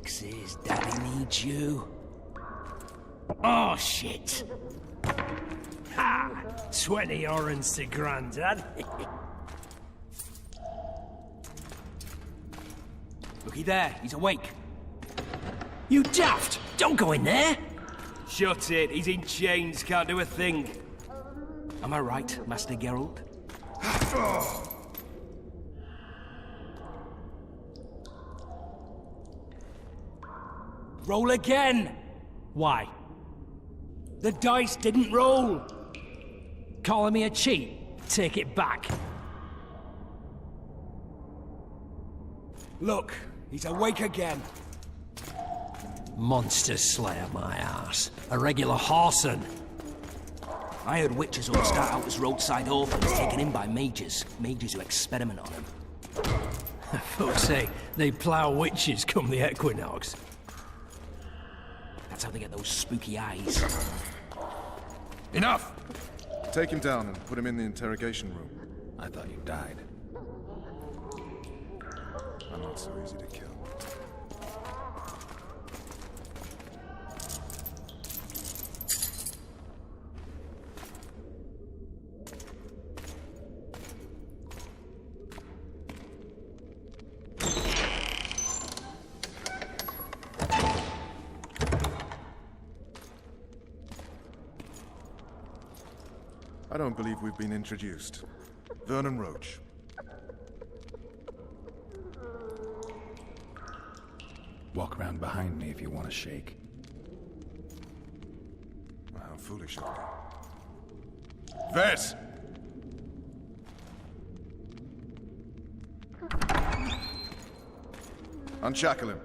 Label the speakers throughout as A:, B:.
A: Fixes, Daddy needs you. Oh, shit. Ha! 20 orange to Grandad. Looky there, he's awake. You daft! Don't go in there! Shut it, he's in chains, can't do a thing. Am I right, Master Geralt? Roll again! Why? The dice didn't roll! Calling me a cheat? Take it back. Look, he's awake again. Monster Slayer, my ass. A regular horson. I heard witches all start out as roadside orphans taken in by mages. Mages who experiment on them. Folks say they plough witches come the equinox. That's how they get those spooky eyes.
B: Enough! Take him down and put him in the interrogation room.
C: I thought you died.
B: I'm not so easy to kill. I don't believe we've been introduced. Vernon Roach.
C: Walk around behind me if you want to shake.
B: Well, how foolish of me. Vez! Unshackle him.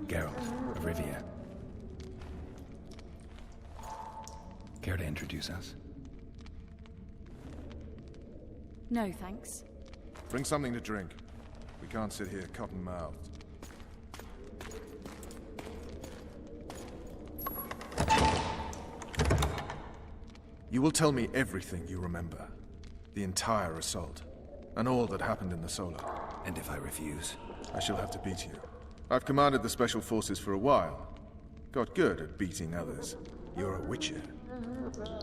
C: Geralt of Rivia. Care to introduce us?
D: No, thanks.
B: Bring something to drink. We can't sit here cotton-mouthed. You will tell me everything you remember. The entire assault. And all that happened in the Solar.
C: And if I refuse?
B: I shall have to beat you. I've commanded the Special Forces for a while. Got good at beating others. You're a Witcher.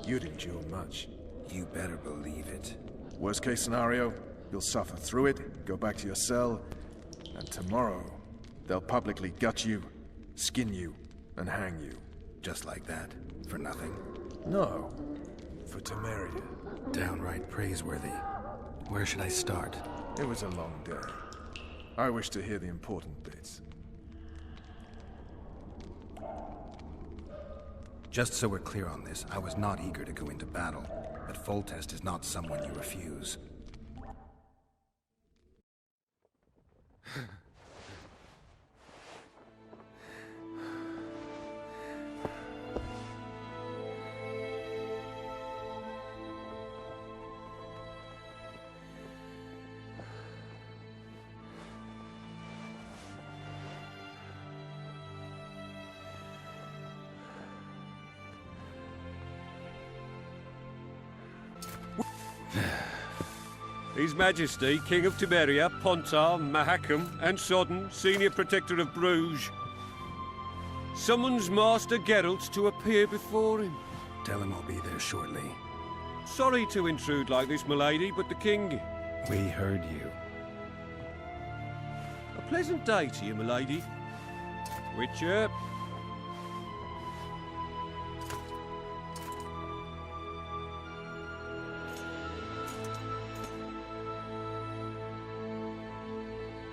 B: You'd endure much.
C: You better believe it.
B: Worst case scenario, you'll suffer through it, go back to your cell, and tomorrow, they'll publicly gut you, skin you, and hang you.
C: Just like that? For nothing?
B: No. For Temeria.
C: Downright praiseworthy. Where should I start?
B: It was a long day. I wish to hear the important bits.
C: Just so we're clear on this, I was not eager to go into battle, but Foltest is not someone you refuse.
E: His Majesty, King of Temeria, Pontar, Mahakam, and Sodden, Senior Protector of Bruges, summons Master Geralt to appear before him.
C: Tell him I'll be there shortly.
E: Sorry to intrude like this, milady, but the King...
C: We heard you.
E: A pleasant day to you, milady. Witcher.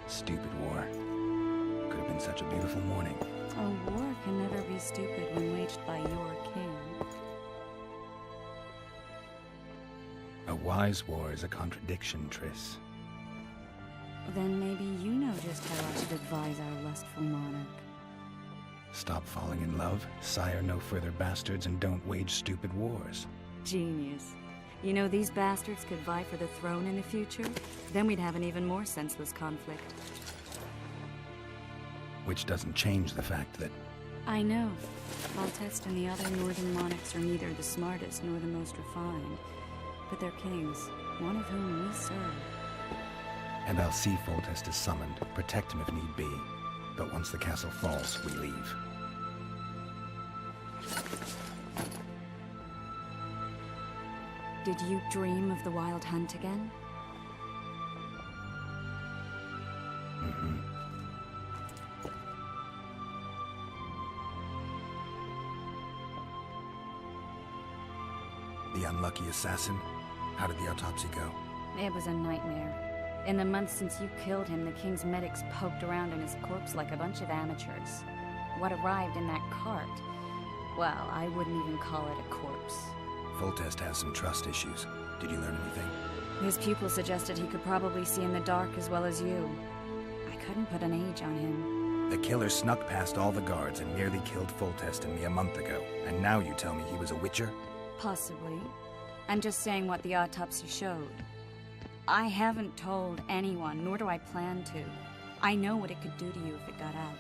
C: Stupid war. Could have been such a beautiful morning.
D: A war can never be stupid when waged by your king.
C: A wise war is a contradiction, Triss.
D: Then maybe you know just how I should advise our lustful monarch.
C: Stop falling in love, sire no further bastards, and don't wage stupid wars.
D: Genius. You know, these bastards could vie for the throne in the future? Then we'd have an even more senseless conflict.
C: Which doesn't change the fact that...
D: I know. Foltest and the other northern monarchs are neither the smartest nor the most refined. But they're kings, one of whom we serve.
C: And I'll see Foltest is summoned, protect him if need be. But once the castle falls, we leave.
D: Did you dream of the Wild Hunt again?
C: Mm-hmm. The unlucky assassin? How did the autopsy go?
D: It was a nightmare. In the months since you killed him, the king's medics poked around in his corpse like a bunch of amateurs. What arrived in that cart? Well, I wouldn't even call it a corpse.
C: Foltest has some trust issues. Did you learn anything?
D: His pupil suggested he could probably see in the dark as well as you. I couldn't put an age on him.
C: The killer snuck past all the guards and nearly killed Foltest and me a month ago. And now you tell me he was a witcher?
D: Possibly. I'm just saying what the autopsy showed. I haven't told anyone, nor do I plan to. I know what it could do to you if it got out.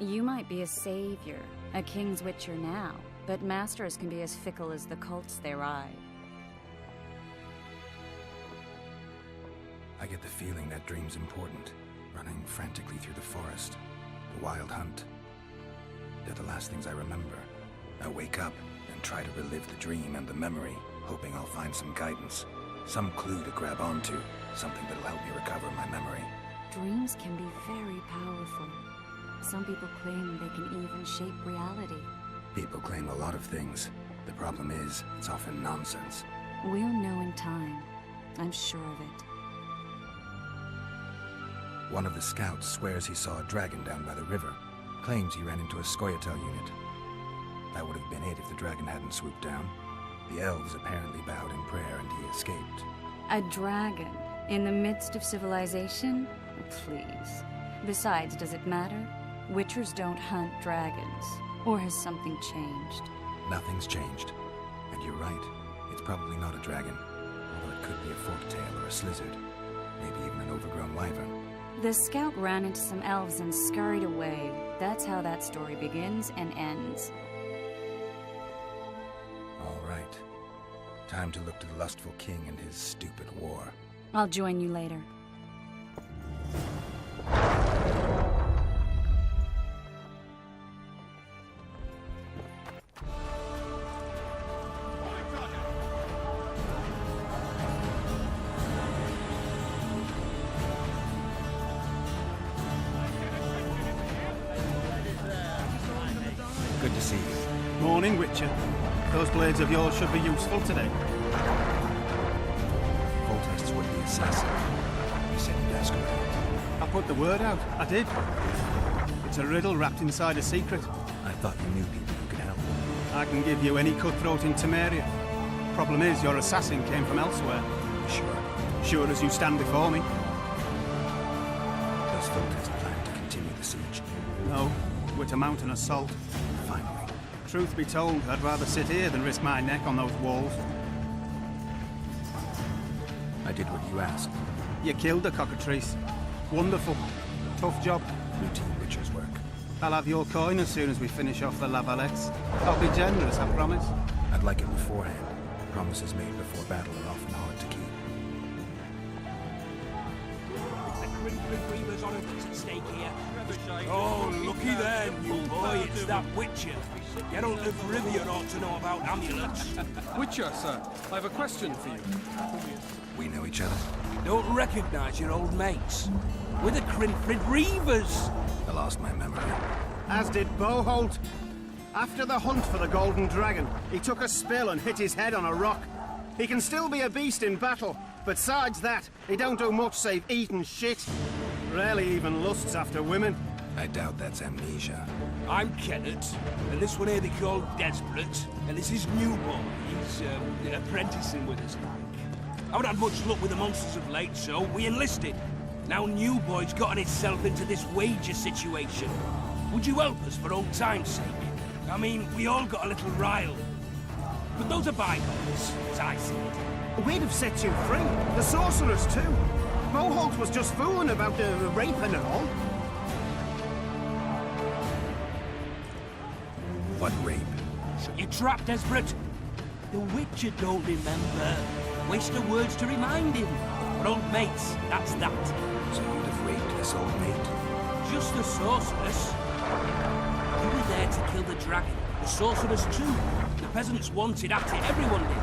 D: You might be a savior, a king's witcher now, but masters can be as fickle as the cults they ride.
C: I get the feeling that dream's important. Running frantically through the forest. The Wild Hunt. They're the last things I remember. I wake up and try to relive the dream and the memory, hoping I'll find some guidance. Some clue to grab onto. Something that'll help me recover my memory.
D: Dreams can be very powerful. Some people claim they can even shape reality.
C: People claim a lot of things. The problem is, it's often nonsense.
D: We'll know in time. I'm sure of it.
C: One of the scouts swears he saw a dragon down by the river. Claims he ran into a Scoia'tael unit. That would have been it if the dragon hadn't swooped down. The elves apparently bowed in prayer and he escaped.
D: A dragon? In the midst of civilization? Please. Besides, does it matter? Witchers don't hunt dragons. Or has something changed?
C: Nothing's changed. And you're right. It's probably not a dragon. Although it could be a forktail or a slizzard. Maybe even an overgrown wyvern.
D: The scout ran into some elves and scurried away. That's how that story begins and ends.
C: All right. Time to look to the lustful king and his stupid war.
D: I'll join you later.
C: Good to see you.
F: Morning, Witcher. Those blades of yours should be useful today.
C: Foltest's would-be assassin. He said he'd ask around.
F: I put the word out. I did. It's a riddle wrapped inside a secret.
C: I thought you knew people who could help.
F: I can give you any cutthroat in Temeria. Problem is, your assassin came from elsewhere.
C: Sure.
F: Sure as you stand before me.
C: Does Foltest plan to continue the siege?
F: No, we're to mount an assault.
C: Finally.
F: Truth be told, I'd rather sit here than risk my neck on those walls.
C: I did what you asked.
F: You killed the cockatrice. Wonderful. Tough job.
C: Routine Witcher's work.
F: I'll have your coin as soon as we finish off the Lavalettes. I'll be generous, I promise.
C: I'd like it beforehand. Promises made before battle are often hard to keep.
A: Oh, looky there, new boy, it's that Witcher. Geralt of Rivia ought to know about amulets.
G: Witcher, sir, I have a question for you.
C: We know each other?
A: Don't recognise your old mates. We're the Crinfrid Reavers.
C: I lost my memory.
F: As did Boholt. After the hunt for the Golden Dragon, he took a spill and hit his head on a rock. He can still be a beast in battle, but besides that, he don't do much save eat and shit. Rarely even lusts after women.
C: I doubt that's amnesia.
A: I'm Kenneth, and this one here they call Desperate, and this is Newboy. He's apprenticing with us, like. I haven't had much luck with the monsters of late, so we enlisted. Now Newboy's gotten itself into this wager situation. Would you help us for old time's sake? I mean, we all got a little riled. But those are bygones, as I see it.
F: We'd have set you free. The sorcerers, too. Boholt was just fooling about the raping and all.
C: What rape?
A: Shut your trap, Desperate! The Witcher don't remember. Waste of words to remind him. We're old mates, that's that.
C: So you'd have raped this old mate?
A: Just the sorceress. You were there to kill the dragon. The sorceress too. The peasants wanted at it, everyone did.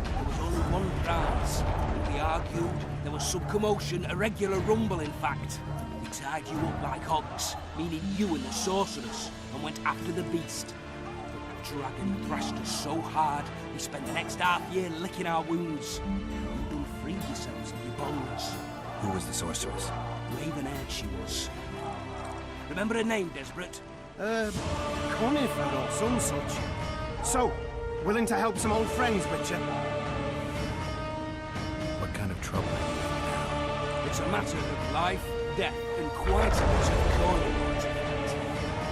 A: There was only one prize. We argued, there was some commotion, a regular rumble in fact. We tied you up like hogs, meaning you and the sorceress, and went after the beast. But the dragon thrashed us so hard, we spent the next half-year licking our wounds. You done freed yourselves of your bonds.
C: Who was the sorceress?
A: Raven-haired she was. Remember her name, Desperate?
F: Conifer or some such. So, willing to help some old friends, Witcher?
C: What kind of trouble are you in now?
A: It's a matter of life, death, and quite a bit of coin.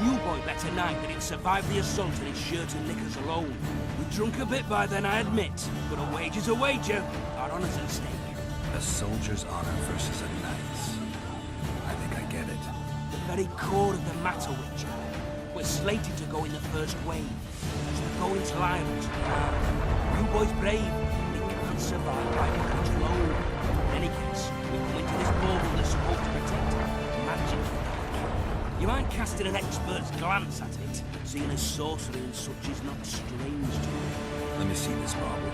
A: You boy better night that he'd survived the assault in his shirt and knickers alone. We drunk a bit by then, I admit, but a wager's a wager. Our honour's at stake.
C: A soldier's honor versus a knight's. I think I get it.
A: The very core of the matter, Witcher. We're slated to go in the first wave. As we're going to Ireland, you boys brave. We can't survive by courage alone. In any case, we come into this bauble that's supposed to protect magic. You mind casting an expert's glance at it, seeing as sorcery and such is not strange to you.
C: Let me see this bauble.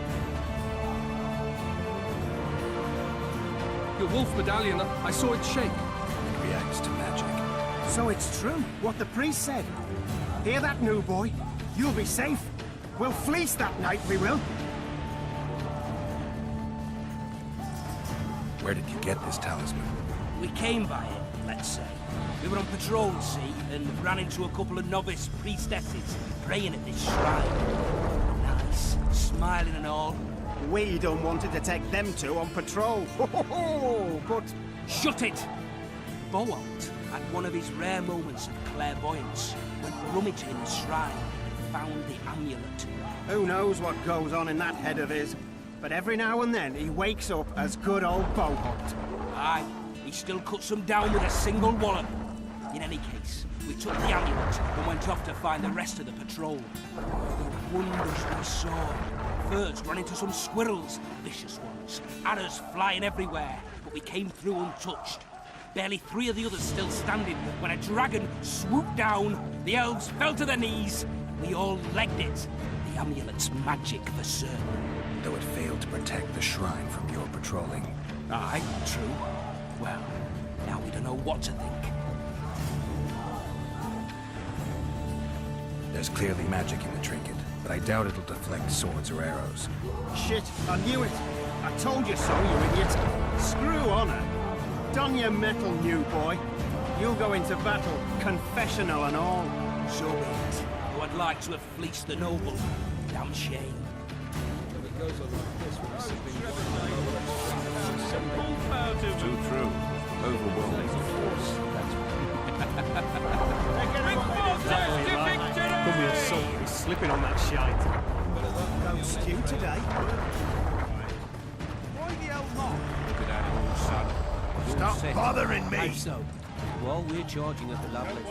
G: Your wolf medallion, I saw it shake.
C: It reacts to magic.
F: So it's true, what the priest said. Hear that, new boy? You'll be safe. We'll fleece that night, we will.
C: Where did you get this talisman?
A: We came by it, let's say. We were on patrol, see, and ran into a couple of novice priestesses praying at this shrine. Nice, smiling and all.
F: We done wanted to take them two on patrol. But...
A: Shut it! Boalt had one of his rare moments of clairvoyance, went rummaging in the shrine and found the amulet.
F: who knows what goes on in that head of his? But every now and then he wakes up as good old Boholt.
A: Aye, he still cuts them down with a single wallop. In any case, we took the amulet and went off to find the rest of the patrol. The wonders we saw. First ran into some squirrels, vicious ones, arrows flying everywhere, but we came through untouched. Barely 3 of the others still standing when a dragon swooped down, the elves fell to their knees, and we all legged it. The amulet's magic for certain.
C: Though it failed to protect the shrine from your patrolling.
A: Aye, true. Well, now we don't know what to think.
C: There's clearly magic in the trinket, but I doubt it'll deflect swords or arrows.
F: Shit, I knew it. I told you so, you idiot. Screw honor. Don your metal, new boy. You'll go into battle, confessional and all.
A: So be it. Though I'd like to have fleeced the noble. Damn shame.
C: Too true. Overwhelming force.
F: Come here, son. He's slipping on that shite. No stew today. Why the hell not?
E: Look at that old son.
F: Stop bothering me.
A: So, while we're charging at the level of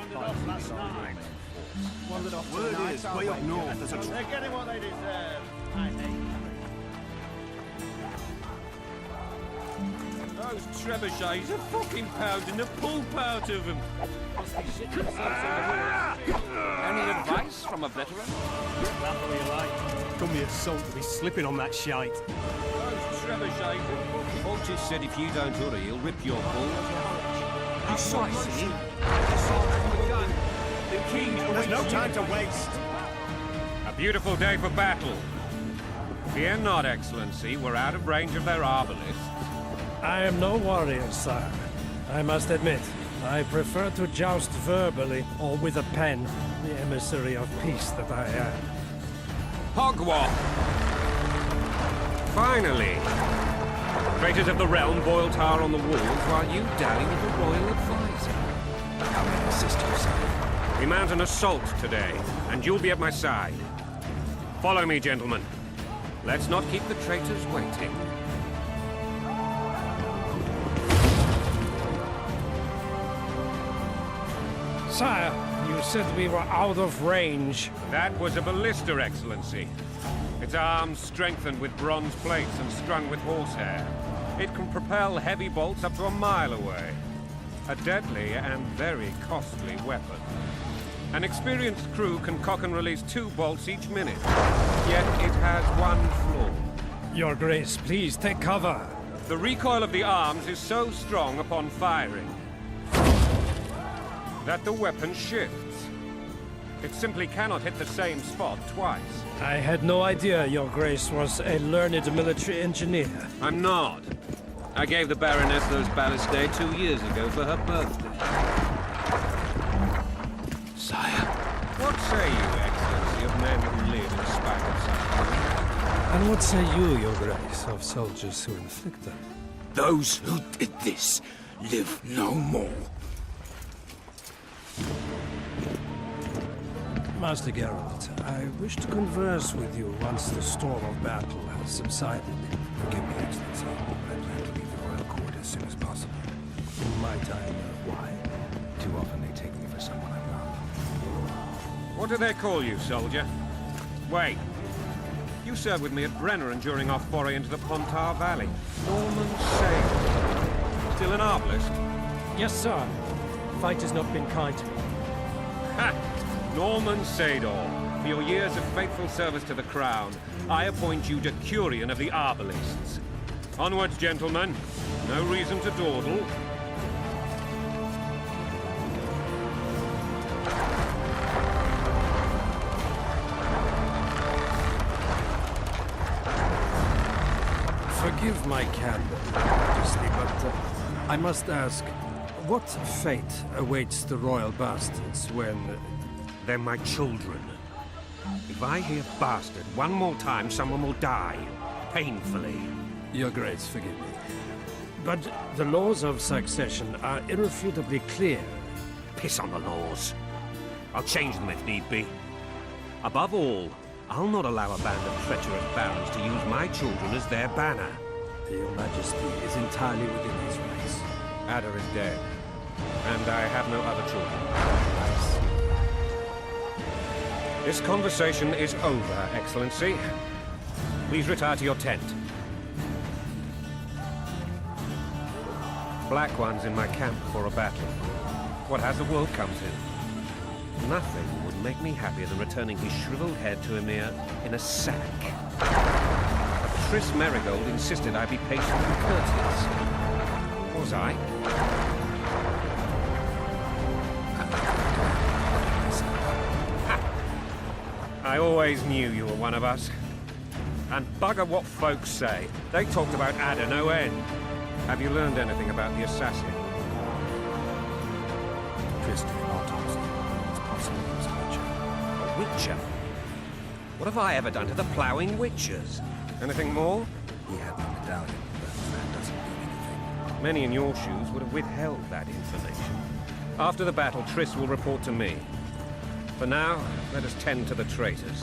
F: Word is, way up north, there's a...
H: They're getting what they deserve, I think.
E: Those trebuchets are fucking pounding the pulp out of them.
H: Any advice from a veteran?
F: Laugh all you like. Come here, son, to be slipping on that shite.
E: Those trebuchets. Otis said if you don't hurry, he'll rip your balls.
A: precisely.
E: The king
F: There's no time to waste.
E: A beautiful day for battle. Fear not, Excellency. We're out of range of their arbalists.
I: I am no warrior, sire. I must admit, I prefer to joust verbally or with a pen, the emissary of peace that I am.
E: Hogwash! Finally! Traitors of the realm boil tar on the walls while you dally with the royal advisor.
C: How may I assist you, sire?
E: We mount an assault today, and you'll be at my side. Follow me, gentlemen. Let's not keep the traitors waiting.
I: Sire, You said we were out of range.
E: That was a ballista, Excellency. Its arms strengthened with bronze plates and strung with horsehair. It can propel heavy bolts up to a mile away. A deadly and very costly weapon. An experienced crew can cock and release 2 bolts each minute. Yet it has one flaw.
I: Your Grace, please take cover.
E: The recoil of the arms is so strong upon firing that the weapon shifts. It simply cannot hit the same spot twice.
I: I had no idea Your Grace was a learned military engineer.
E: I'm not. I gave the Baroness those ballistae 2 years ago for her birthday.
C: Sire.
E: What say you, Excellency, of men who live in spite of such?
I: And what say you, Your Grace, of soldiers who inflict them?
C: Those who did this live no more.
I: Master Geralt, I wish to converse with you once the storm of battle has subsided.
C: Forgive me, Excellency. I plan to leave the royal court as soon as possible.
I: Might I know why?
C: Too often they take me for someone I'm not.
E: What do they call you, soldier? Wait. You served with me at Brenner during our foray into the Pontar Valley. Norman Sale. Still an arbalist?
I: Yes, sir. Fight has not been kind to me.
E: Ha! Norman Sador, for your years of faithful service to the Crown, I appoint you Decurion of the Arbalists. Onwards, gentlemen. No reason to dawdle.
I: Forgive my candor, Majesty, but I must ask, what fate awaits the royal bastards when...
E: They're my children. If I hear bastard one more time, someone will die. Painfully.
I: Your Grace, forgive me. But the laws of succession are irrefutably clear.
E: Piss on the laws. I'll change them if need be. Above all, I'll not allow a band of treacherous barons to use my children as their banner.
I: Your Majesty is entirely within his rights.
E: Ada is dead, and I have no other children. This conversation is over, Excellency. Please retire to your tent. Black One's in my camp before a battle. What has the world come to? Nothing would make me happier than returning his shriveled head to Emir in a sack. But Triss Merigold insisted I be patient and courteous. Was I? I always knew you were one of us. And bugger what folks say. They talked about Ada no end. Have you learned anything about the assassin?
C: Trist did an autopsy. It's possible he was a witcher.
E: A witcher? What have I ever done to the ploughing witchers? Anything more?
C: He had no medallion, but that doesn't mean anything.
E: Many in your shoes would have withheld that information. After the battle, Triss will report to me. For now, let us tend to the traitors.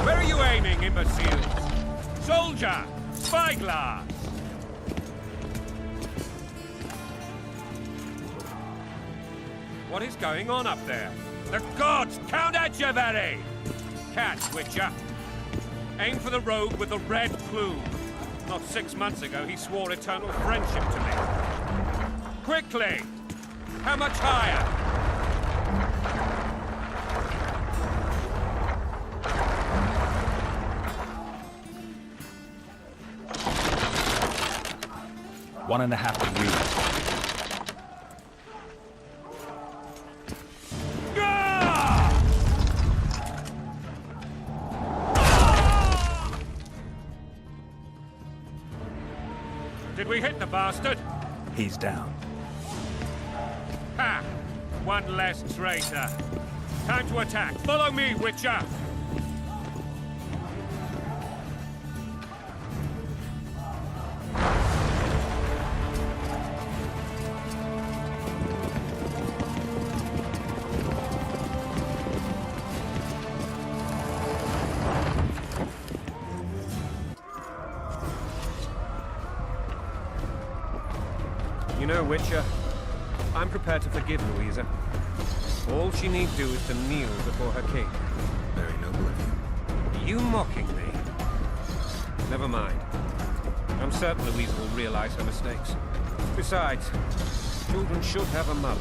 E: Where are you aiming, imbeciles? Soldier! Spyglass! What is going on up there? The gods! Count Etcheverry! Catch, Witcher! Aim for the rogue with the red plume. Not 6 months ago, he swore eternal friendship to me. Quickly! How much higher?
C: One and a half degrees.
E: Did we hit the bastard?
C: He's down.
E: Ha! One less traitor. Time to attack. Follow me, Witcher! You know, Witcher, I'm prepared to forgive Louisa. All she need do is to kneel before her king.
C: Very noble of you.
E: Are you mocking me? Never mind. I'm certain Louisa will realize her mistakes. Besides, children should have a mother.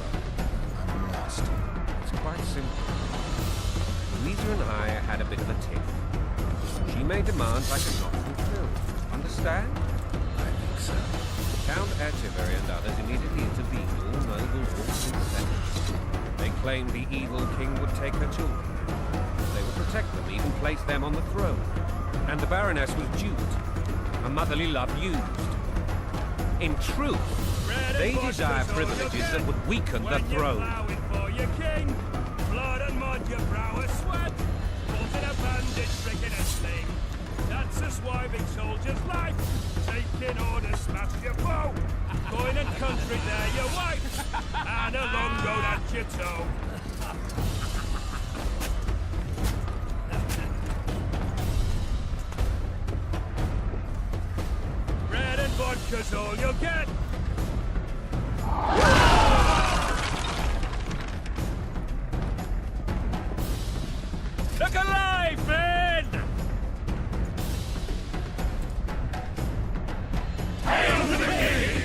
C: I'm lost.
E: It's quite simple. Louisa and I had a bit of a tiff. She made demands I could not fulfill. Understand?
C: I think so.
E: Count Echeverry and others immediately intervened. All noble walked in second. They claimed the evil king would take her children. They would protect them, even place them on the throne. And the Baroness was duped. Her motherly love used. In truth, they desire privileges that would weaken the throne.
J: For your king, blood and mud, your brow a sweat. Caught in a bandit, trick in a sling. That's a swiving soldier's life. Taking orders, smash your foe. Going and country, there your wife. And a long road at your toe. Bread and vodka's all you'll get. Look alive, men! Hail to the king!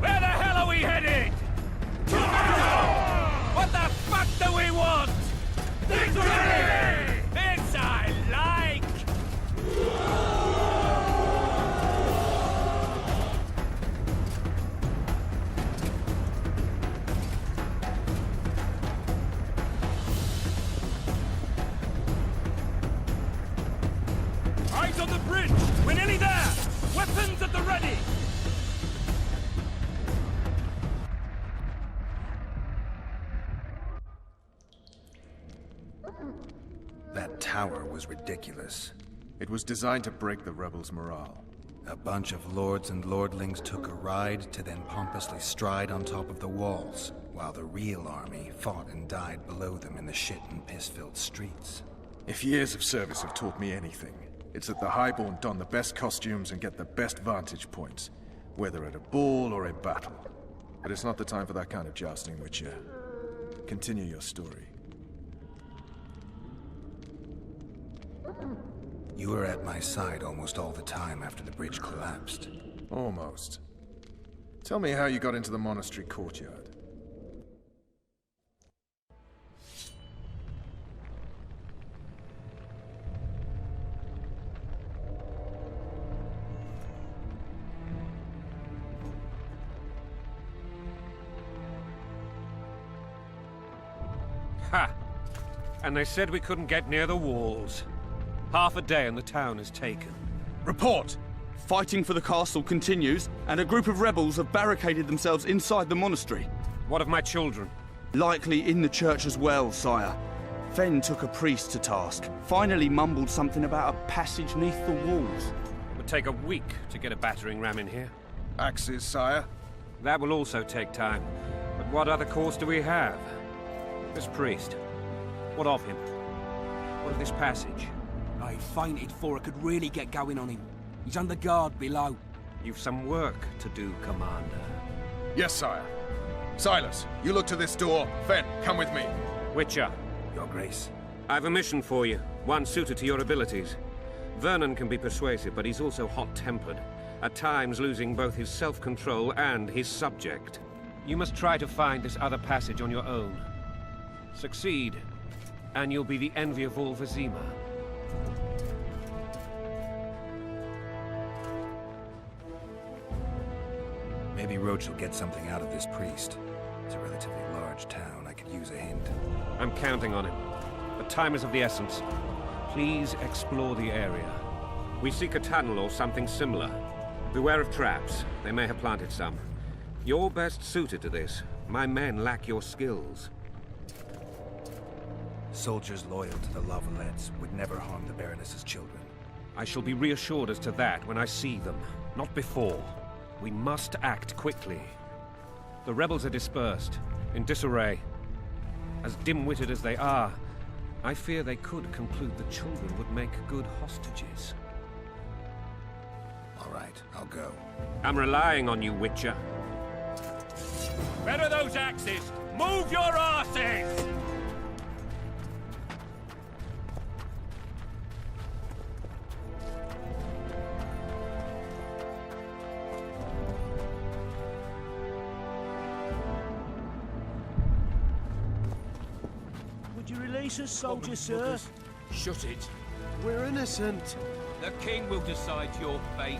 J: Where the hell are we headed? What the fuck do we want? Victory! This I like! Eyes on the bridge! We're nearly there! Weapons at the ready!
C: That tower was ridiculous.
B: It was designed to break the rebels' morale.
C: A bunch of lords and lordlings took a ride to then pompously stride on top of the walls, while the real army fought and died below them in the shit and piss-filled streets.
B: If years of service have taught me anything, it's that the Highborn don the best costumes and get the best vantage points, whether at a ball or a battle. But it's not the time for that kind of jousting, Witcher. Continue your story.
C: You were at my side almost all the time after the bridge collapsed.
B: Almost. Tell me how you got into the monastery courtyard.
E: Ha! And they said we couldn't get near the walls. Half a day and the town is taken.
K: Report! Fighting for the castle continues, and a group of rebels have barricaded themselves inside the monastery.
E: What of my children?
K: Likely in the church as well, sire. Fen took a priest to task, finally mumbled something about a passage neath the walls.
E: It would take a week to get a battering ram in here.
B: Axes, sire?
E: That will also take time. But what other course do we have? This priest. What of him? What of this passage?
A: I fainted before I could really get going on him. He's under guard below.
E: You've some work to do, Commander.
B: Yes, sire. Silas, you look to this door. Fen, come with me.
E: Witcher.
C: Your Grace.
E: I've a mission for you, one suited to your abilities. Vernon can be persuasive, but he's also hot-tempered, at times losing both his self-control and his subject. You must try to find this other passage on your own. Succeed, and you'll be the envy of all Vizima.
C: Maybe Roach will get something out of this priest. It's a relatively large town. I could use a hint.
E: I'm counting on him. But time is of the essence. Please explore the area. We seek a tunnel or something similar. Beware of traps. They may have planted some. You're best suited to this. My men lack your skills.
C: Soldiers loyal to the Lavalettes would never harm the Baroness's children.
E: I shall be reassured as to that when I see them, not before. We must act quickly. The rebels are dispersed, in disarray. As dim-witted as they are, I fear they could conclude the children would make good hostages.
C: All right, I'll go.
E: I'm relying on you, Witcher.
J: Better those axes! Move your arses!
H: Would you release us, soldier, sir?
A: Shut it.
F: We're innocent.
H: The king will decide your fate.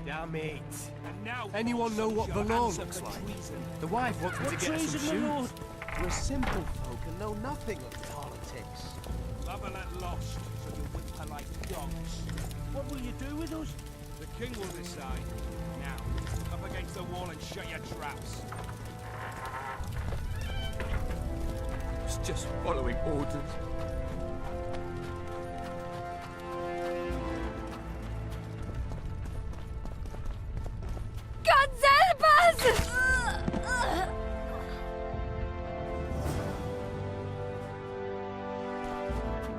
F: Damn it.
J: Now
F: Anyone know what the law looks like? The wife wants me to get her some
H: treason, my lord?
F: shoes. We're simple folk and know nothing of politics.
J: Lavalette lost, so you whip her like dogs.
H: What will you do with us?
J: The king will decide. Now, up against the wall and shut your traps.
H: It's just following orders.
D: God help us!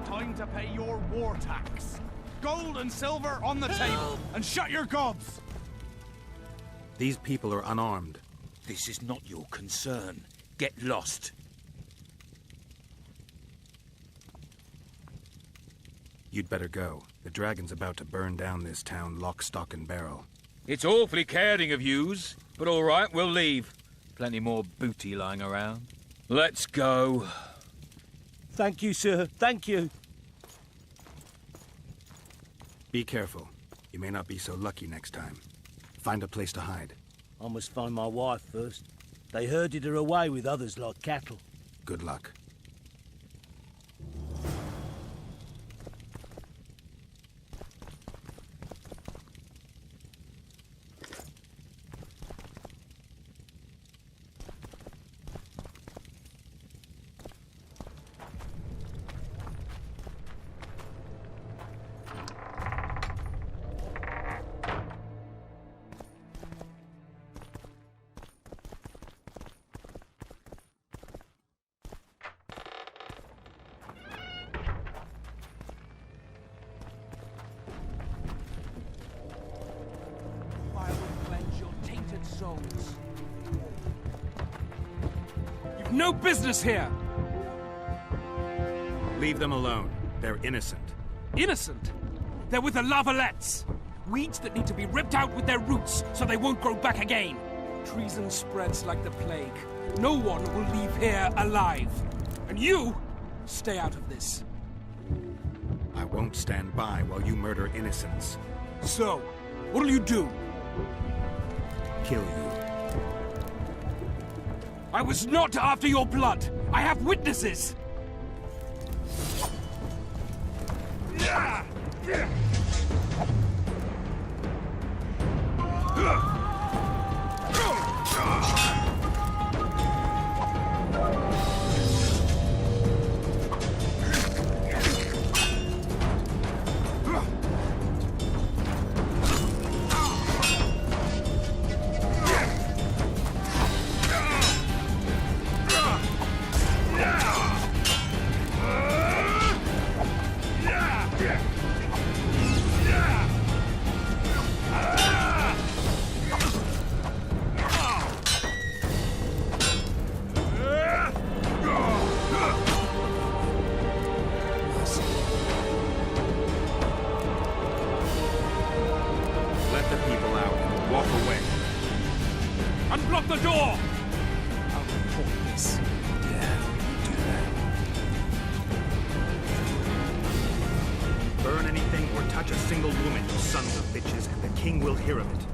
K: Time to pay your war tax. Gold and silver on the table, and shut your gobs!
C: These people are unarmed.
A: This is not your concern. Get lost.
C: You'd better go. The dragon's about to burn down this town lock, stock, and barrel.
H: It's awfully caring of yous, but all right, we'll leave. Plenty more booty lying around. Let's go.
F: Thank you, sir. Thank you.
C: Be careful. You may not be so lucky next time. Find a place to hide.
F: I must find my wife first. They herded her away with others like cattle.
C: Good luck.
A: I will cleanse your tainted souls.
J: You've no business here!
C: Leave them alone. They're innocent.
J: Innocent? They're with the Lavalettes. Weeds that need to be ripped out with their roots so they won't grow back again. Treason spreads like the plague. No one will leave here alive. And you, stay out of this.
C: I won't stand by while you murder innocents.
J: So, what'll you do?
C: Kill you.
J: I was not after your blood. I have witnesses. touch a single woman, you sons of bitches, and the king will hear of it.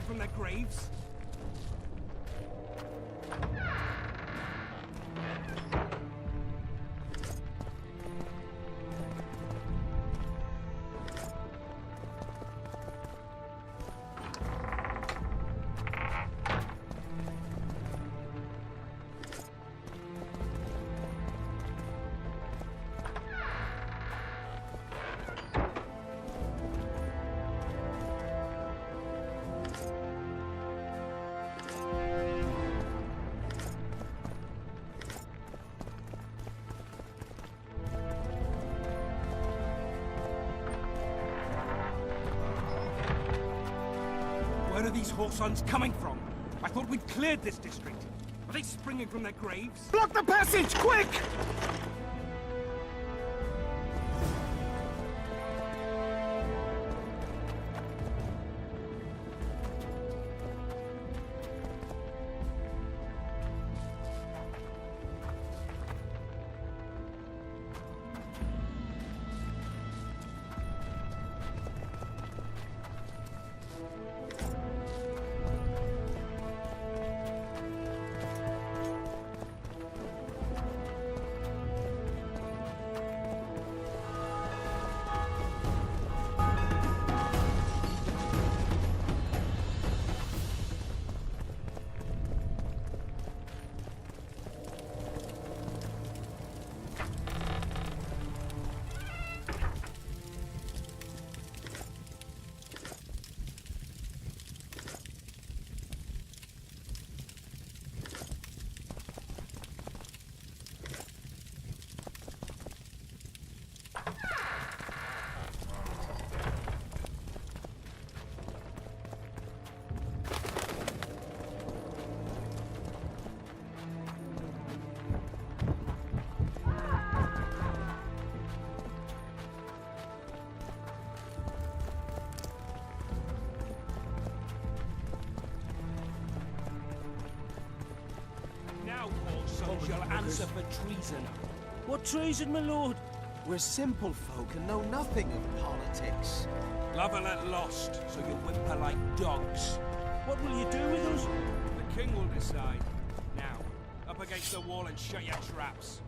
J: From their graves? Where are these whoresons coming from? I thought we'd cleared this district. Are they springing from their graves?
F: Block the passage, quick!
A: You'll answer for treason.
L: What treason, my lord?
M: We're simple folk and know nothing of politics.
A: Love and let lost, so you whimper like dogs.
L: What will you do with us?
J: The king will decide. Now, up against the wall and shut your traps.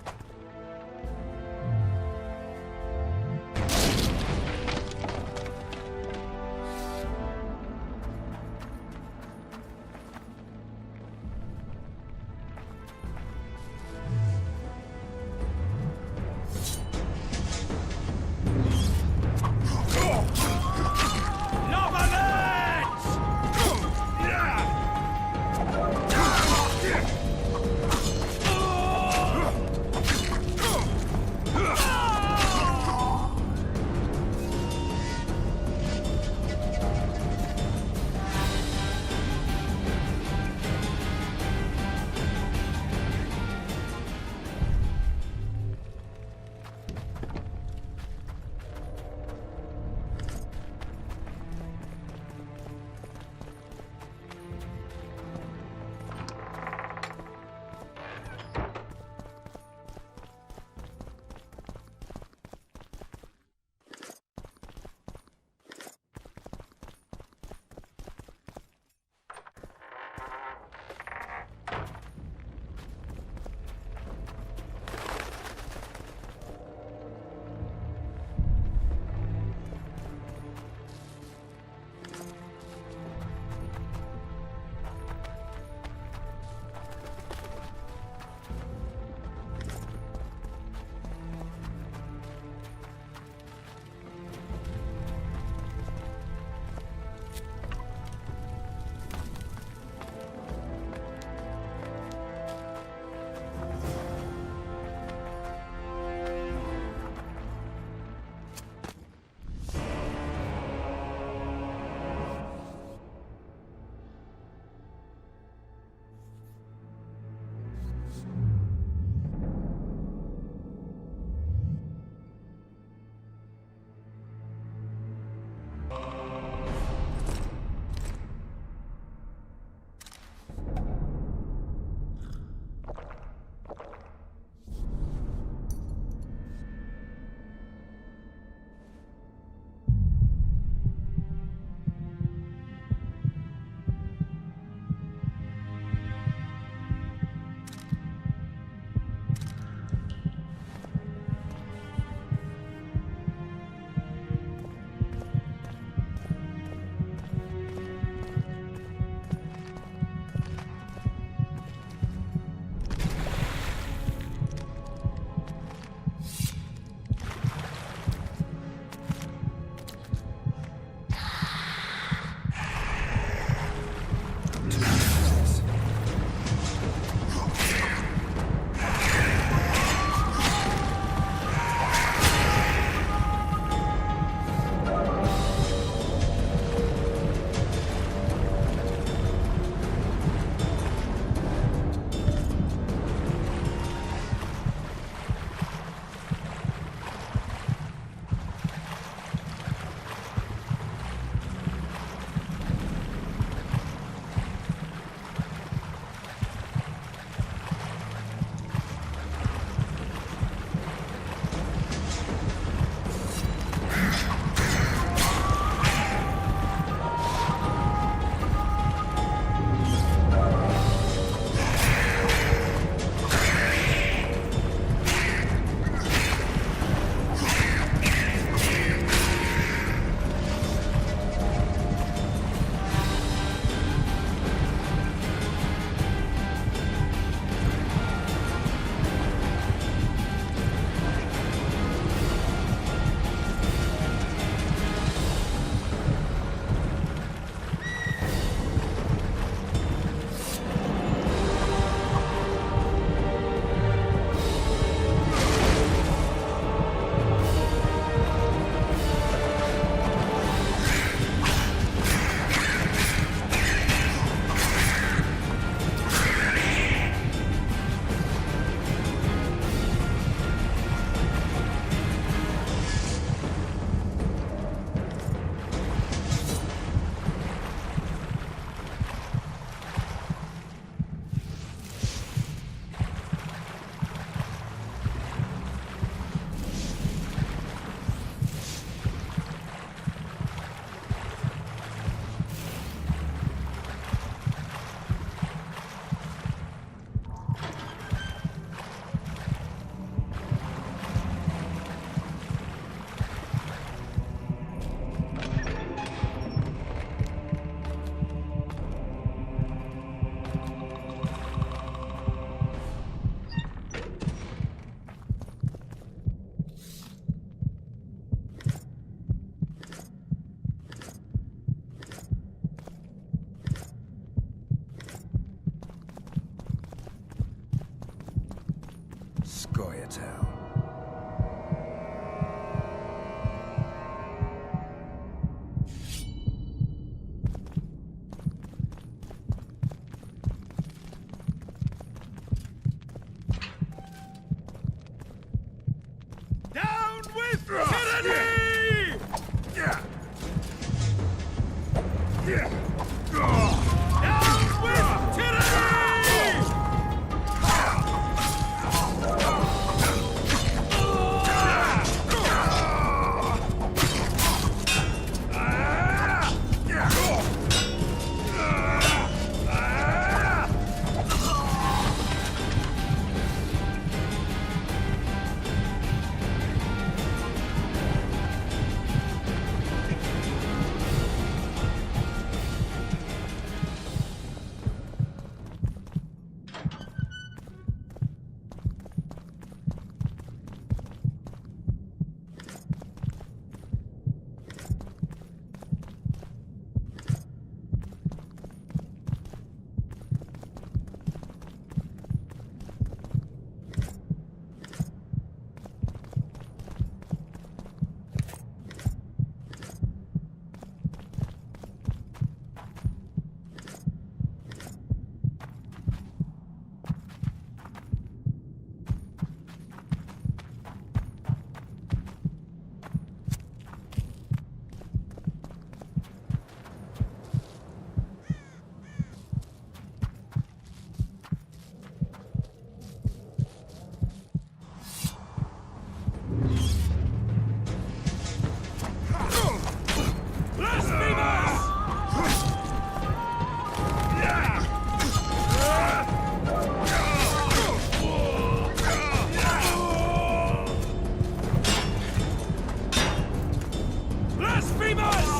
J: Blasphemous!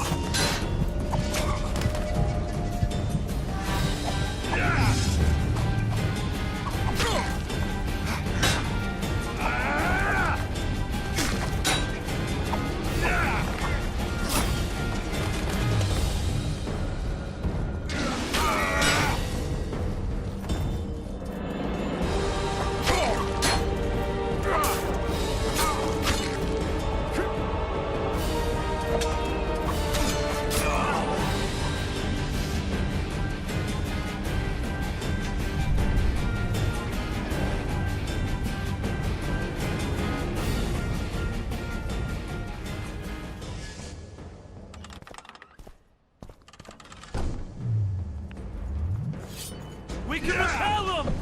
J: We can repel them!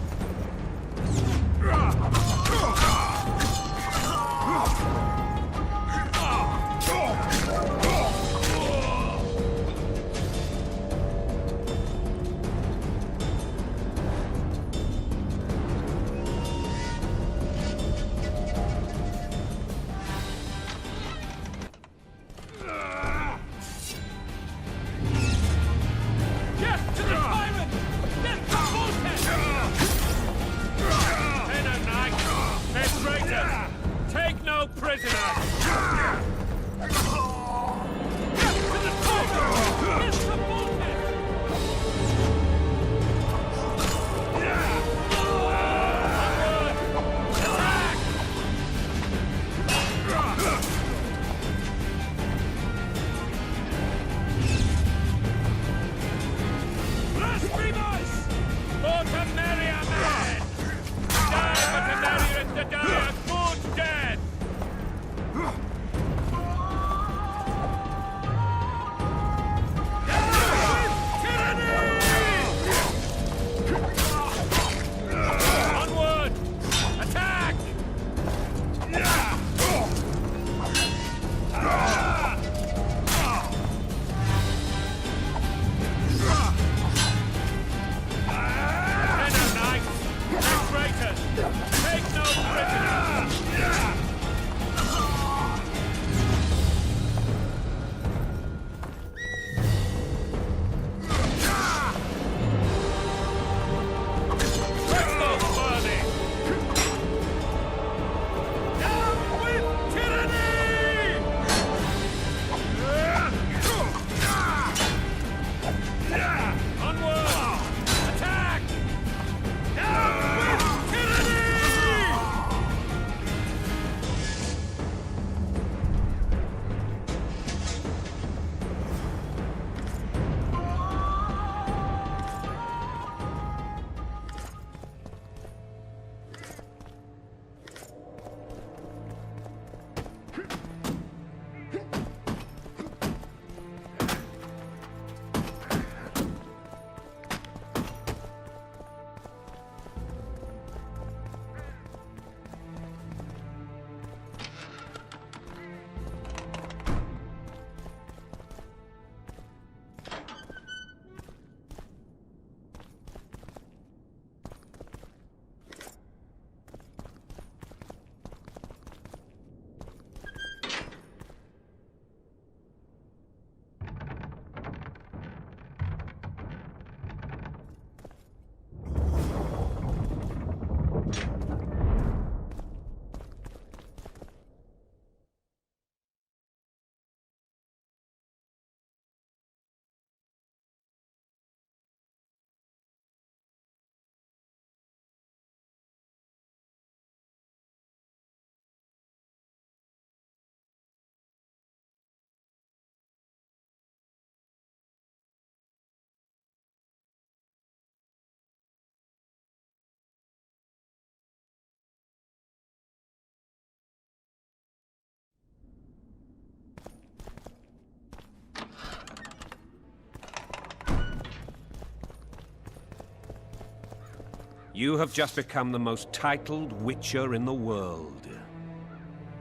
E: You have just become the most titled Witcher in the world.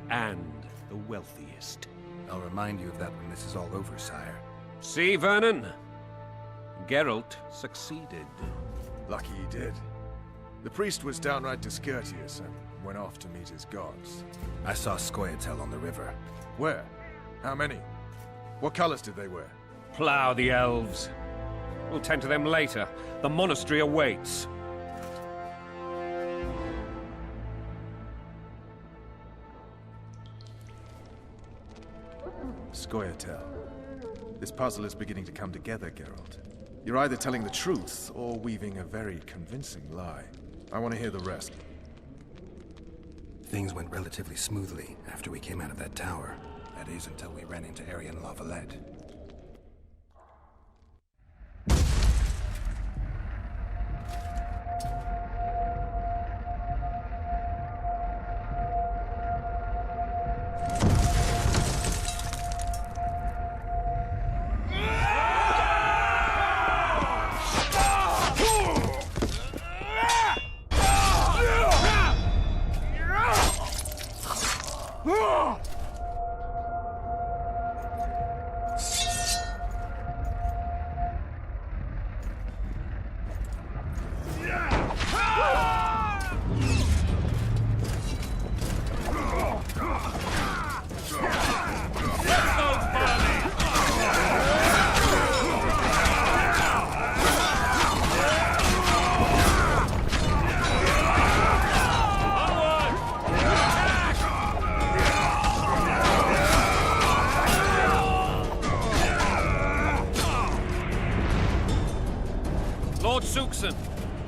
E: And the wealthiest.
C: I'll remind you of that when this is all over, sire.
E: See, Vernon? Geralt succeeded.
B: Lucky he did. The priest was downright discourteous and went off to meet his gods.
C: I saw Scoia'tael on the river.
B: Where? How many? What colors did they wear?
E: Plough the elves. We'll tend to them later. The monastery awaits.
B: Scoia'tael. This puzzle is beginning to come together, Geralt. You're either telling the truth or weaving a very convincing lie. I want to hear the rest.
C: Things went relatively smoothly after we came out of that tower. That is, until we ran into Aryan Lavalette.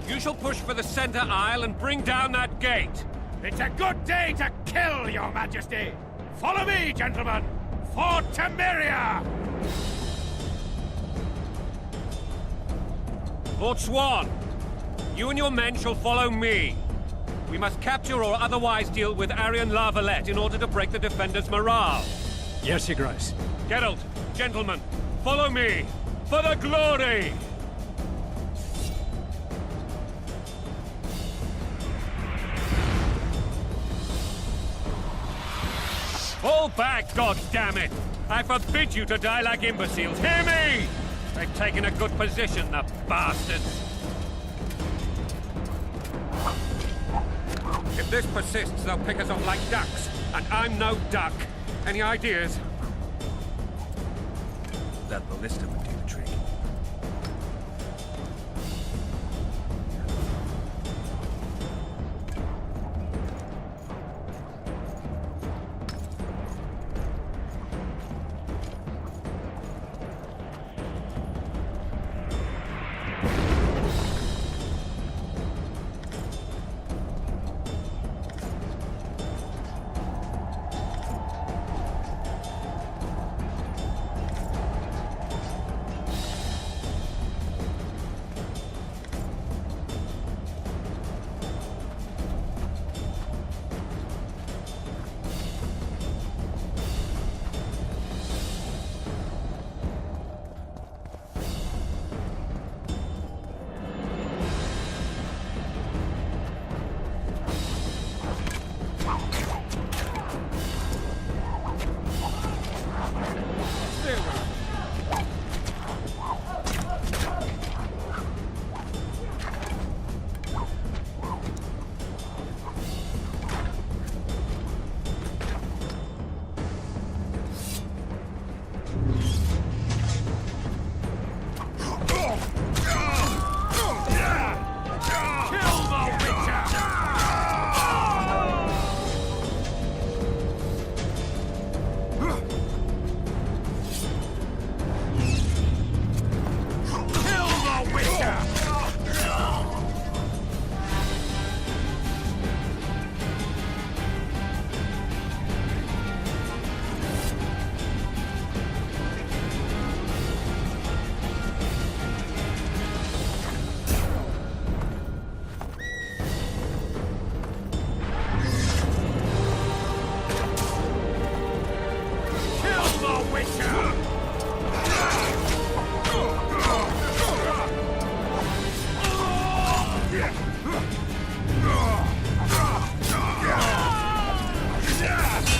E: You shall push for the center aisle and bring down that gate.
J: It's a good day to kill, Your Majesty! Follow me, gentlemen! For Temeria!
E: Lord Swan, you and your men shall follow me. We must capture or otherwise deal with Aryan Lavalette in order to break the defenders' morale.
I: Yes, Your Grace.
E: Geralt, gentlemen, follow me! For the glory! Fall back, goddammit! I forbid you to die like imbeciles. Hear me! They've taken a good position, the bastards. If this persists, they'll pick us off like ducks. And I'm no duck. Any ideas?
C: That ballista would do the trick.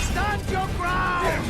J: Stand your ground!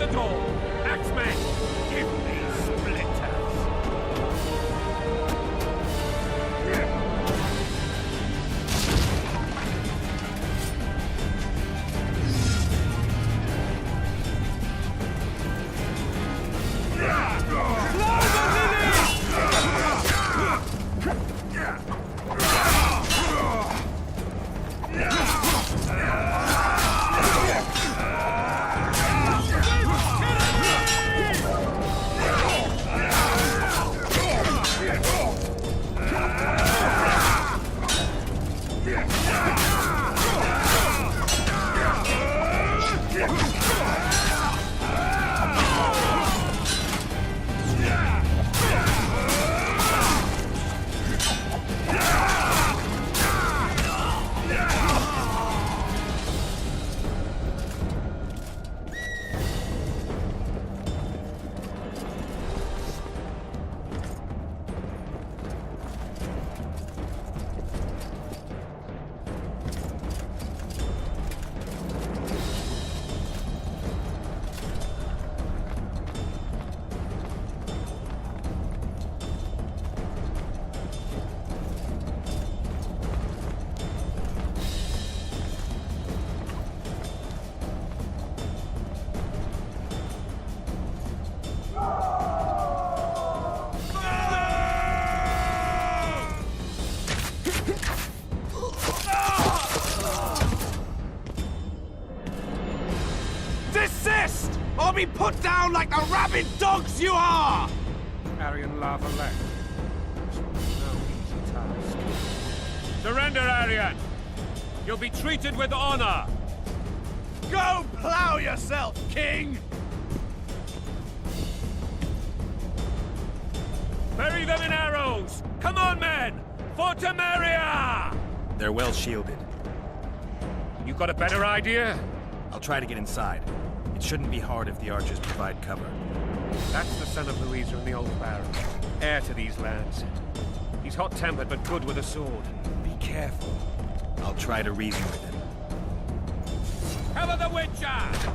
E: the door! Axemen, give me splinters!
K: Desist, or be put down like the rabid dogs you are!
E: Aryan lava left. This will be no easy task. Surrender, Aryan! You'll be treated with honor!
K: Go plow yourself, King!
E: Bury them in arrows! Come on, men! For Temeria!
C: They're well shielded.
E: You got a better idea?
C: I'll try to get inside. It shouldn't be hard if the archers provide cover.
E: That's the son of Louisa and the old Baron. Heir to these lands. He's hot-tempered but good with a sword.
C: Be careful. I'll try to reason with him.
E: Cover the Witcher!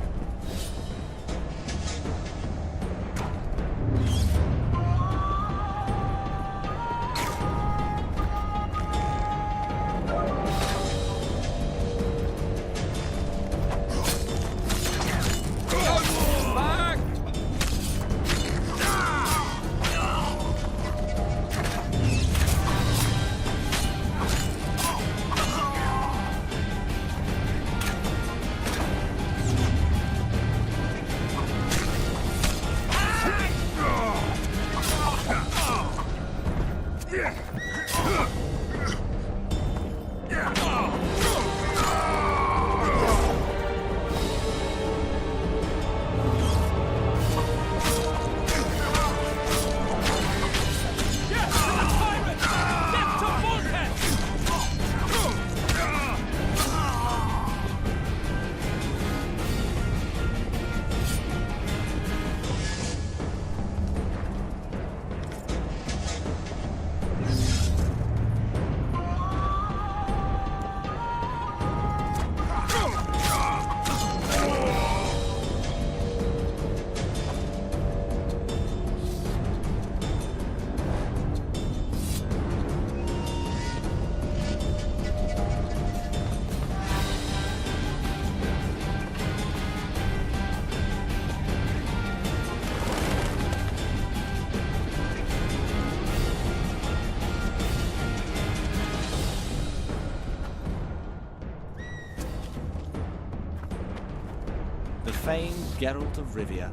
K: The famed Geralt of Rivia.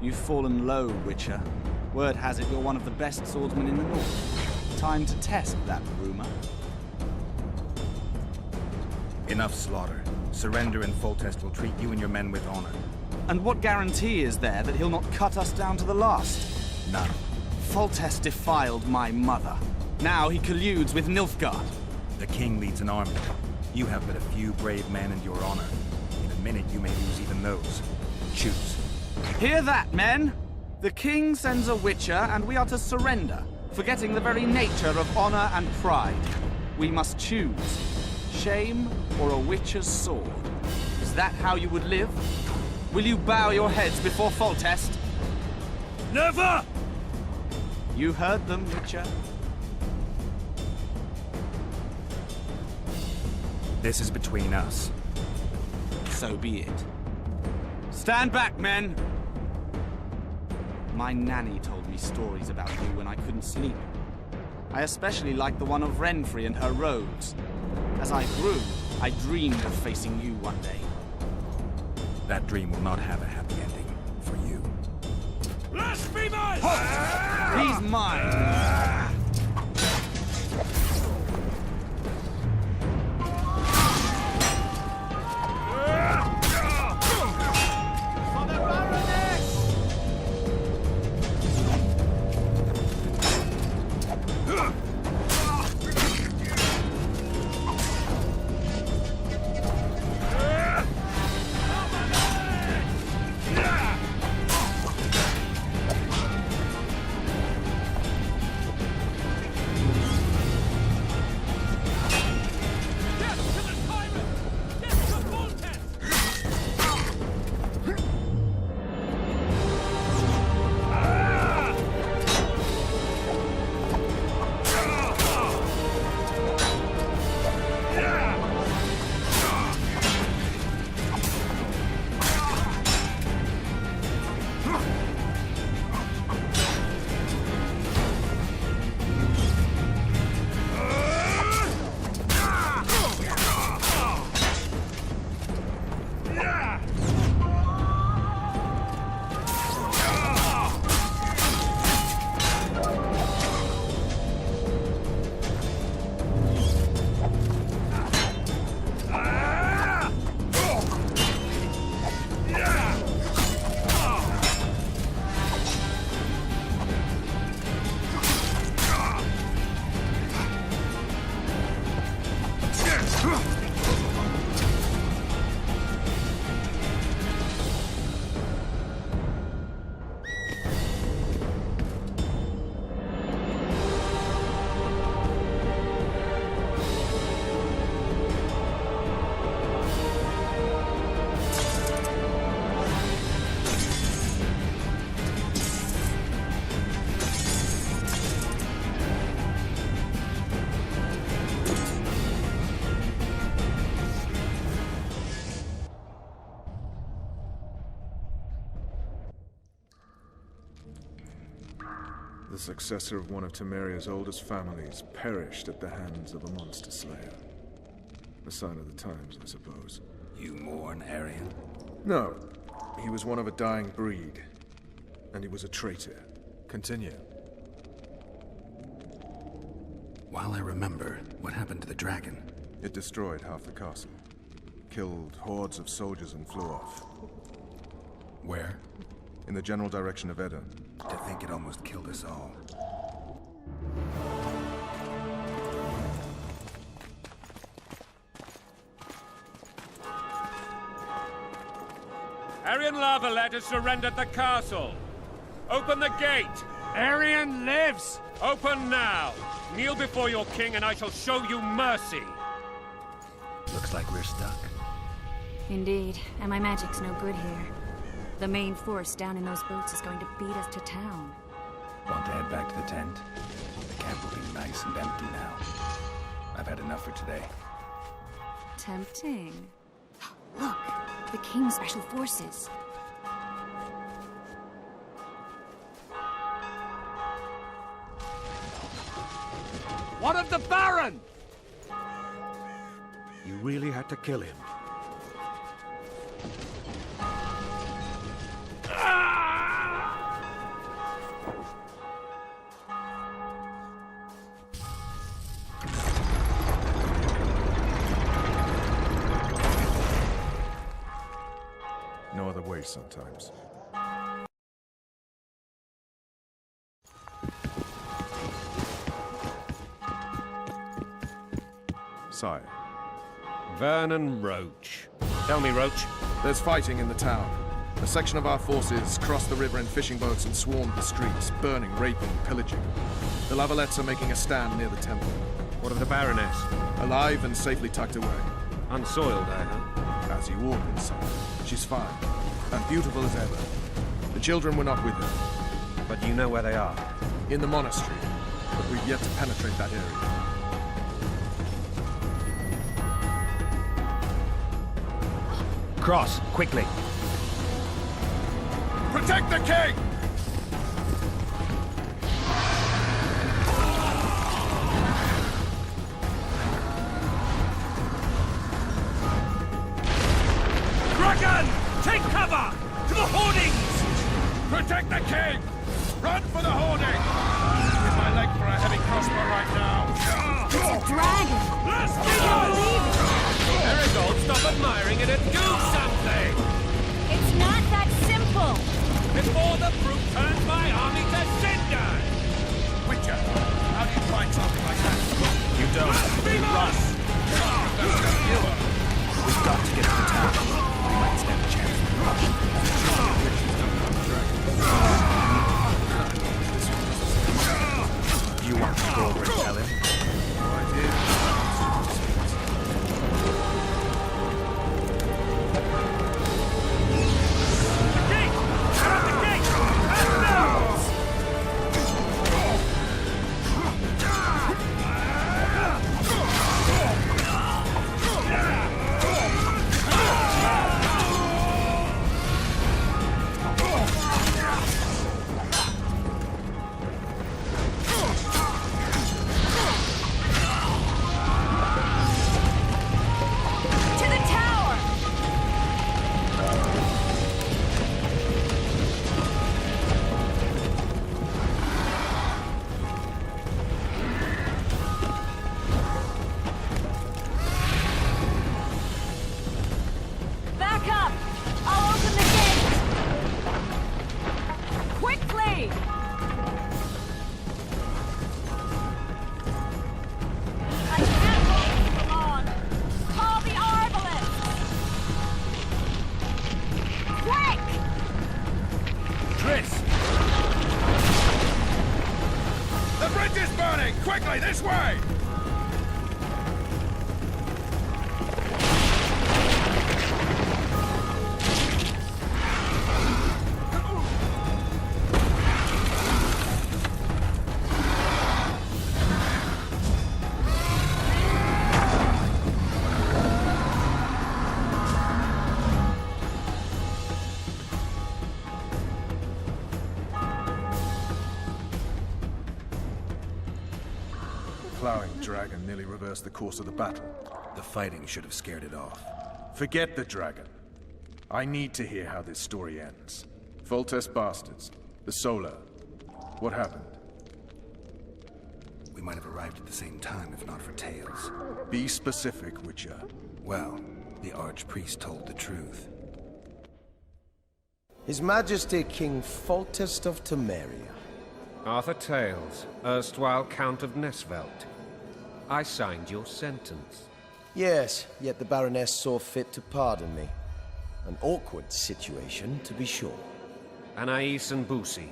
K: You've fallen low, Witcher. Word has it you're one of the best swordsmen in the north. Time to test that rumor.
C: Enough slaughter. Surrender and Foltest will treat you and your men with honor.
K: And what guarantee is there that he'll not cut us down to the last?
C: None.
K: Foltest defiled my mother. Now he colludes with Nilfgaard.
C: The king leads an army. You have but a few brave men and your honor. In a minute you may lose even those. Choose.
K: Hear that, men? The king sends a Witcher, and we are to surrender, forgetting the very nature of honor and pride. We must choose. Shame or a Witcher's sword. Is that how you would live? Will you bow your heads before Foltest?
J: Never!
K: You heard them, Witcher.
C: This is between us.
K: So be it. Stand back, men! My nanny told me stories about you when I couldn't sleep. I especially liked the one of Renfrey and her rogues. As I grew, I dreamed of facing you one day.
C: That dream will not have a happy ending for you.
J: Blasphemers!
K: He's mine!
B: The successor of one of Temeria's oldest families perished at the hands of a monster slayer. A sign of the times, I suppose.
C: You mourn, Arian?
B: No. He was one of a dying breed. And he was a traitor. Continue.
C: While I remember, what happened to the dragon?
B: It destroyed half the castle. Killed hordes of soldiers and flew off.
C: Where?
B: In the general direction of Edda.
C: To think it almost killed us all.
E: Arian Lavalet has surrendered the castle. Open the gate.
J: Arian lives!
E: Open now. Kneel before your king and I shall show you mercy.
C: Looks like we're stuck.
D: Indeed, and my magic's no good here. The main force down in those boats is going to beat us to town.
C: Want to head back to the tent? The camp will be nice and empty now. I've had enough for today.
D: Tempting. Look, the King's Special Forces.
J: What of the Baron?
L: You really had to kill him.
B: No other way sometimes. Sire.
E: Vernon Roach. Tell me, Roach.
B: There's fighting in the town. A section of our forces crossed the river in fishing boats and swarmed the streets, burning, raping, pillaging. The Lavalets are making a stand near the temple.
E: What of the Baroness?
B: Alive and safely tucked away.
E: Unsoiled, I hope.
B: As you ordered, sire. She's fine. and beautiful as ever. The children were not with her.
E: But you know where they are?
B: In the monastery, but we've yet to penetrate that area.
E: Cross, quickly.
B: Protect the king!
J: Dragon! Take cover! To the hoardings!
B: Protect the king! Run for the hoarding! Give my leg for a heavy crossbow right now.
D: It's a dragon!
J: Let's
E: Marigold, stop admiring it and do something!
D: It's not that simple!
E: Before the fruit turns my army to cinder!
B: Witcher, how do you fight something like that?
H: You don't. You run. We've got to get to the town. We might stand a chance. You want to go over and tell him?
B: I did. Quickly, this way! Plowing dragon nearly reversed the course of the battle.
C: The fighting should have scared it off.
B: Forget the dragon. I need to hear how this story ends. Foltest bastards. The Solar. What happened?
C: We might have arrived at the same time if not for tales.
B: Be specific, Witcher.
C: Well, the Archpriest told the truth.
M: His Majesty King Foltest of Temeria.
E: Arthur Tales, erstwhile Count of Nesvelt. I signed your sentence.
M: Yes, yet the Baroness saw fit to pardon me. An awkward situation, to be sure.
E: Anais and Boosie,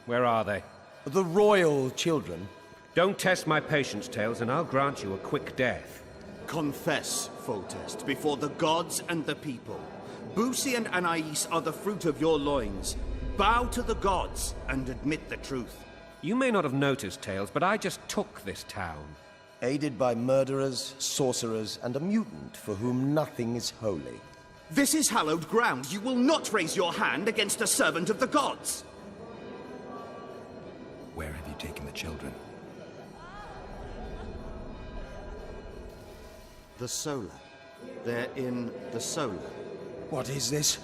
E: where are they?
M: The royal children.
E: Don't test my patience, Tales, and I'll grant you a quick death.
N: Confess, Foltest, before the gods and the people. Boosie and Anais are the fruit of your loins. Bow to the gods and admit the truth.
E: You may not have noticed, Tales, but I just took this town.
M: Aided by murderers, sorcerers, and a mutant for whom nothing is holy.
N: This is hallowed ground. You will not raise your hand against a servant of the gods.
C: Where have you taken the children?
N: The Solar. They're in the Solar.
M: What is this?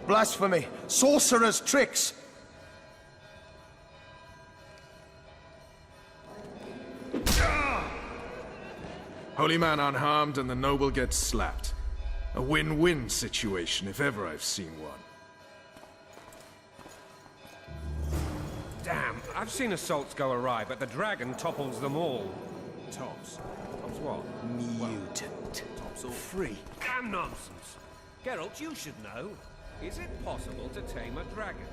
M: Blasphemy! Sorcerer's tricks!
B: Holy man unharmed and the noble gets slapped. A win-win situation, if ever I've seen one.
E: Damn, I've seen assaults go awry, but the dragon topples them all.
B: Tops.
E: Tops what?
M: Mutant.
B: Tops all free.
E: Damn nonsense. Geralt, you should know. Is it possible to tame a dragon?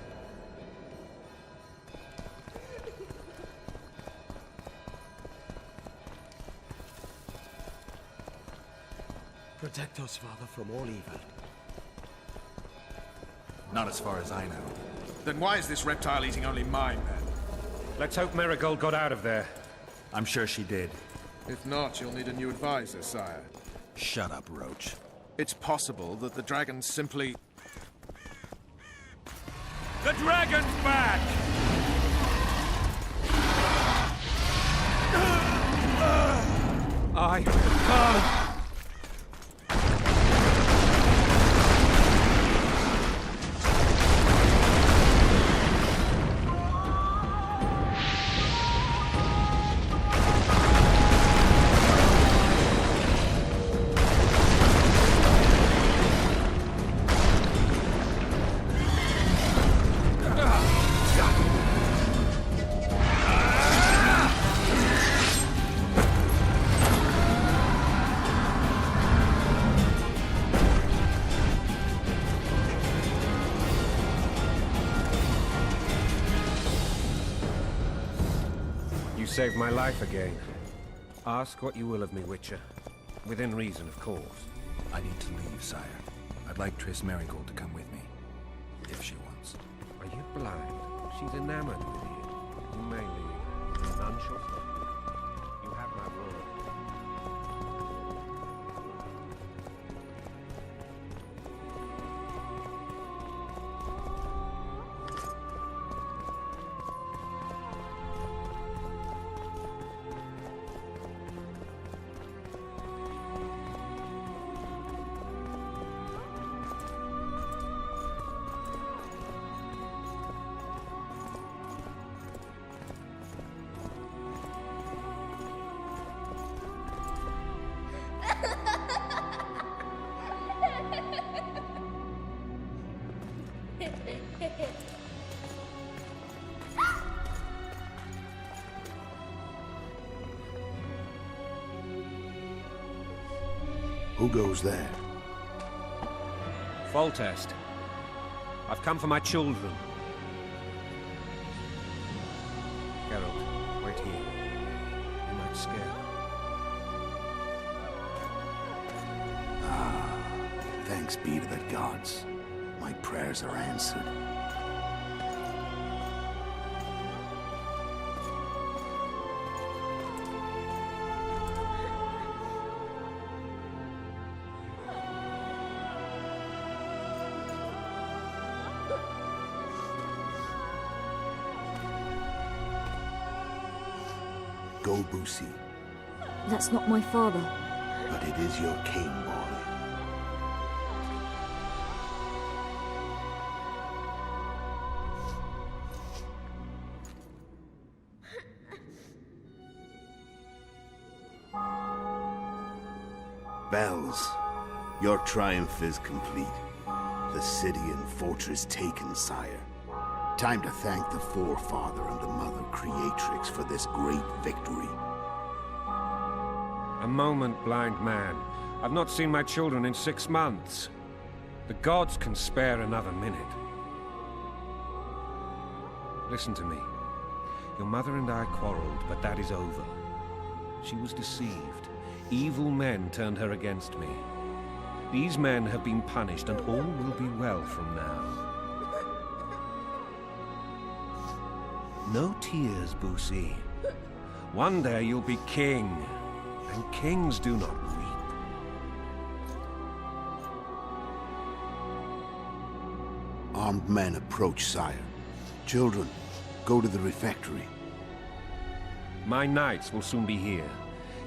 M: Protect us, Father, from all evil.
C: Not as far as I know.
B: Then why is this reptile eating only my men?
E: Let's hope Marigold got out of there.
C: I'm sure she did.
B: If not, you'll need a new advisor, sire.
C: Shut up, Roach.
B: It's possible that the dragon simply...
E: The dragon's back! I can't... Saved my life again. Ask what you will of me, Witcher. Within reason, of course.
C: I need to leave, sire. I'd like Triss Marigold to come with me. If she wants.
E: Are you blind? She's enamored with you. You may leave. None shall stop you. You have my word.
O: Who goes there?
E: Foltest. I've come for my children. Geralt, wait here. You might scare them.
O: Thanks be to the gods. My prayers are answered. Go, Boosie.
P: That's not my father.
O: But it is your king, boy. Bells, your triumph is complete. The city and fortress taken, sire. Time to thank the forefather and the mother creatrix for this great victory.
E: A moment, blind man. I've not seen my children in 6 months. The gods can spare another minute. Listen to me. Your mother and I quarreled, but that is over. She was deceived. Evil men turned her against me. These men have been punished, and all will be well from now. No tears, Boosie. One day you'll be king, and kings do not weep.
O: Armed men approach, sire. Children, go to the refectory.
E: My knights will soon be here.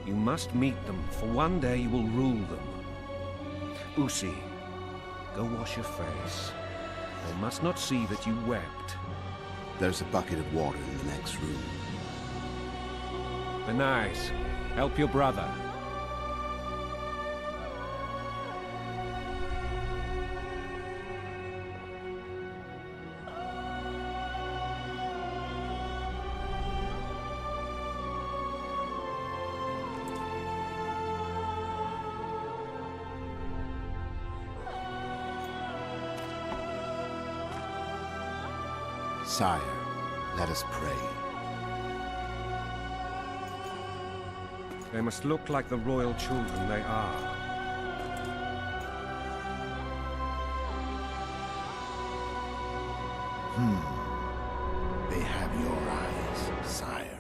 E: You must meet them, for one day you will rule them. Boosie, go wash your face. They must not see that you wept.
O: There's a bucket of water in the next room.
E: Be nice. Help your brother.
O: Sire, let us pray.
E: They must look like the royal children they are.
O: They have your eyes, sire.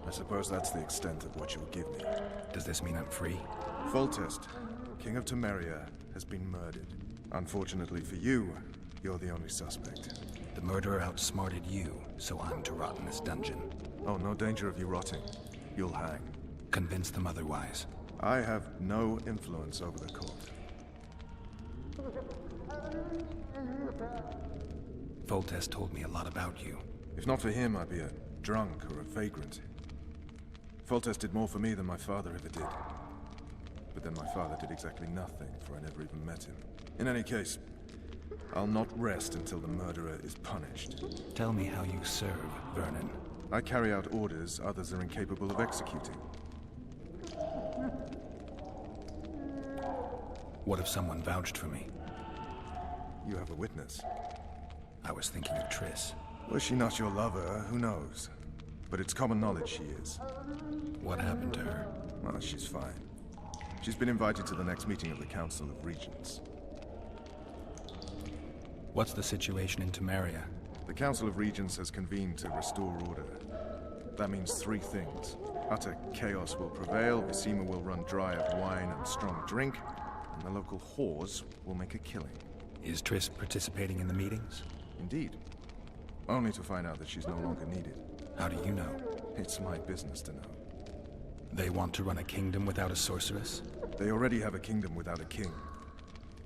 B: I suppose that's the extent of what you'll give me.
C: Does this mean I'm free?
B: Foltest, King of Temeria, has been murdered. Unfortunately for you, you're the only suspect.
C: The murderer outsmarted you, so I'm to rot in this dungeon.
B: Oh, no danger of you rotting. You'll hang.
C: Convince them otherwise.
B: I have no influence over the court.
C: Foltest told me a lot about you.
B: If not for him, I'd be a drunk or a vagrant. Foltest did more for me than my father ever did. But then my father did exactly nothing, for I never even met him. In any case, I'll not rest until the murderer is punished.
C: Tell me how you serve, Vernon.
B: I carry out orders others are incapable of executing.
C: What if someone vouched for me?
B: You have a witness.
C: I was thinking of Triss.
B: Was she not your lover? Who knows? But it's common knowledge she is.
C: What happened to her?
B: Well, she's fine. She's been invited to the next meeting of the Council of Regents.
C: What's the situation in Temeria?
B: The Council of Regents has convened to restore order. That means three things. Utter chaos will prevail, Visima will run dry of wine and strong drink, and the local whores will make a killing.
C: Is Triss participating in the meetings?
B: Indeed. Only to find out that she's no longer needed.
C: How do you know?
B: It's my business to know.
C: They want to run a kingdom without a sorceress?
B: They already have a kingdom without a king.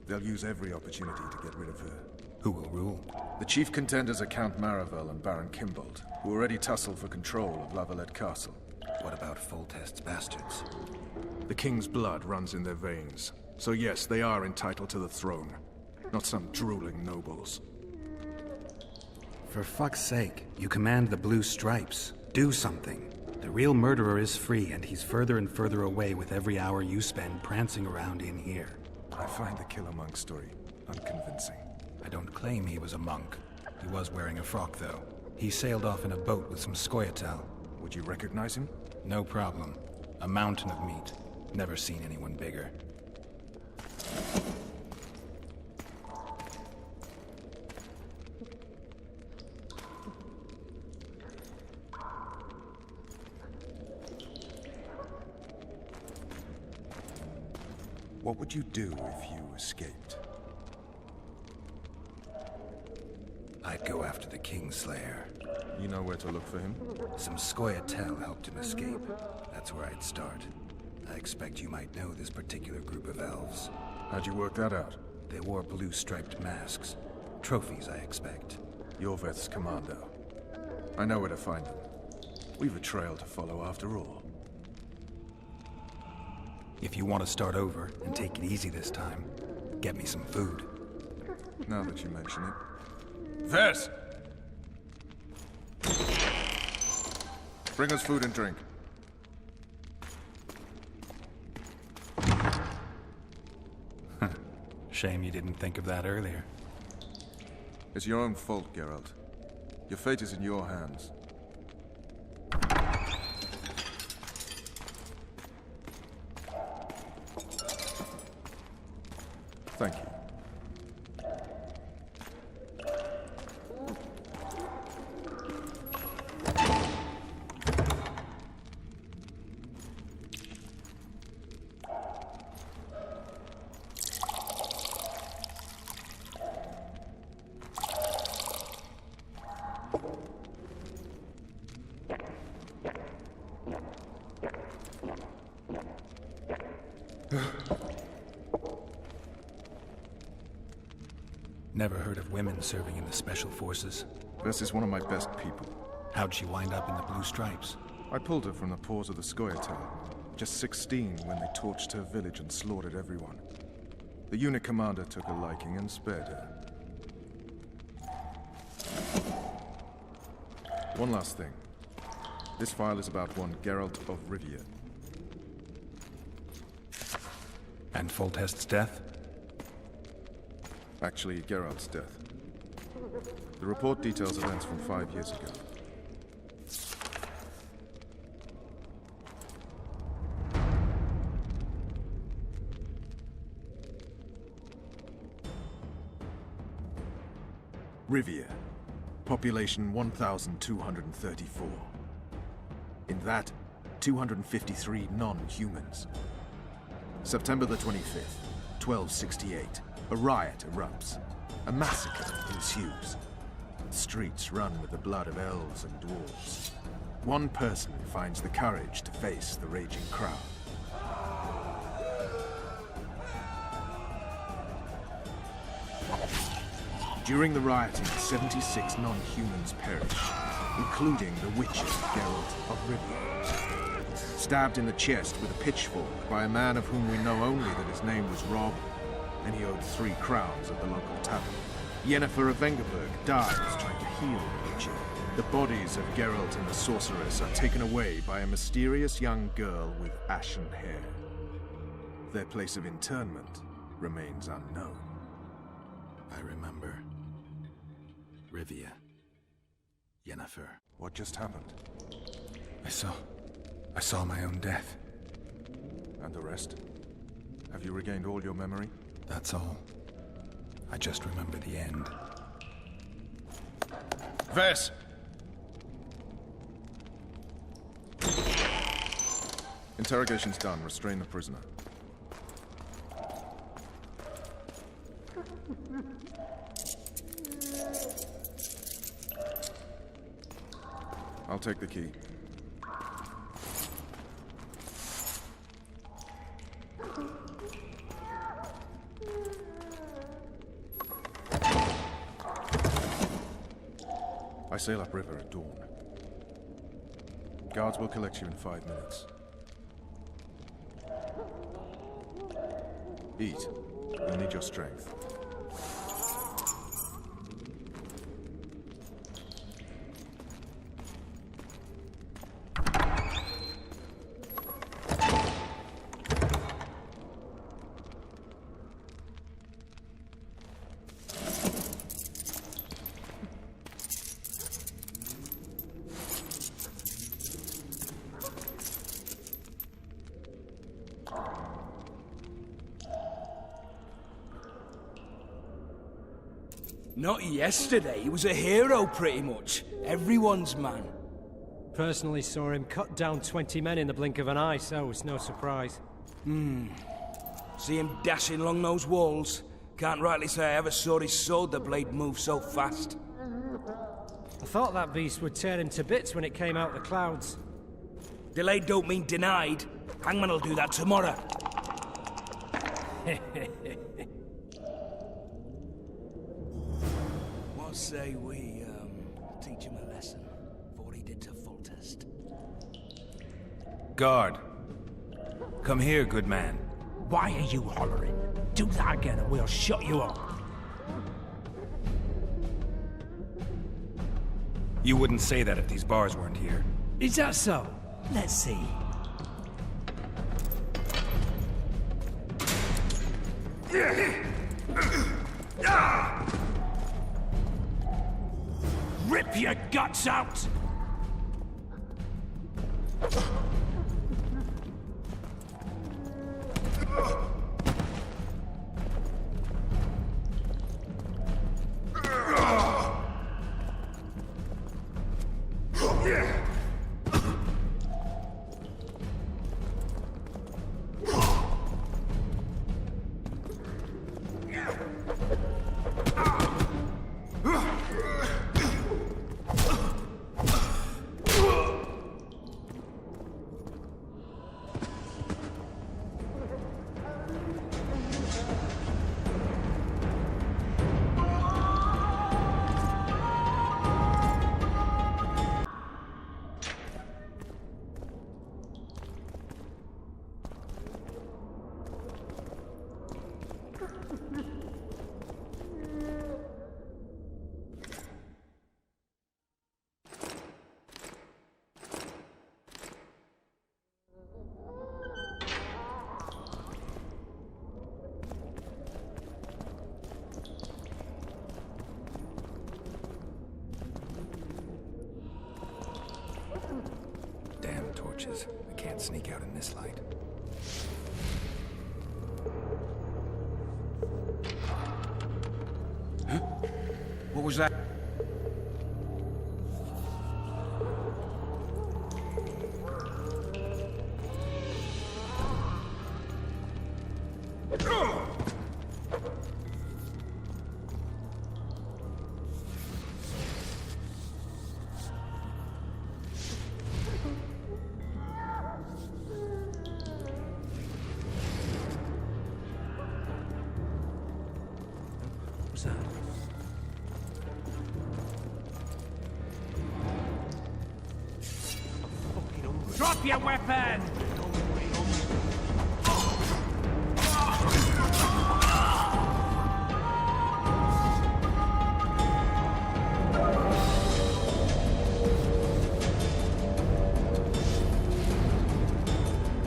B: They'll use every opportunity to get rid of her.
C: Who will rule?
B: The chief contenders are Count Maravel and Baron Kimbold, who already tussle for control of Lavalette Castle.
C: What about Foltest's bastards?
B: The king's blood runs in their veins. So yes, they are entitled to the throne. Not some drooling nobles.
C: For fuck's sake, you command the Blue Stripes. Do something. The real murderer is free, and he's further and further away with every hour you spend prancing around in here.
B: I find the Killer Monk story unconvincing.
C: I don't claim he was a monk. He was wearing a frock, though. He sailed off in a boat with some Scoia'tael.
B: Would you recognize him?
C: No problem. A mountain of meat. Never seen anyone bigger.
B: What would you do if you escaped?
C: I'd go after the Kingslayer.
B: You know where to look for him?
C: Some Scoia'tael helped him escape. That's where I'd start. I expect you might know this particular group of elves.
B: How'd you work that out?
C: They wore blue striped masks. Trophies, I expect.
B: Yorveth's commando. I know where to find them. We've a trail to follow after all.
C: If you want to start over and take it easy this time, get me some food.
B: Now that you mention it. Vers! Bring us food and drink.
C: Shame you didn't think of that earlier.
B: It's your own fault, Geralt. Your fate is in your hands. Thank you.
C: Never heard of women serving in the Special Forces.
B: This is one of my best people.
C: How'd she wind up in the Blue Stripes?
B: I pulled her from the paws of the Scoia'tael. Just 16 when they torched her village and slaughtered everyone. The unit commander took a liking and spared her. One last thing. This file is about one Geralt of Rivia.
C: And Foltest's death?
B: Actually, Geralt's death. The report details events from 5 years ago. Rivia. Population 1,234. In that, 253 non-humans. September the 25th, 1268. A riot erupts. A massacre ensues. The streets run with the blood of elves and dwarves. One person finds the courage to face the raging crowd. During the rioting, 76 non-humans perished, including the witcher Geralt of Rivia. Stabbed in the chest with a pitchfork by a man of whom we know only that his name was Rob, and he owed 3 crowns at the local tavern. Yennefer of Vengerberg dies trying to heal the witcher. The bodies of Geralt and the sorceress are taken away by a mysterious young girl with ashen hair. Their place of internment remains unknown.
C: I remember. Rivia. Yennefer.
B: What just happened?
C: I saw my own death.
B: And the rest? Have you regained all your memory?
C: That's all. I just remember the end.
B: Vers! Interrogation's done. Restrain the prisoner. I'll take the key. I sail upriver at dawn. Guards will collect you in 5 minutes. Eat. You'll need your strength.
Q: Not yesterday. He was a hero, pretty much. Everyone's man.
I: Personally saw him cut down 20 men in the blink of an eye, so it's no surprise.
Q: See him dashing along those walls? Can't rightly say I ever saw his sword the blade move so fast.
I: I thought that beast would tear him to bits when it came out the clouds.
Q: Delayed don't mean denied. Hangman'll do that tomorrow. What say we, teach him a lesson for what he did to Foltest?
C: Guard. Come here, good man.
L: Why are you hollering? Do that again and we'll shut you up.
C: You wouldn't say that if these bars weren't here.
L: Is that so? Let's see. Rip your guts out!
C: Damn torches. I can't sneak out in this light.
Q: Huh? What was that?
L: Drop your weapon!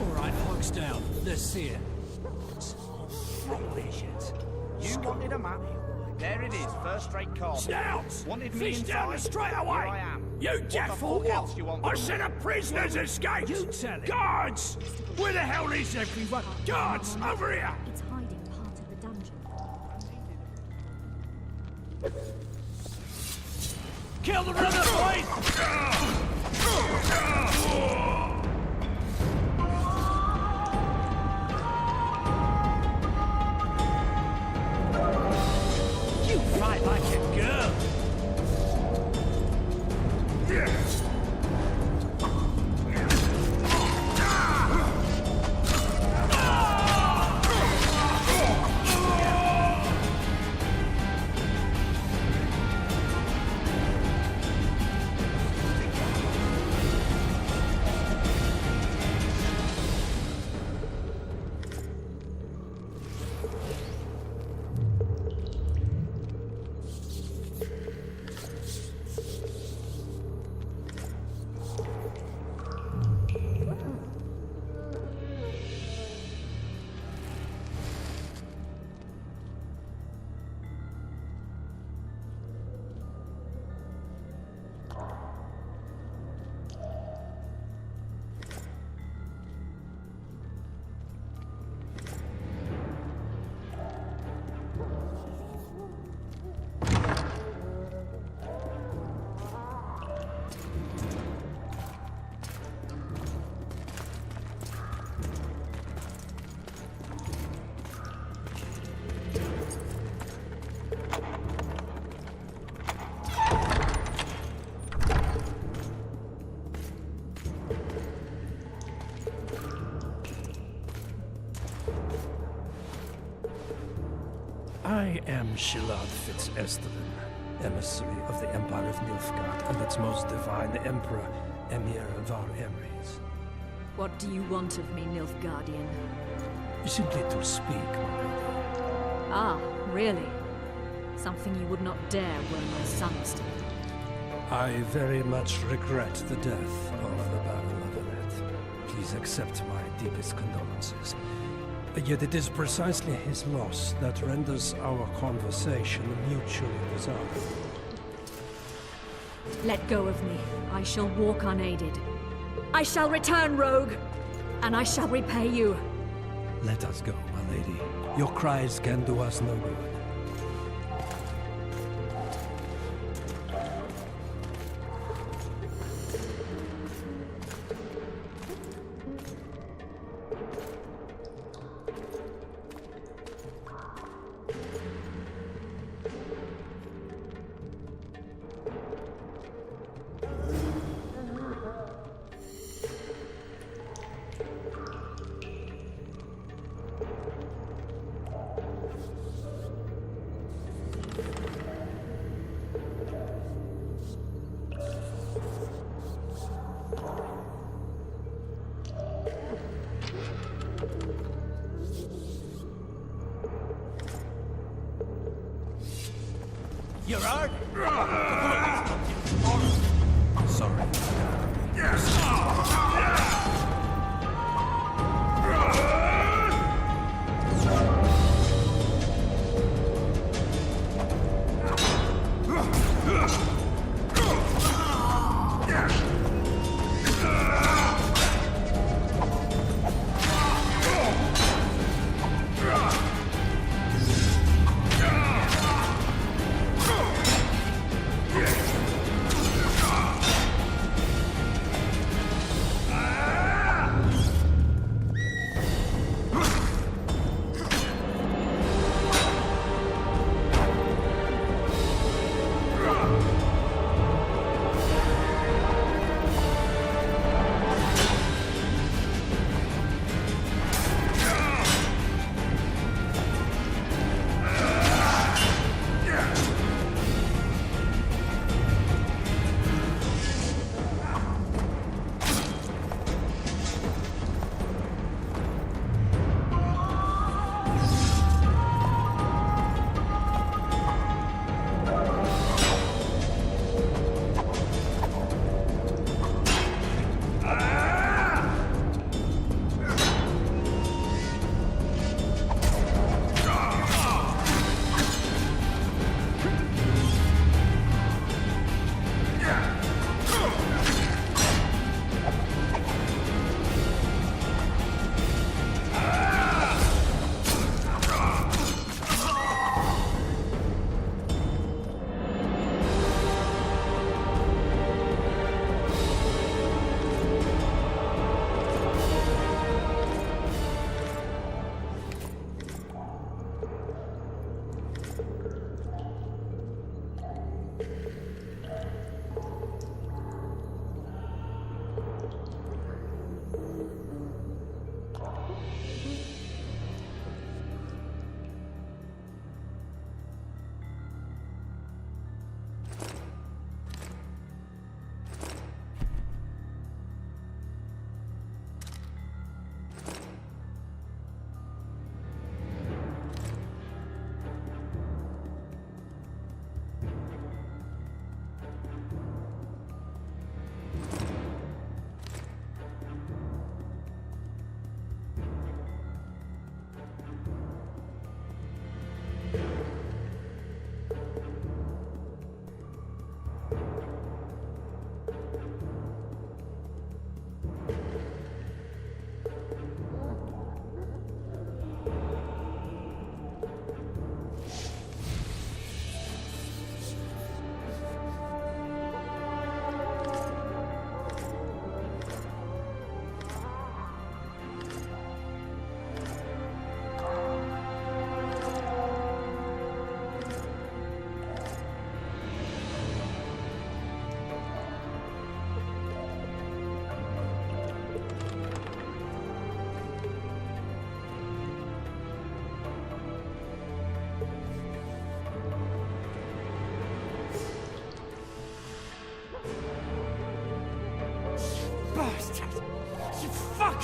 A: Alright, hogs down. Let's see it.
R: You wanted a map? There it is, first-rate card.
L: Snouts!
R: Wanted me
L: Fish
R: inside?
L: down the straight away!
R: Here I am.
L: You
R: What
L: deaf
R: the
L: or
R: fuck else do you
L: what?
R: want
L: I
R: from
L: said
R: me?
L: a prisoner's escaped!
A: You tell it.
L: Guards! Where the hell is everyone? Guards, over here!
P: It's hiding part of the dungeon.
L: Kill the runner, boys! You fight like a girl!
I: Shilad Fitz-Estevin, emissary of the Empire of Nilfgaard and its most divine Emperor, Emir Var Emrys.
S: What do you want of me, Nilfgaardian?
I: Simply to speak, my lady.
S: Ah, really? Something you would not dare were my sons to.
I: I very much regret the death of the Baron Lavalette. Please accept my deepest condolences. Yet it is precisely his loss that renders our conversation mutually desirable.
S: Let go of me. I shall walk unaided. I shall return, rogue! And I shall repay you.
I: Let us go, my lady. Your cries can do us no good.
L: You're out?
I: Sorry.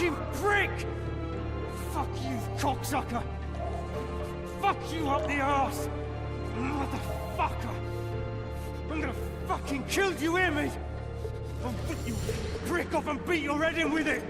J: fucking prick! Fuck you, cocksucker! Fuck you up the arse! Motherfucker! I'm gonna fucking kill you, hear me? I'll rip you prick off and beat your head in with it!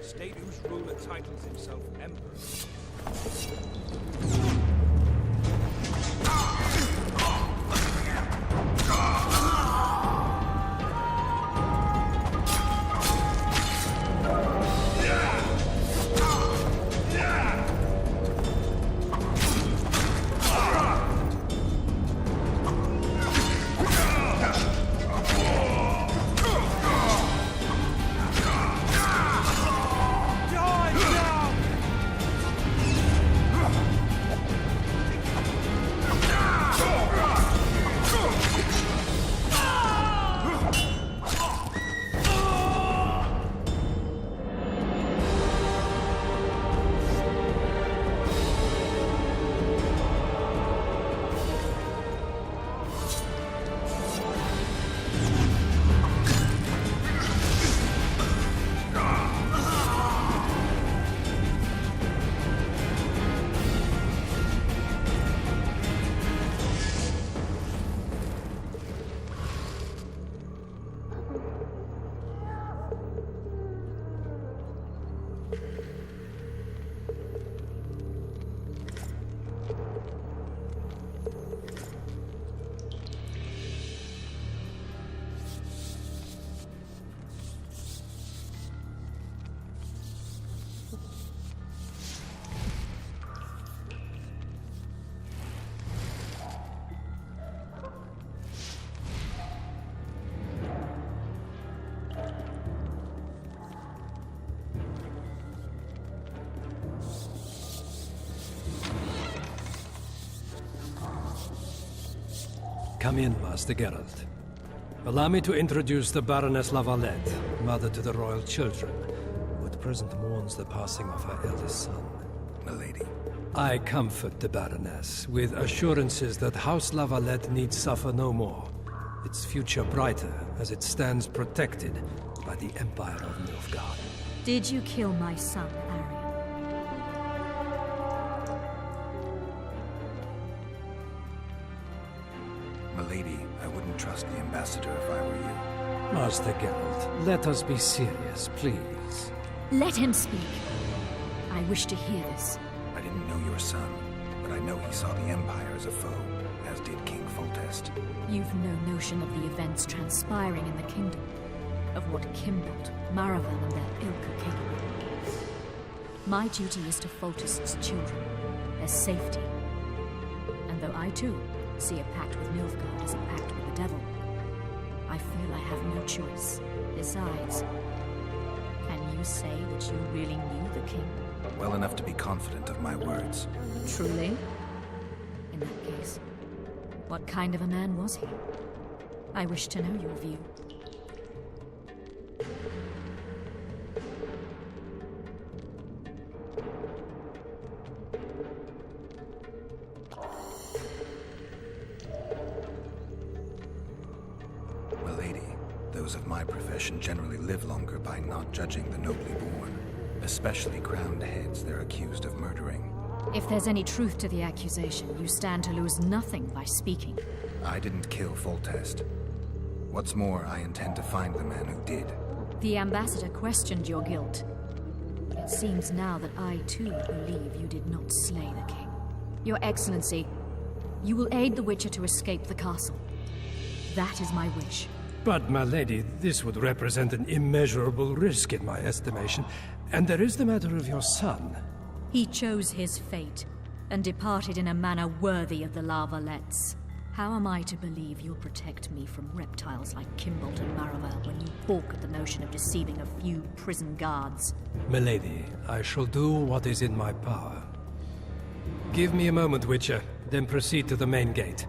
Q: State whose ruler titles himself emperor.
I: Come in, Master Geralt. Allow me to introduce the Baroness Lavalette, mother to the royal children, who at present mourns the passing of her eldest son.
C: Milady.
I: I comfort the Baroness with assurances that House Lavalette need suffer no more, its future brighter as it stands protected by the Empire of Nilfgaard.
S: Did you kill my son, Arian?
C: Milady, I wouldn't trust the ambassador if I were you.
I: Master Geralt, let us be serious, please.
S: Let him speak. I wish to hear this.
C: I didn't know your son, but I know he saw the Empire as a foe, as did King Foltest.
S: You've no notion of the events transpiring in the kingdom, of what Kimbolt, Maravel, and their ilk are capable. My duty is to Foltest's children, their safety. And though I too see a pact with Nilfgaard as a pact with the devil, I feel I have no choice. Besides, can you say that you really knew the king?
C: Well enough to be confident of my words.
S: Truly? In that case, what kind of a man was he? I wish to know your view.
C: Milady, those of my profession generally live longer by not judging the nobly born. Especially crowned heads they're accused of murdering.
S: If there's any truth to the accusation, you stand to lose nothing by speaking.
C: I didn't kill Foltest. What's more, I intend to find the man who did.
S: The ambassador questioned your guilt. It seems now that I too believe you did not slay the king. Your Excellency, you will aid the Witcher to escape the castle. That is my wish.
I: But, my lady, this would represent an immeasurable risk in my estimation. And there is the matter of your son.
S: He chose his fate, and departed in a manner worthy of the Lavalettes. How am I to believe you'll protect me from reptiles like Kimbolt and Maravel when you balk at the notion of deceiving a few prison guards?
I: Milady, I shall do what is in my power. Give me a moment, Witcher, then proceed to the main gate.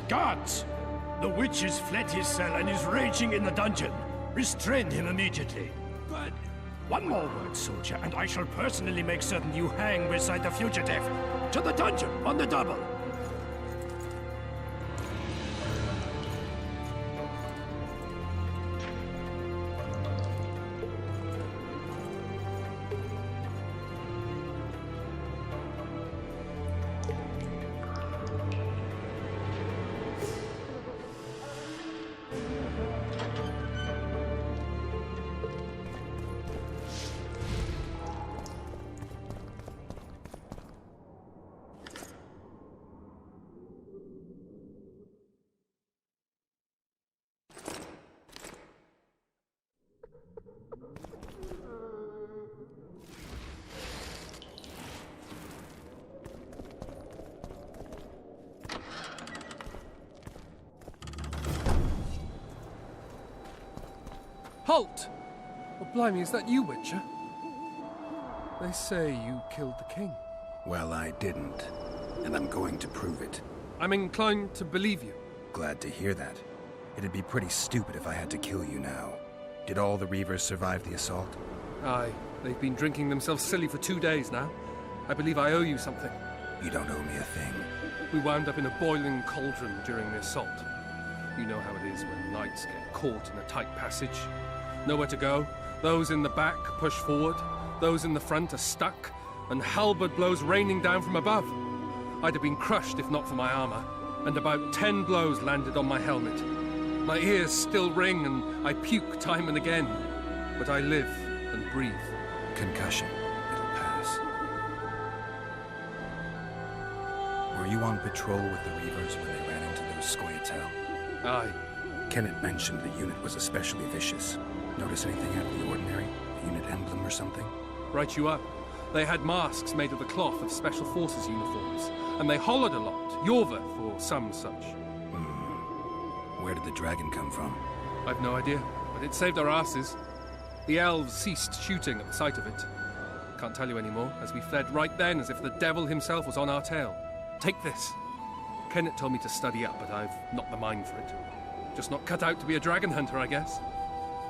L: Guards! The witch has fled his cell and is raging in the dungeon. Restrain him immediately. But... One more word, soldier, and I shall personally make certain you hang beside the fugitive. To the dungeon, on the double!
G: Halt! Oh, blimey, is that you, Witcher? They say you killed the king.
C: Well, I didn't. And I'm going to prove it.
G: I'm inclined to believe you.
C: Glad to hear that. It'd be pretty stupid if I had to kill you now. Did all the Reavers survive the assault?
G: Aye. They've been drinking themselves silly for 2 days now. I believe I owe you something.
C: You don't owe me a thing.
G: We wound up in a boiling cauldron during the assault. You know how it is when knights get caught in a tight passage. Nowhere to go. Those in the back push forward. Those in the front are stuck. And halberd blows raining down from above. I'd have been crushed if not for my armor. And about 10 blows landed on my helmet. My ears still ring and I puke time and again. But I live and breathe.
C: Concussion. It'll pass. Were you on patrol with the Reavers when they ran into those Scoia'tael?
G: Aye.
C: Kenneth mentioned the unit was especially vicious. Notice anything out of the ordinary? A unit emblem or something?
G: Right you up. They had masks made of the cloth of Special Forces uniforms, and they hollered a lot, Yorveth or some such.
C: Where did the dragon come from?
G: I've no idea, but it saved our asses. The elves ceased shooting at the sight of it. Can't tell you anymore, as we fled right then as if the devil himself was on our tail. Take this. Kenneth told me to study up, but I've not the mind for it. Just not cut out to be a dragon hunter, I guess.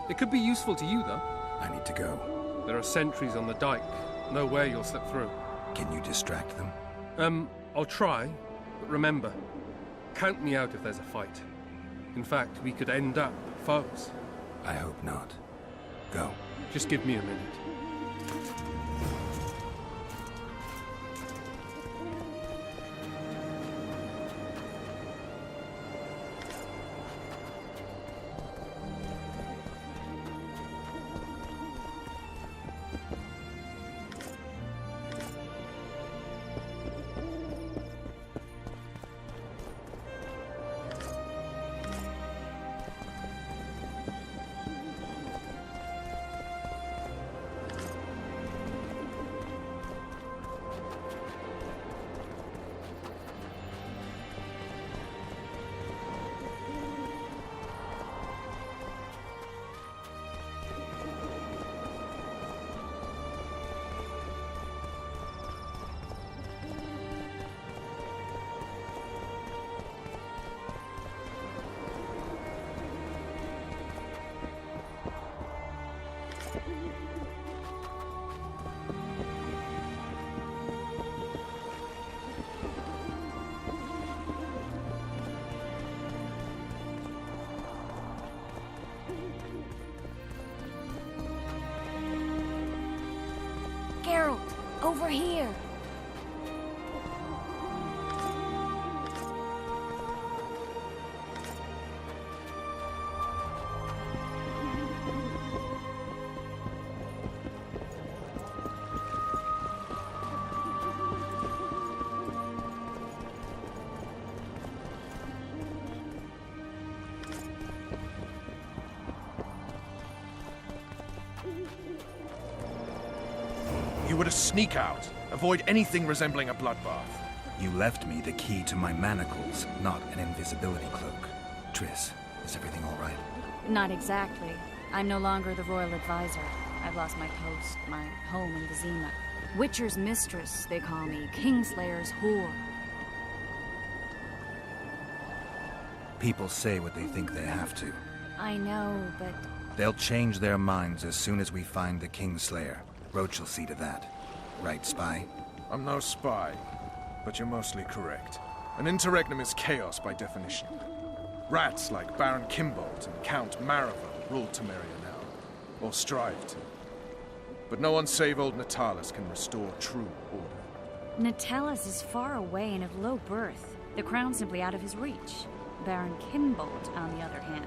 G: It could be useful to you, though.
C: I need to go.
G: There are sentries on the dike. No way you'll slip through.
C: Can you distract them?
G: I'll try. But remember, count me out if there's a fight. In fact, we could end up foes.
C: I hope not. Go.
G: Just give me a minute.
S: Geralt, over here.
B: You were to sneak out. Avoid anything resembling a bloodbath.
C: You left me the key to my manacles, not an invisibility cloak. Triss, is everything all right?
D: Not exactly. I'm no longer the royal advisor. I've lost my post, my home in Vizima. Witcher's mistress, they call me. Kingslayer's whore.
C: People say what they think they have to.
D: I know, but...
C: They'll change their minds as soon as we find the Kingslayer. Roach will see to that. Right, Spy?
B: I'm no spy, but you're mostly correct. An interregnum is chaos by definition. Rats like Baron Kimbolt and Count Maravel rule Temeria now, or strive to. But no one save old Natalis can restore true order.
D: Natalis is far away and of low birth. The crown's simply out of his reach. Baron Kimbolt, on the other hand.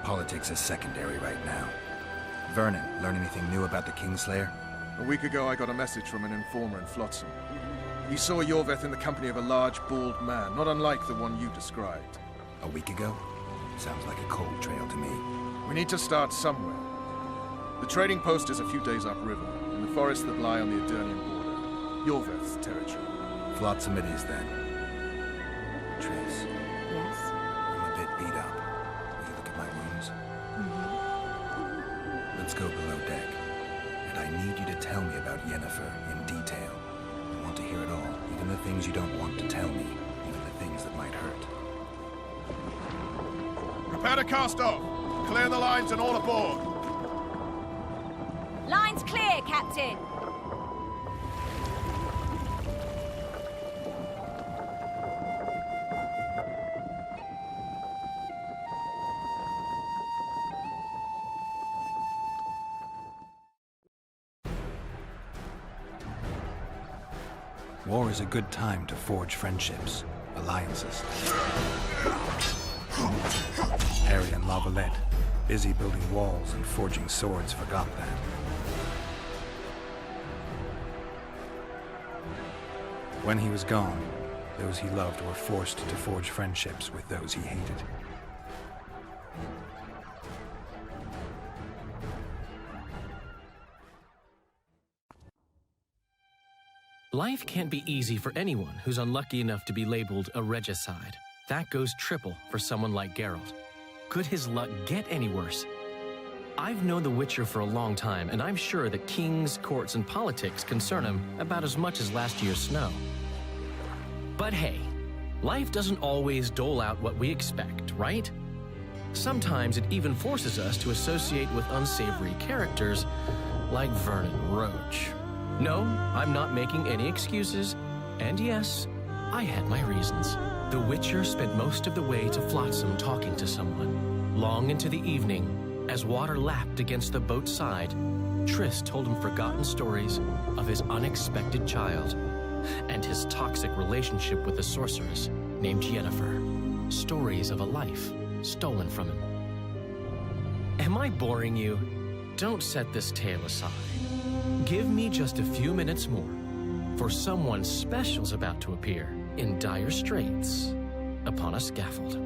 C: Politics is secondary right now. Vernon, learn anything new about the Kingslayer?
B: A week ago, I got a message from an informer in Flotsam. He saw Yorveth in the company of a large, bald man, not unlike the one you described.
C: A week ago? Sounds like a cold trail to me.
B: We need to start somewhere. The trading post is a few days upriver, in the forests that lie on the Edirnian border. Yorveth's territory.
C: Flotsam it is, then. Triss.
D: Yes?
C: I'm a bit beat up. Will you look at my wounds? Let's go below deck. And I need you to tell me about Yennefer in detail. I want to hear it all, even the things you don't want to tell me, even the things that might hurt.
B: Prepare to cast off! Clear the lines and all aboard!
D: Line's clear, Captain!
C: War is a good time to forge friendships, alliances. Harry and Lavalette, busy building walls and forging swords, forgot that. When he was gone, those he loved were forced to forge friendships with those he hated.
T: Life can't be easy for anyone who's unlucky enough to be labeled a regicide. That goes triple for someone like Geralt. Could his luck get any worse? I've known the Witcher for a long time, and I'm sure that kings, courts, and politics concern him about as much as last year's snow. But hey, life doesn't always dole out what we expect, right? Sometimes it even forces us to associate with unsavory characters like Vernon Roach. No, I'm not making any excuses, and yes, I had my reasons. The Witcher spent most of the way to Flotsam talking to someone. Long into the evening, as water lapped against the boat's side, Triss told him forgotten stories of his unexpected child and his toxic relationship with a sorceress named Yennefer. Stories of a life stolen from him. Am I boring you? Don't set this tale aside. Give me just a few minutes more, for someone special's about to appear in dire straits upon a scaffold.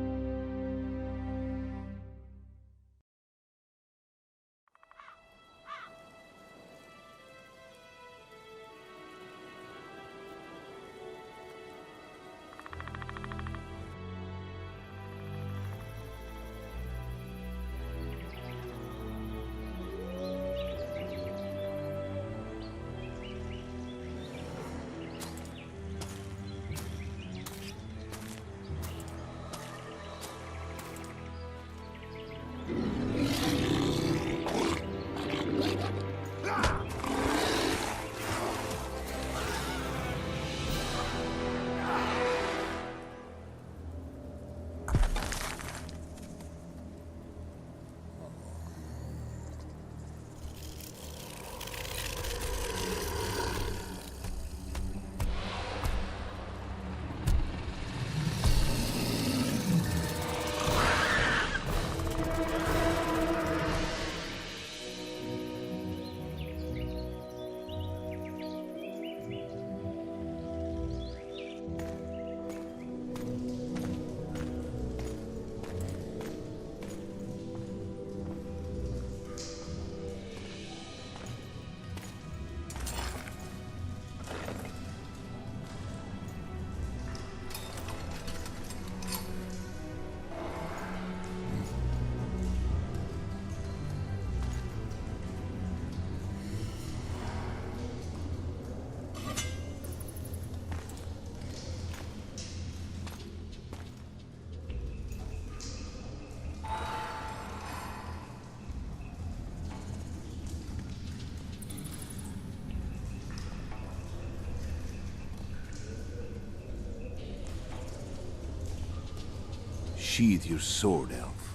O: Sheathe your sword, Elf.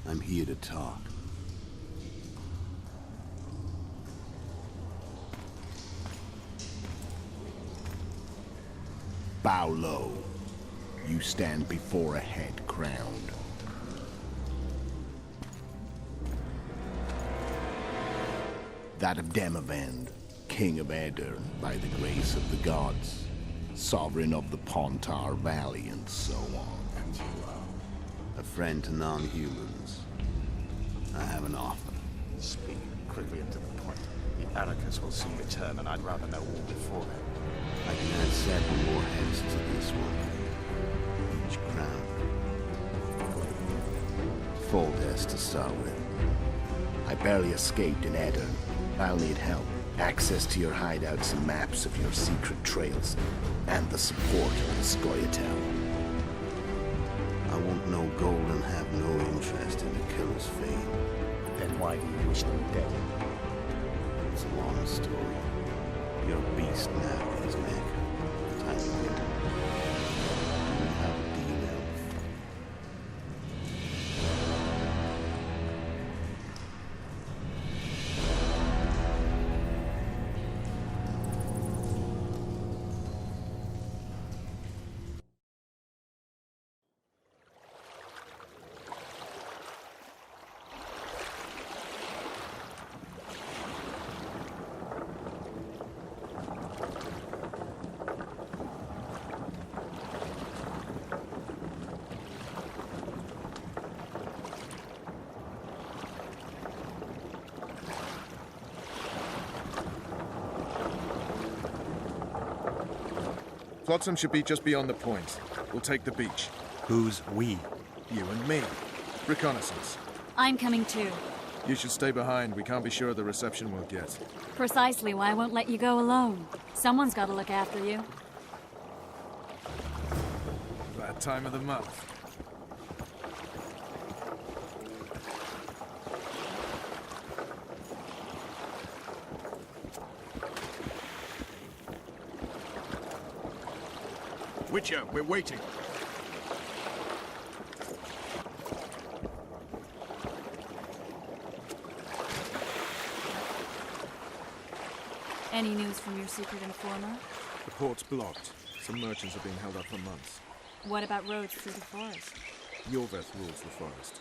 O: I'm here to talk. Bow low. You stand before a head crowned. That of Demavend, King of Aedirn, by the grace of the gods, sovereign of the Pontar Valley, and so on. And you are a friend to non-humans. I have an offer.
U: Speak quickly and to the point. The Arrakis will soon return, and I'd rather know all before then.
O: I can add 7 more heads to this one. Each crown. Foltest to start with. I barely escaped in Aedirn. I'll need help. Access to your hideouts and maps of your secret trails. And the support of the Scoia'tael. I want no gold and have no interest in the killer's fate.
U: Then why do you wish them dead?
O: It's a long story. You're a beast now, his neck. Time to go. We have a deal, Elf.
B: Flotsam should be just beyond the point. We'll take the beach.
C: Who's we?
B: You and me. Reconnaissance.
D: I'm coming too.
B: You should stay behind. We can't be sure of the reception we'll get.
D: Precisely why I won't let you go alone. Someone's got to look after you.
B: That time of the month.
V: Witcher, we're waiting.
D: Any news from your secret informer?
B: The port's blocked. Some merchants are being held up for months.
D: What about roads through the forest?
B: Yorveth rules the forest.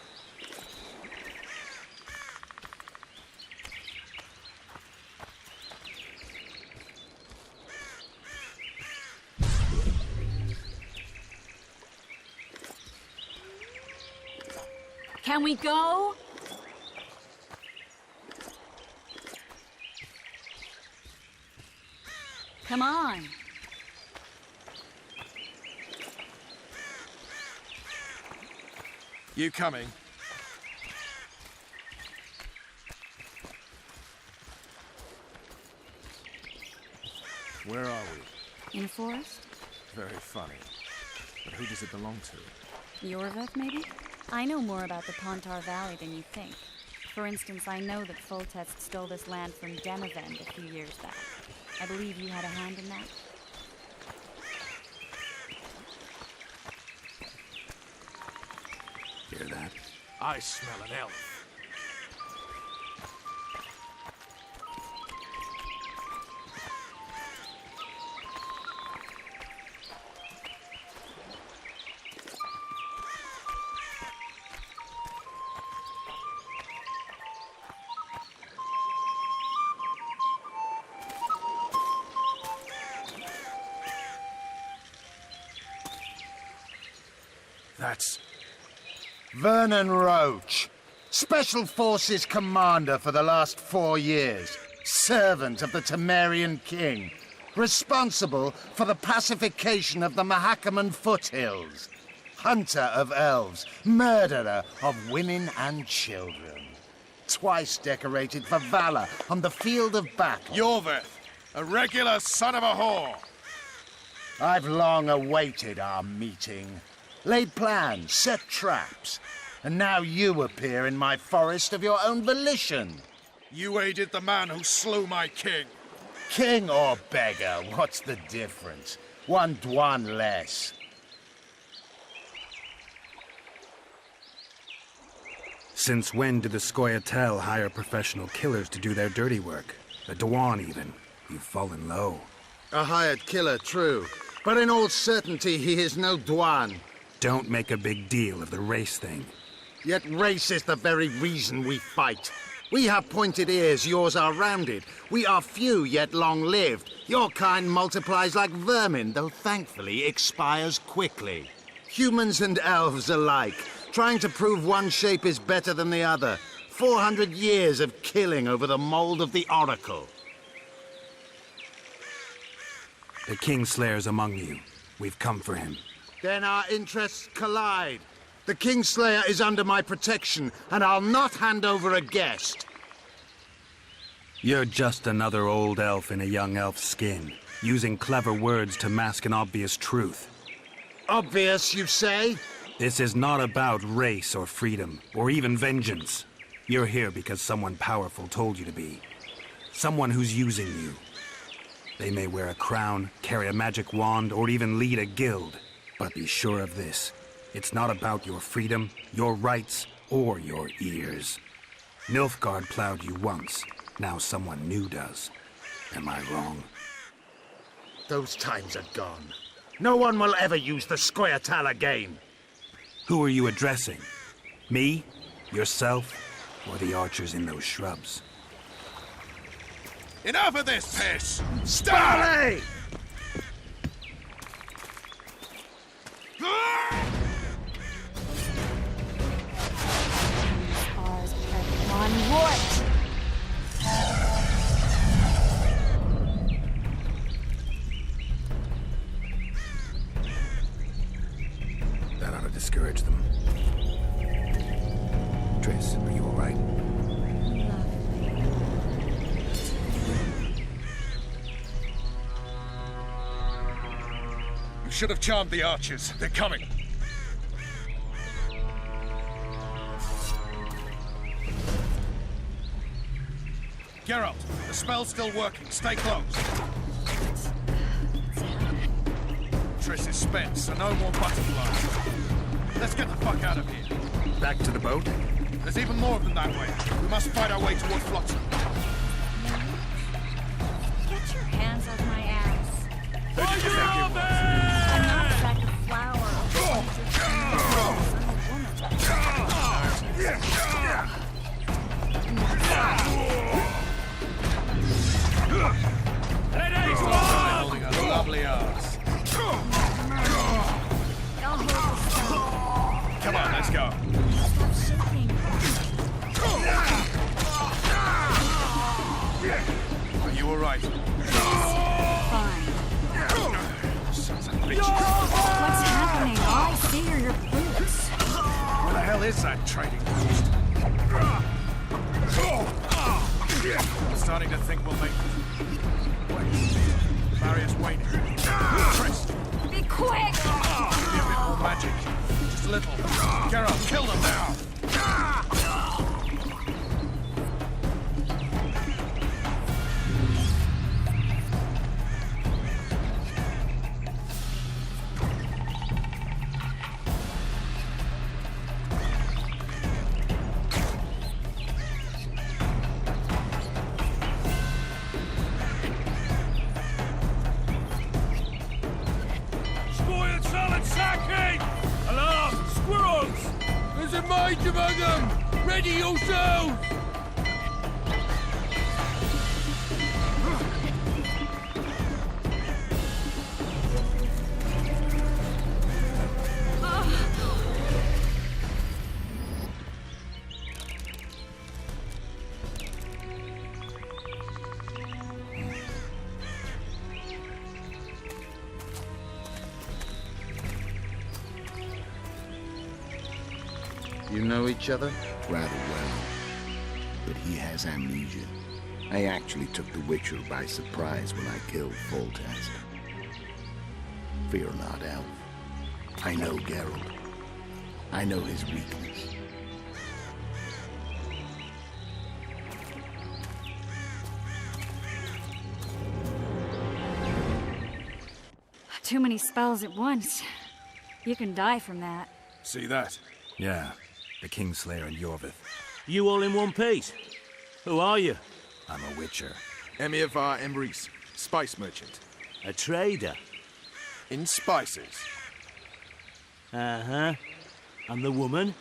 D: Can we go? Come on.
B: You coming? Where are we?
D: In the forest?
B: Very funny. But who does it belong to?
D: Yorveth, maybe? I know more about the Pontar Valley than you think. For instance, I know that Foltest stole this land from Demavend a few years back. I believe you had a hand in that.
C: Hear that?
V: I smell an elf.
B: That's...
W: Vernon Roach, Special Forces Commander for the last 4 years, servant of the Temerian King, responsible for the pacification of the Mahakaman foothills, hunter of elves, murderer of women and children, twice decorated for valor on the field of battle.
B: Yorveth, a regular son of a whore!
W: I've long awaited our meeting. Laid plans, set traps, and now you appear in my forest of your own volition.
B: You aided the man who slew my king.
W: King or beggar, what's the difference? One less.
C: Since when did the Scoia'tael hire professional killers to do their dirty work? The Dawn, even. You've fallen low.
W: A hired killer, true. But in all certainty, he is no Dwan.
C: Don't make a big deal of the race thing.
W: Yet race is the very reason we fight. We have pointed ears, yours are rounded. We are few, yet long-lived. Your kind multiplies like vermin, though thankfully expires quickly. Humans and elves alike, trying to prove one shape is better than the other. 400 years of killing over the mold of the Oracle.
C: The Kingslayer's among you. We've come for him.
W: Then our interests collide. The Kingslayer is under my protection, and I'll not hand over a guest.
C: You're just another old elf in a young elf's skin, using clever words to mask an obvious truth.
W: Obvious, you say?
C: This is not about race or freedom, or even vengeance. You're here because someone powerful told you to be. Someone who's using you. They may wear a crown, carry a magic wand, or even lead a guild. But be sure of this. It's not about your freedom, your rights, or your ears. Nilfgaard plowed you once. Now someone new does. Am I wrong?
W: Those times are gone. No one will ever use the Scoia'tael again.
C: Who are you addressing? Me? Yourself? Or the archers in those shrubs?
V: Enough of this piss!
W: Stop!
D: On what?
C: That ought to discourage them. Triss, are you all right?
V: You should have charmed the archers. They're coming. Geralt, the spell's still working. Stay close. Triss is spent, so no more butterflies. Let's get the fuck out of here.
C: Back to the boat?
V: There's even more of them that way. We must fight our way toward Flotsam.
D: Get your hands off my ass.
V: I'm
D: not a sack of flour.
V: Holding a lovely ass. Come on, let's go. Are you all right?
D: Fine.
V: Sons of bitches.
D: What's happening? All I see are your boots.
V: Where the hell is that trading post? I'm starting to think we'll make it. Wait. The barrier's waning. Triss.
D: Be quick!
V: Give me a bit more magic. Just a little. Geralt, kill them now!
J: Alarm! Squirrels! There's a mage among them! Ready yourselves!
W: You know each other?
O: Rather well. But he has amnesia. I actually took the Witcher by surprise when I killed Foltest. Fear not, Elf. I know Geralt. I know his weakness.
D: Too many spells at once. You can die from that.
V: See that?
C: Yeah. the Kingslayer and Yorvith.
F: You all in one piece? Who are you?
C: I'm a witcher.
B: Emir var Emrys, spice merchant.
F: A trader?
B: In spices.
F: Uh-huh. And the woman?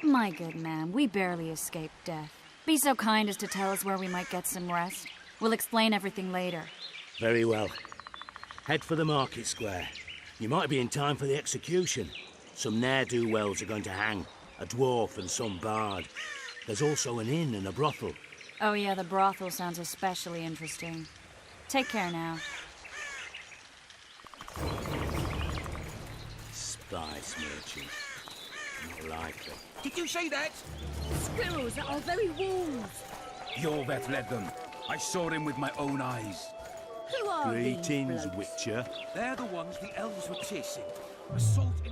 D: My good man, we barely escaped death. Be so kind as to tell us where we might get some rest. We'll explain everything later.
F: Very well. Head for the market square. You might be in time for the execution. Some ne'er-do-wells are going to hang. A dwarf and some bard. There's also an inn and a brothel.
D: Oh yeah, the brothel sounds especially interesting. Take care now.
F: Spice merchant. Not likely.
Q: Did you say that?
P: Squirrels at our very walls.
Q: Yorveth led them. I saw him with my own eyes.
P: Who are
F: Greetings,
P: these blokes?
F: Witcher.
Q: They're the ones the elves were chasing. Assault in...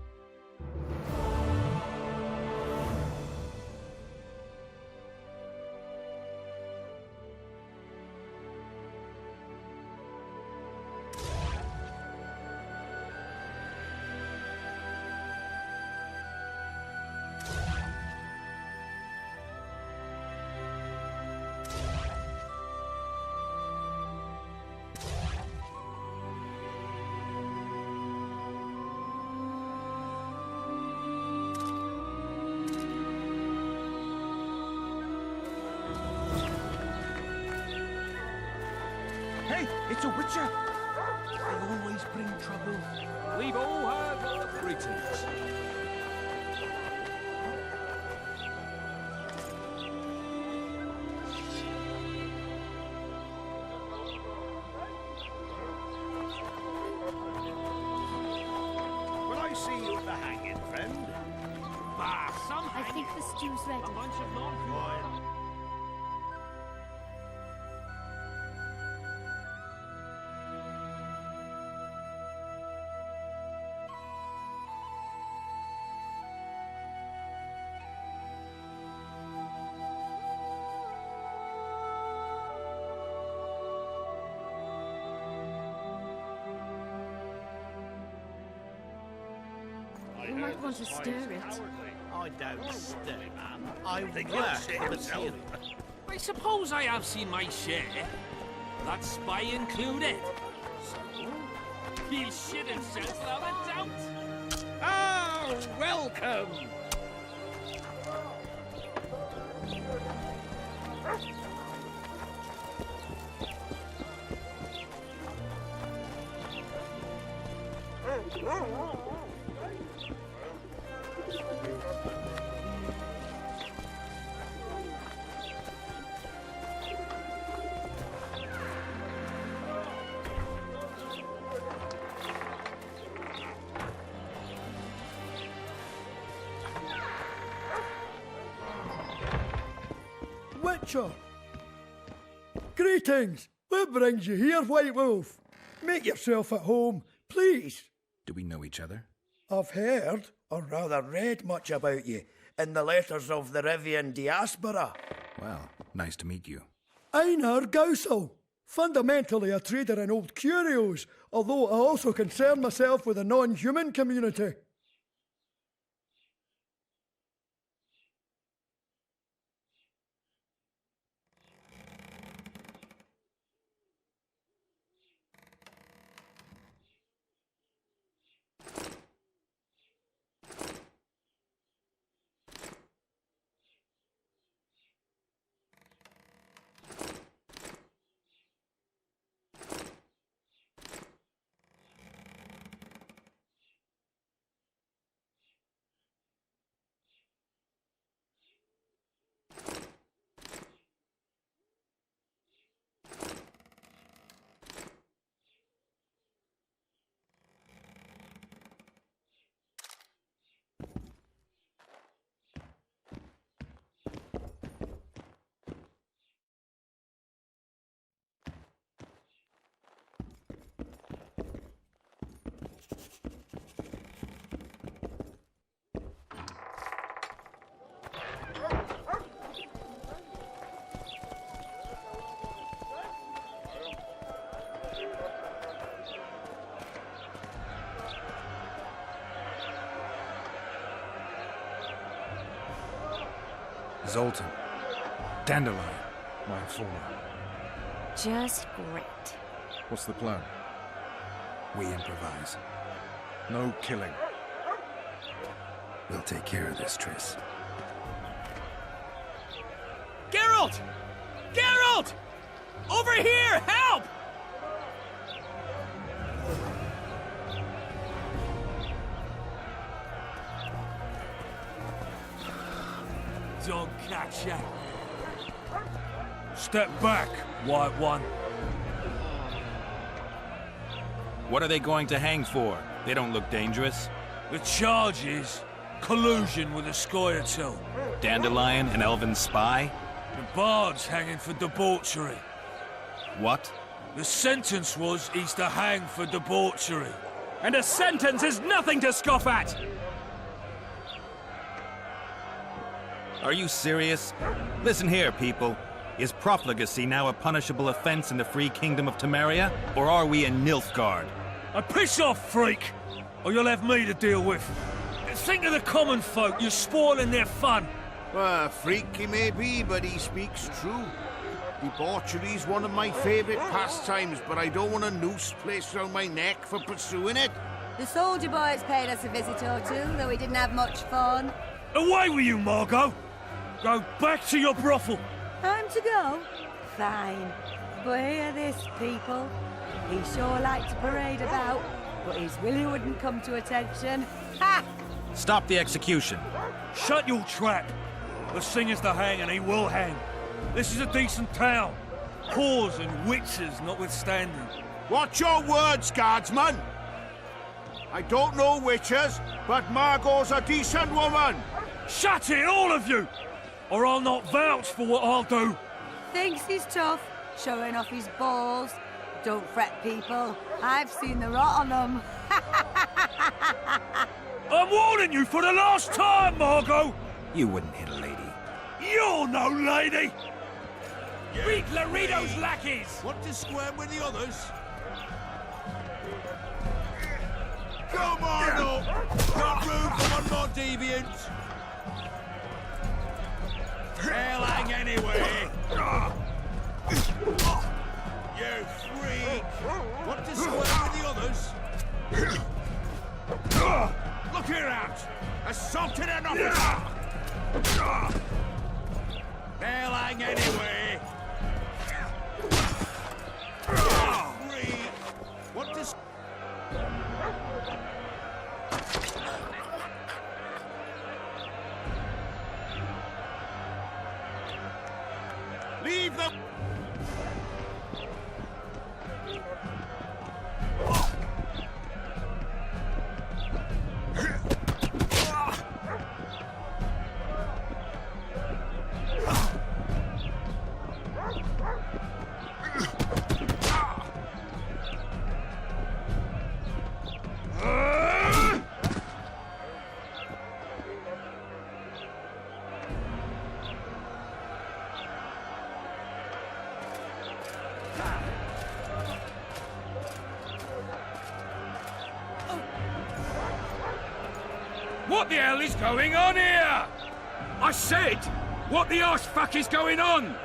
Q: Hey, it's a witcher! They always bring trouble. We've all heard of greetings.
R: Will I see you at the hanging, friend?
J: Bah, some
P: I think the stew's ready.
J: a bunch of non-food.
P: You might want to stir it.
R: I don't stir, man. I work for the king.
J: I suppose I have seen my share. That spy included. So, he'll shit himself without a doubt.
R: Ah, welcome!
H: Witcher! Greetings! What brings you here, White Wolf? Make yourself at home, please.
C: Do we know each other?
H: I've heard, or rather read much about you, in the letters of the Rivian diaspora.
C: Well, nice to meet you.
H: Einar Gausel, fundamentally a trader in old curios, although I also concern myself with the non-human community.
C: Zoltan. Dandelion, my informer.
D: Just great.
B: What's the plan?
C: We improvise.
B: No killing.
C: We'll take care of this, Triss.
A: Geralt! Geralt! Over here! Help!
J: Don't catch ya. Step back, White One.
K: What are they going to hang for? They don't look dangerous.
J: The charge is collusion with a Scoia'tael.
K: Dandelion, an elven spy?
J: The bard's hanging for debauchery.
K: What?
J: The sentence was he's to hang for debauchery.
A: And a sentence is nothing to scoff at!
K: Are you serious? Listen here, people. Is profligacy now a punishable offense in the free kingdom of Temeria? Or are we in Nilfgaard?
J: Piss off, freak! Or you'll have me to deal with. Think of the common folk, you're spoiling their fun.
O: Well, freak he may be, but he speaks true. Debauchery's one of my favourite pastimes, but I don't want a noose placed around my neck for pursuing it.
M: The soldier boys paid us a visit or two, though we didn't have much fun.
J: Away with you, Margot! Go back to your brothel.
M: Time to go? Fine. But hear this, people. He sure liked to parade about, but his willy wouldn't come to attention. Ha!
K: Stop the execution.
J: Shut your trap. The singer's to hang, and he will hang. This is a decent town. Whores and witches notwithstanding.
O: Watch your words, guardsman! I don't know witches, but Margot's a decent woman!
J: Shut it, all of you! Or I'll not vouch for what I'll do.
M: Thinks he's tough, showing off his balls. Don't fret, people. I've seen the rot on them.
J: I'm warning you for the last time, Margot!
C: You wouldn't hit a lady.
J: You're no lady!
A: Read Laredo's lackeys!
V: Want to square with the others? Come on up! Got room for one more deviant! Hell hang anyway! You freak! Want to square with the others? Look here out! Assaulted an officer! Hell hang anyway! Freak! Want to... Leave them!
Q: What the hell is going on here? I said, what the arse fuck is going on?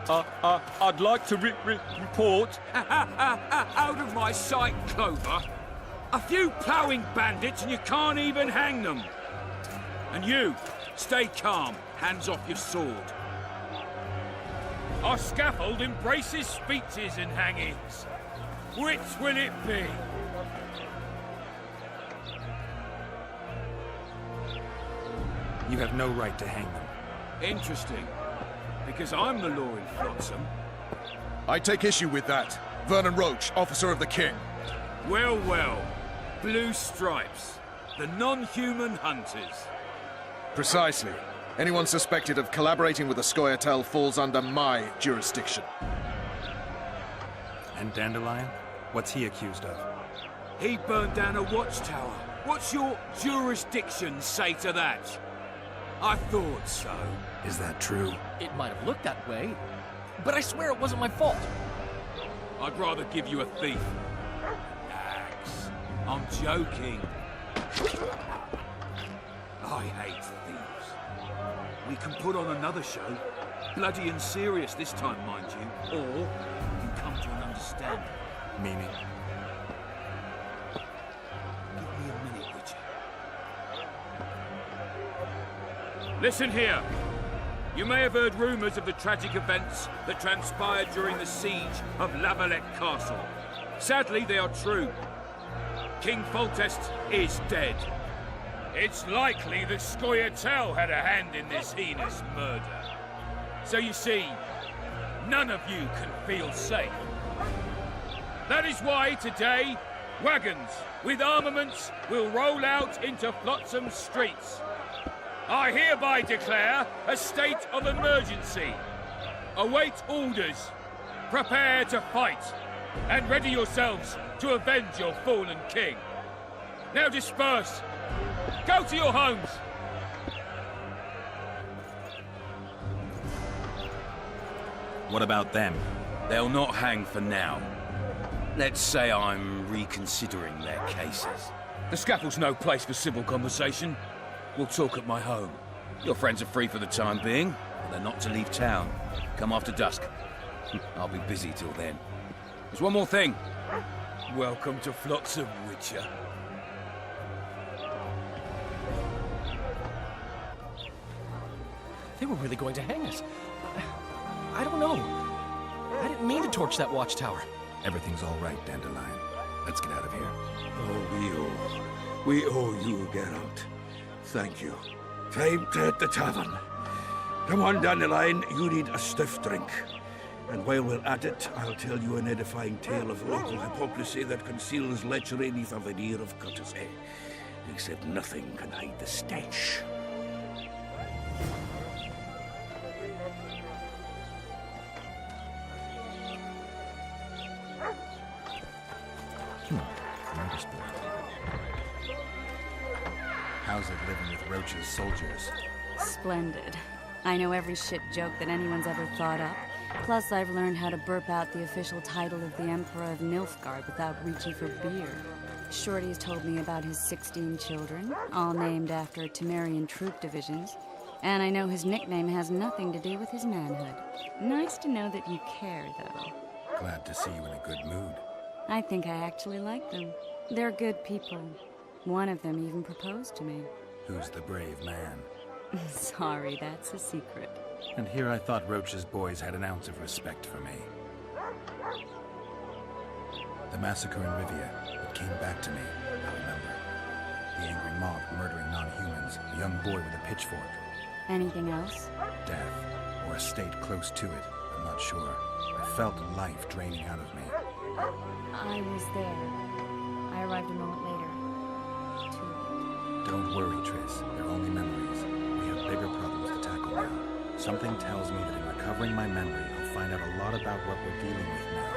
N: I'd like to report...
Q: Out of my sight, Clover. A few ploughing bandits and you can't even hang them. And you, stay calm, hands off your sword. Our scaffold embraces speeches and hangings. Which will it be?
C: You have no right to hang them.
Q: Interesting. Because I'm the law in Flotsam.
B: I take issue with that. Vernon Roach, officer of the king.
Q: Well, well. Blue stripes. The non-human hunters.
B: Precisely. Anyone suspected of collaborating with the Scoia'tael falls under my jurisdiction.
C: And Dandelion? What's he accused of?
Q: He burned down a watchtower. What's your jurisdiction say to that? I thought so.
C: Is that true?
A: It might have looked that way, but I swear it wasn't my fault.
Q: I'd rather give you a thief. Relax. I'm joking. I hate thieves. We can put on another show. Bloody and serious this time, mind you. Or we can come to an understanding.
C: Meaning?
Q: Give me a minute, Witcher. Listen here. You may have heard rumours of the tragic events that transpired during the siege of Lavalette Castle. Sadly, they are true. King Foltest is dead. It's likely that Scoia'tael had a hand in this heinous murder. So you see, none of you can feel safe. That is why today, wagons with armaments will roll out into Flotsam streets. I hereby declare a state of emergency. Await orders. Prepare to fight. And ready yourselves to avenge your fallen king. Now disperse. Go to your homes.
K: What about them?
Q: They'll not hang for now. Let's say I'm reconsidering their cases. The scaffold's no place for civil conversation. We'll talk at my home. Your friends are free for the time being, but they're not to leave town. Come after dusk. I'll be busy till then. There's one more thing. Welcome to Flotsam, Witcher.
T: They were really going to hang us. I don't know. I didn't mean to torch that watchtower.
C: Everything's all right, Dandelion. Let's get out of here.
Q: Oh, we owe you, Geralt. Thank you. Time to hit the tavern. Come on, Dandelion, you need a stiff drink. And while we're at it, I'll tell you an edifying tale of local hypocrisy that conceals lechery beneath a veneer of courtesy. Except nothing can hide the stench.
C: How's it living with Roach's soldiers?
D: Splendid. I know every shit joke that anyone's ever thought up. Plus, I've learned how to burp out the official title of the Emperor of Nilfgaard without reaching for beer. Shorty's told me about his 16 children, all named after Temerian troop divisions. And I know his nickname has nothing to do with his manhood. Nice to know that you care, though.
C: Glad to see you in a good mood.
D: I think I actually like them. They're good people. One of them even proposed to me.
C: Who's the brave man?
D: Sorry, that's a secret.
C: And here I thought Roach's boys had an ounce of respect for me. The massacre in Rivia, it came back to me, I remember. The angry mob murdering non-humans, a young boy with a pitchfork.
D: Anything else?
C: Death, or a state close to it, I'm not sure. I felt life draining out of me.
D: I was there. I arrived a moment later. Too late.
C: Don't worry, Triss. They're only memories. We have bigger problems to tackle now. Something tells me that in recovering my memory, I'll find out a lot about what we're dealing with now.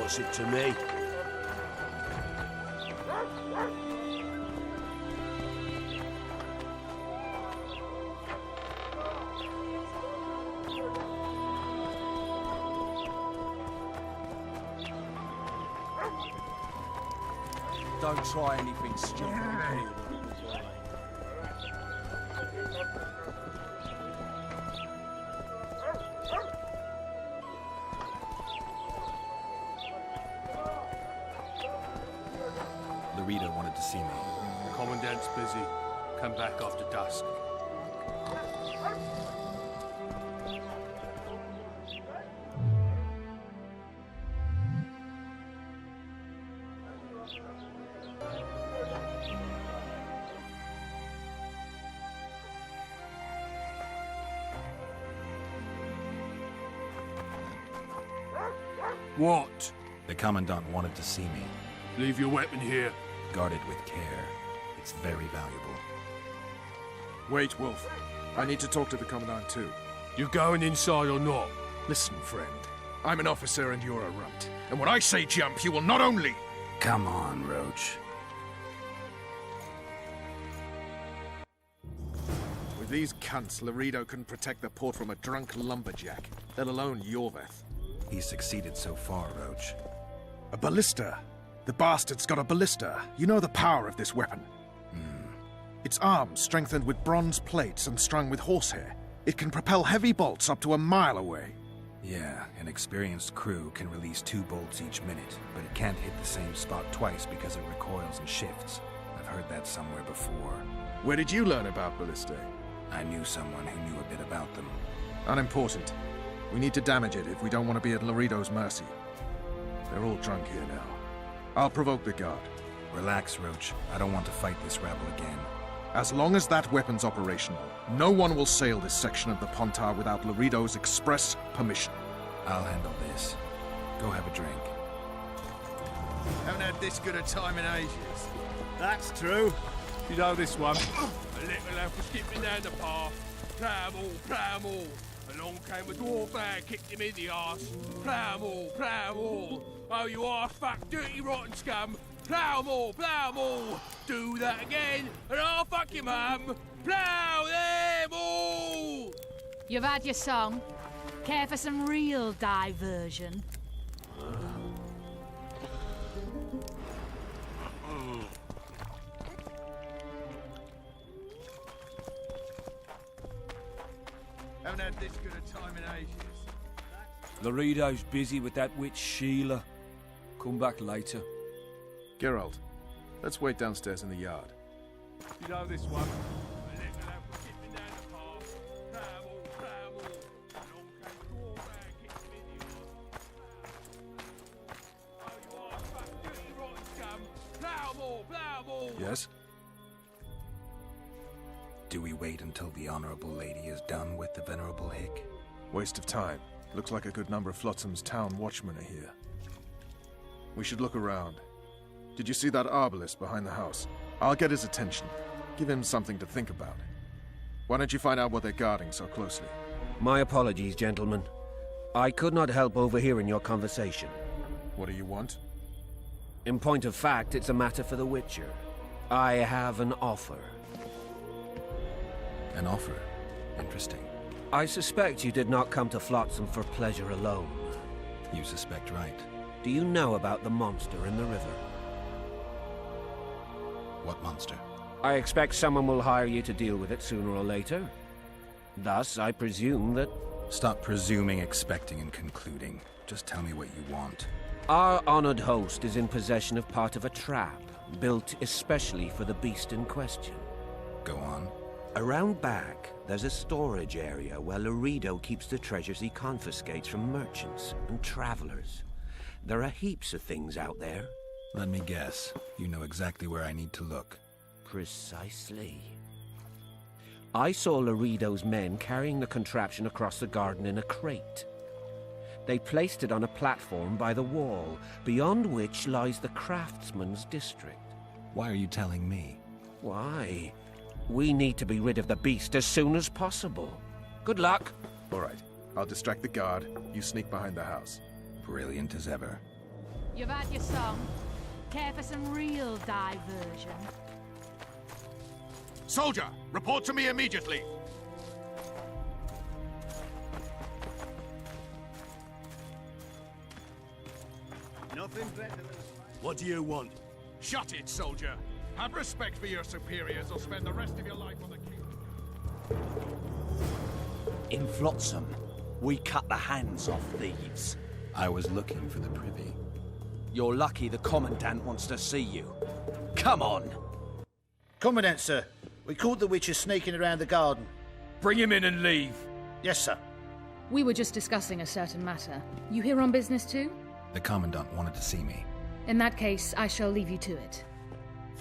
F: What's it to me?
R: Don't try anything stupid, okay?
C: Larita wanted to see me.
G: The Commandant's busy. Come back after dusk.
Q: What?
C: The Commandant wanted to see me.
Q: Leave your weapon here.
C: Guard it with care. It's very valuable.
B: Wait, Wolf. I need to talk to the Commandant too.
G: You going inside or not?
B: Listen, friend. I'm an officer and you're a runt. And when I say jump, you will not only...
C: Come on, Roach.
B: With these cunts, Laredo couldn't protect the port from a drunk lumberjack, let alone Yorveth.
C: He's succeeded so far, Roach.
B: A ballista. The bastard's got a ballista. You know the power of this weapon. Its arms strengthened with bronze plates and strung with horsehair. It can propel heavy bolts up to a mile away.
C: Yeah, an experienced crew can release 2 bolts each minute, but it can't hit the same spot twice because it recoils and shifts. I've heard that somewhere before.
B: Where did you learn about ballistae?
C: I knew someone who knew a bit about them.
B: Unimportant. We need to damage it if we don't want to be at Laredo's mercy. They're all drunk here now. I'll provoke the guard.
C: Relax, Roach. I don't want to fight this rabble again.
B: As long as that weapon's operational, no one will sail this section of the Pontar without Laredo's express permission.
C: I'll handle this. Go have a drink.
V: Haven't had this good a time in ages.
J: That's true. You know this one. A little elf was skipping down the path. Plough-all, plough-all. Along came a dwarf and kicked him in the arse. Plough-all, plough-all. Oh, you arse-fuck, dirty rotten scum. Plough-all, plough-all. Do that again, and I'll fuck your mum. Plough them all!
P: You've had your song. Care for some real diversion?
V: Haven't had this good a time in ages.
Q: Laredo's busy with that witch Sheila. Come back later.
B: Geralt, let's wait downstairs in the yard.
J: You know this one. A little elf was skipping down the path. Plough-all, plough-all. Along came a dwarf and kicked him in the arse. Oh, you arse-fuck, dirty rotten scum. Plough-all, plough-all.
B: Yes?
C: Do we wait until the Honorable Lady is done with the Venerable Hick?
B: Waste of time. Looks like a good number of Flotsam's town watchmen are here. We should look around. Did you see that arbalist behind the house? I'll get his attention. Give him something to think about. Why don't you find out what they're guarding so closely?
E: My apologies, gentlemen. I could not help overhearing your conversation.
B: What do you want?
E: In point of fact, it's a matter for the Witcher. I have an offer.
C: An offer? Interesting.
E: I suspect you did not come to Flotsam for pleasure alone.
C: You suspect right.
E: Do you know about the monster in the river?
C: What monster?
E: I expect someone will hire you to deal with it sooner or later. Thus, I presume that...
C: Stop presuming, expecting, and concluding. Just tell me what you want.
E: Our honored host is in possession of part of a trap, built especially for the beast in question.
C: Go on.
E: Around back, there's a storage area where Laredo keeps the treasures he confiscates from merchants and travelers. There are heaps of things out there.
C: Let me guess. You know exactly where I need to look.
E: Precisely. I saw Laredo's men carrying the contraption across the garden in a crate. They placed it on a platform by the wall, beyond which lies the craftsman's district.
C: Why are you telling me?
E: Why? We need to be rid of the beast as soon as possible. Good luck.
B: All right. I'll distract the guard. You sneak behind the house.
C: Brilliant as ever.
P: You've had your song. Care for some real diversion?
V: Soldier, report to me immediately.
J: Nothing better than...
V: What do you want? Shut it, soldier. Have respect for your superiors or spend the rest of your life on the king.
A: In Flotsam, we cut the hands off thieves.
C: I was looking for the privy.
A: You're lucky the Commandant wants to see you. Come on!
I: Commandant, sir. We caught the witcher sneaking around the garden.
Q: Bring him in and leave.
I: Yes, sir.
P: We were just discussing a certain matter. You here on business too?
C: The Commandant wanted to see me.
P: In that case, I shall leave you to it.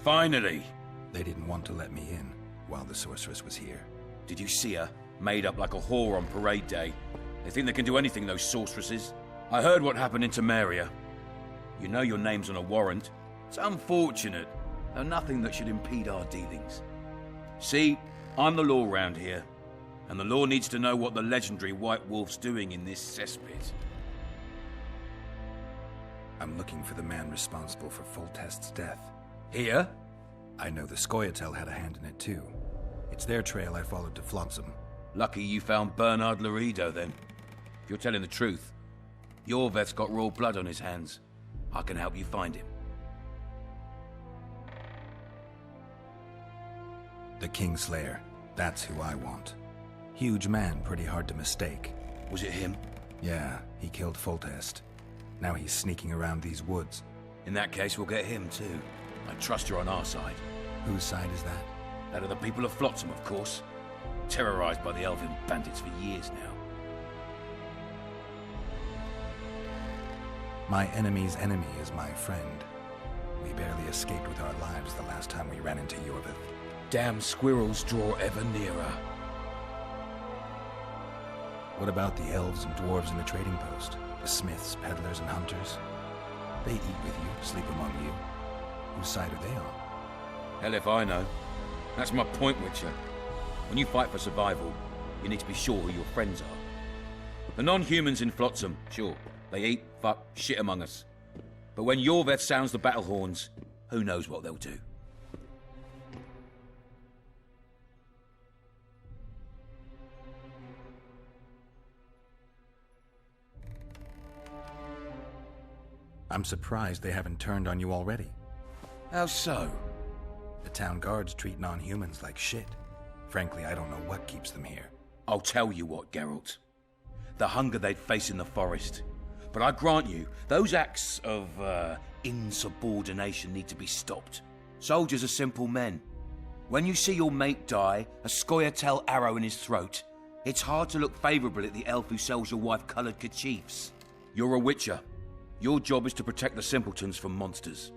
Q: Finally!
C: They didn't want to let me in while the sorceress was here.
Q: Did you see her? Made up like a whore on parade day. They think they can do anything, those sorceresses. I heard what happened in Temeria. You know your name's on a warrant. It's unfortunate, though nothing that should impede our dealings. See, I'm the law round here, and the law needs to know what the legendary White Wolf's doing in this cesspit.
C: I'm looking for the man responsible for Foltest's death.
Q: Here?
C: I know the Scoia'tael had a hand in it too. It's their trail I followed to Flotsam.
Q: Lucky you found Bernard Laredo, then. If you're telling the truth, your vet's got raw blood on his hands. I can help you find him.
C: The Kingslayer. That's who I want. Huge man, pretty hard to mistake.
Q: Was it him?
C: Yeah, he killed Foltest. Now he's sneaking around these woods.
Q: In that case, we'll get him too. I trust you're on our side.
C: Whose side is that?
Q: That of the people of Flotsam, of course. Terrorized by the elven bandits for years now.
C: My enemy's enemy is my friend. We barely escaped with our lives the last time we ran into Yorvith.
Q: Damn squirrels draw ever nearer.
C: What about the elves and dwarves in the trading post? The smiths, peddlers, and hunters? They eat with you, sleep among you. Whose side are they on?
Q: Hell if I know. That's my point, Witcher. When you fight for survival, you need to be sure who your friends are. The non-humans in Flotsam, sure, they eat, fuck, shit among us. But when Yorveth sounds the battle horns, who knows what they'll do.
C: I'm surprised they haven't turned on you already.
Q: How so?
C: The town guards treat non-humans like shit. Frankly, I don't know what keeps them here.
Q: I'll tell you what, Geralt. The hunger they'd face in the forest. But I grant you, those acts of, insubordination need to be stopped. Soldiers are simple men. When you see your mate die, a Scoia'tael arrow in his throat, it's hard to look favourably at the elf who sells your wife coloured kerchiefs. You're a witcher. Your job is to protect the simpletons from monsters.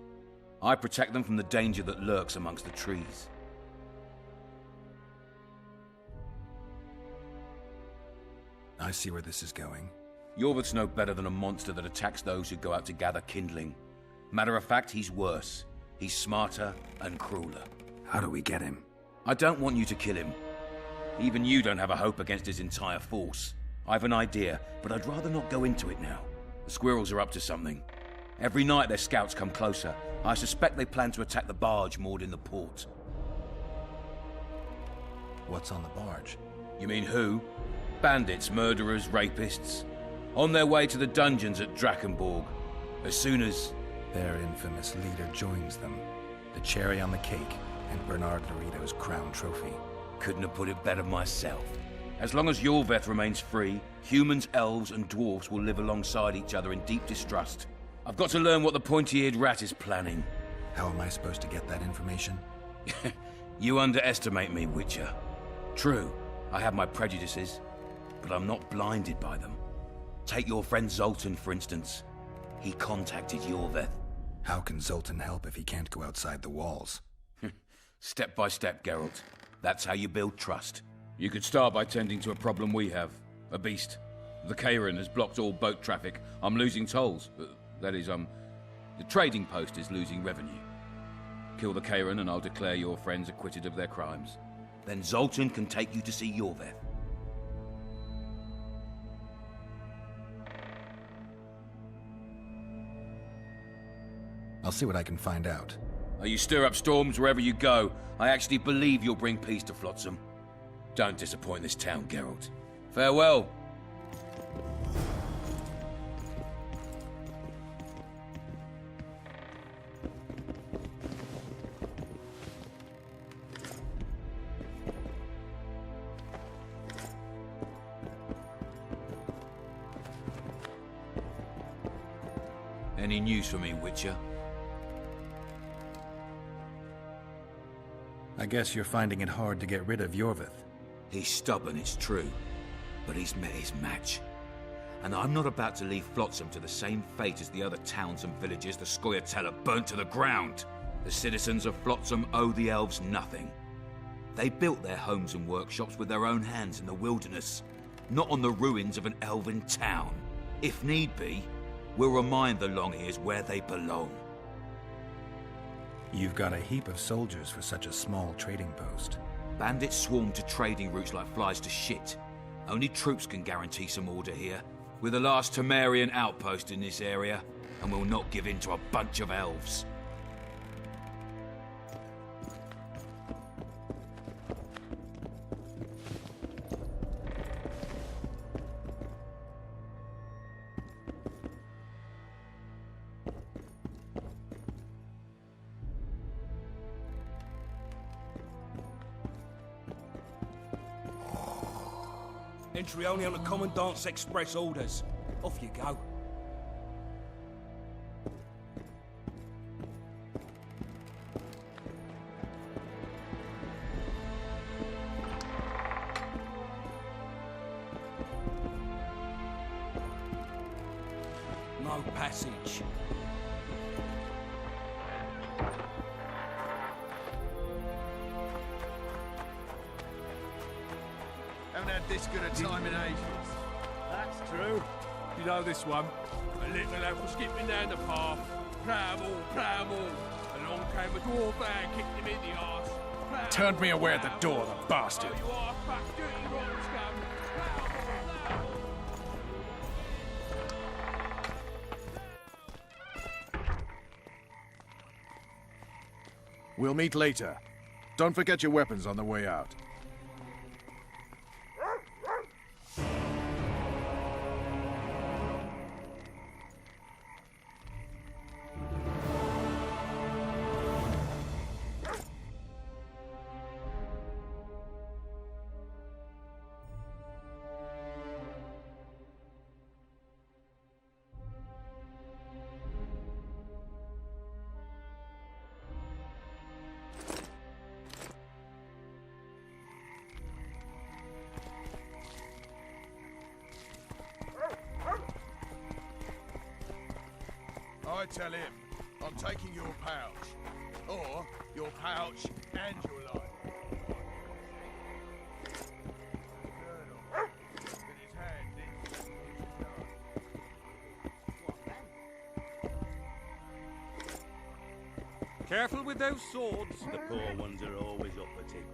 Q: I protect them from the danger that lurks amongst the trees.
C: I see where this is going.
Q: Yorvith's no better than a monster that attacks those who go out to gather kindling. Matter of fact, he's worse. He's smarter and crueler.
C: How do we get him?
Q: I don't want you to kill him. Even you don't have a hope against his entire force. I've an idea, but I'd rather not go into it now. The squirrels are up to something. Every night their scouts come closer. I suspect they plan to attack the barge moored in the port.
C: What's on the barge?
Q: You mean who? Bandits, murderers, rapists. On their way to the dungeons at Drakenborg. As soon as...
C: their infamous leader joins them. The cherry on the cake, and Bernard Laredo's crown trophy.
Q: Couldn't have put it better myself. As long as Yorveth remains free, humans, elves, and dwarves will live alongside each other in deep distrust. I've got to learn what the pointy-eared rat is planning.
C: How am I supposed to get that information?
Q: You underestimate me, Witcher. True, I have my prejudices, but I'm not blinded by them. Take your friend Zoltan, for instance. He contacted Yorveth.
C: How can Zoltan help if he can't go outside the walls?
Q: Step by step, Geralt. That's how you build trust. You could start by tending to a problem we have. A beast. The Kairan has blocked all boat traffic. I'm losing tolls. That is, the trading post is losing revenue. Kill the Kairan and I'll declare your friends acquitted of their crimes. Then Zoltan can take you to see Yorveth.
C: I'll see what I can find out.
Q: You stir up storms wherever you go. I actually believe you'll bring peace to Flotsam. Don't disappoint this town, Geralt. Farewell. Any news for me, Witcher?
C: I guess you're finding it hard to get rid of Yorvith.
Q: He's stubborn, it's true, but he's met his match. And I'm not about to leave Flotsam to the same fate as the other towns and villages the Scoia'tael have burnt to the ground. The citizens of Flotsam owe the elves nothing. They built their homes and workshops with their own hands in the wilderness, not on the ruins of an elven town. If need be, we'll remind the Long-Ears where they belong.
C: You've got a heap of soldiers for such a small trading post.
Q: Bandits swarm to trading routes like flies to shit. Only troops can guarantee some order here. We're the last Temerian outpost in this area, and we'll not give in to a bunch of elves.
A: Entry only on the Commandant's express orders. Off you go. No passage.
V: Haven't had this good a time in ages.
J: That's true. You know this one? A little lad was skipping down the path. Pramble, pramble. Along came a dwarf and kicked him in the arse.
V: Turned me away at the door, the bastard.
J: You are back dirty rotten scum.
B: We'll meet later. Don't forget your weapons on the way out.
V: I tell him, I'm taking your pouch. Or your pouch and your life.
Q: Careful with those swords.
J: The poor ones are always uppity.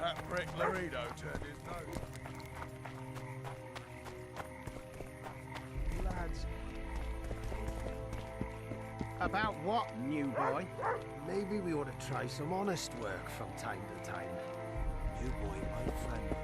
V: That prick Laredo turned his nose up.
R: Lads. About what, new boy? Maybe we ought to try some honest work from time to time. New boy, my friend.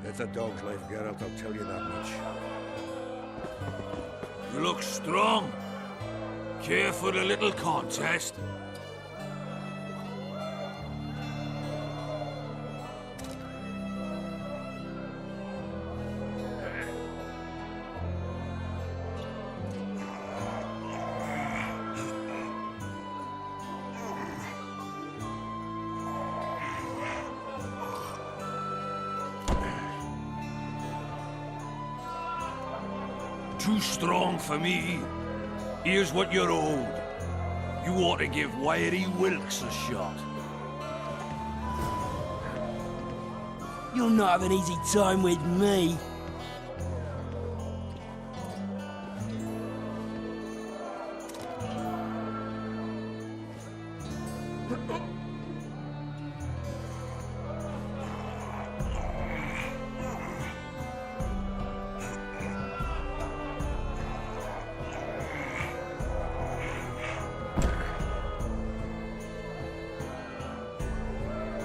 C: It's a dog's life, Geralt, I'll tell you that much.
J: You look strong. Care for the little contest? too strong for me. Here's what you're owed. You ought to give Wiry Wilkes a shot.
A: You'll not have an easy time with me.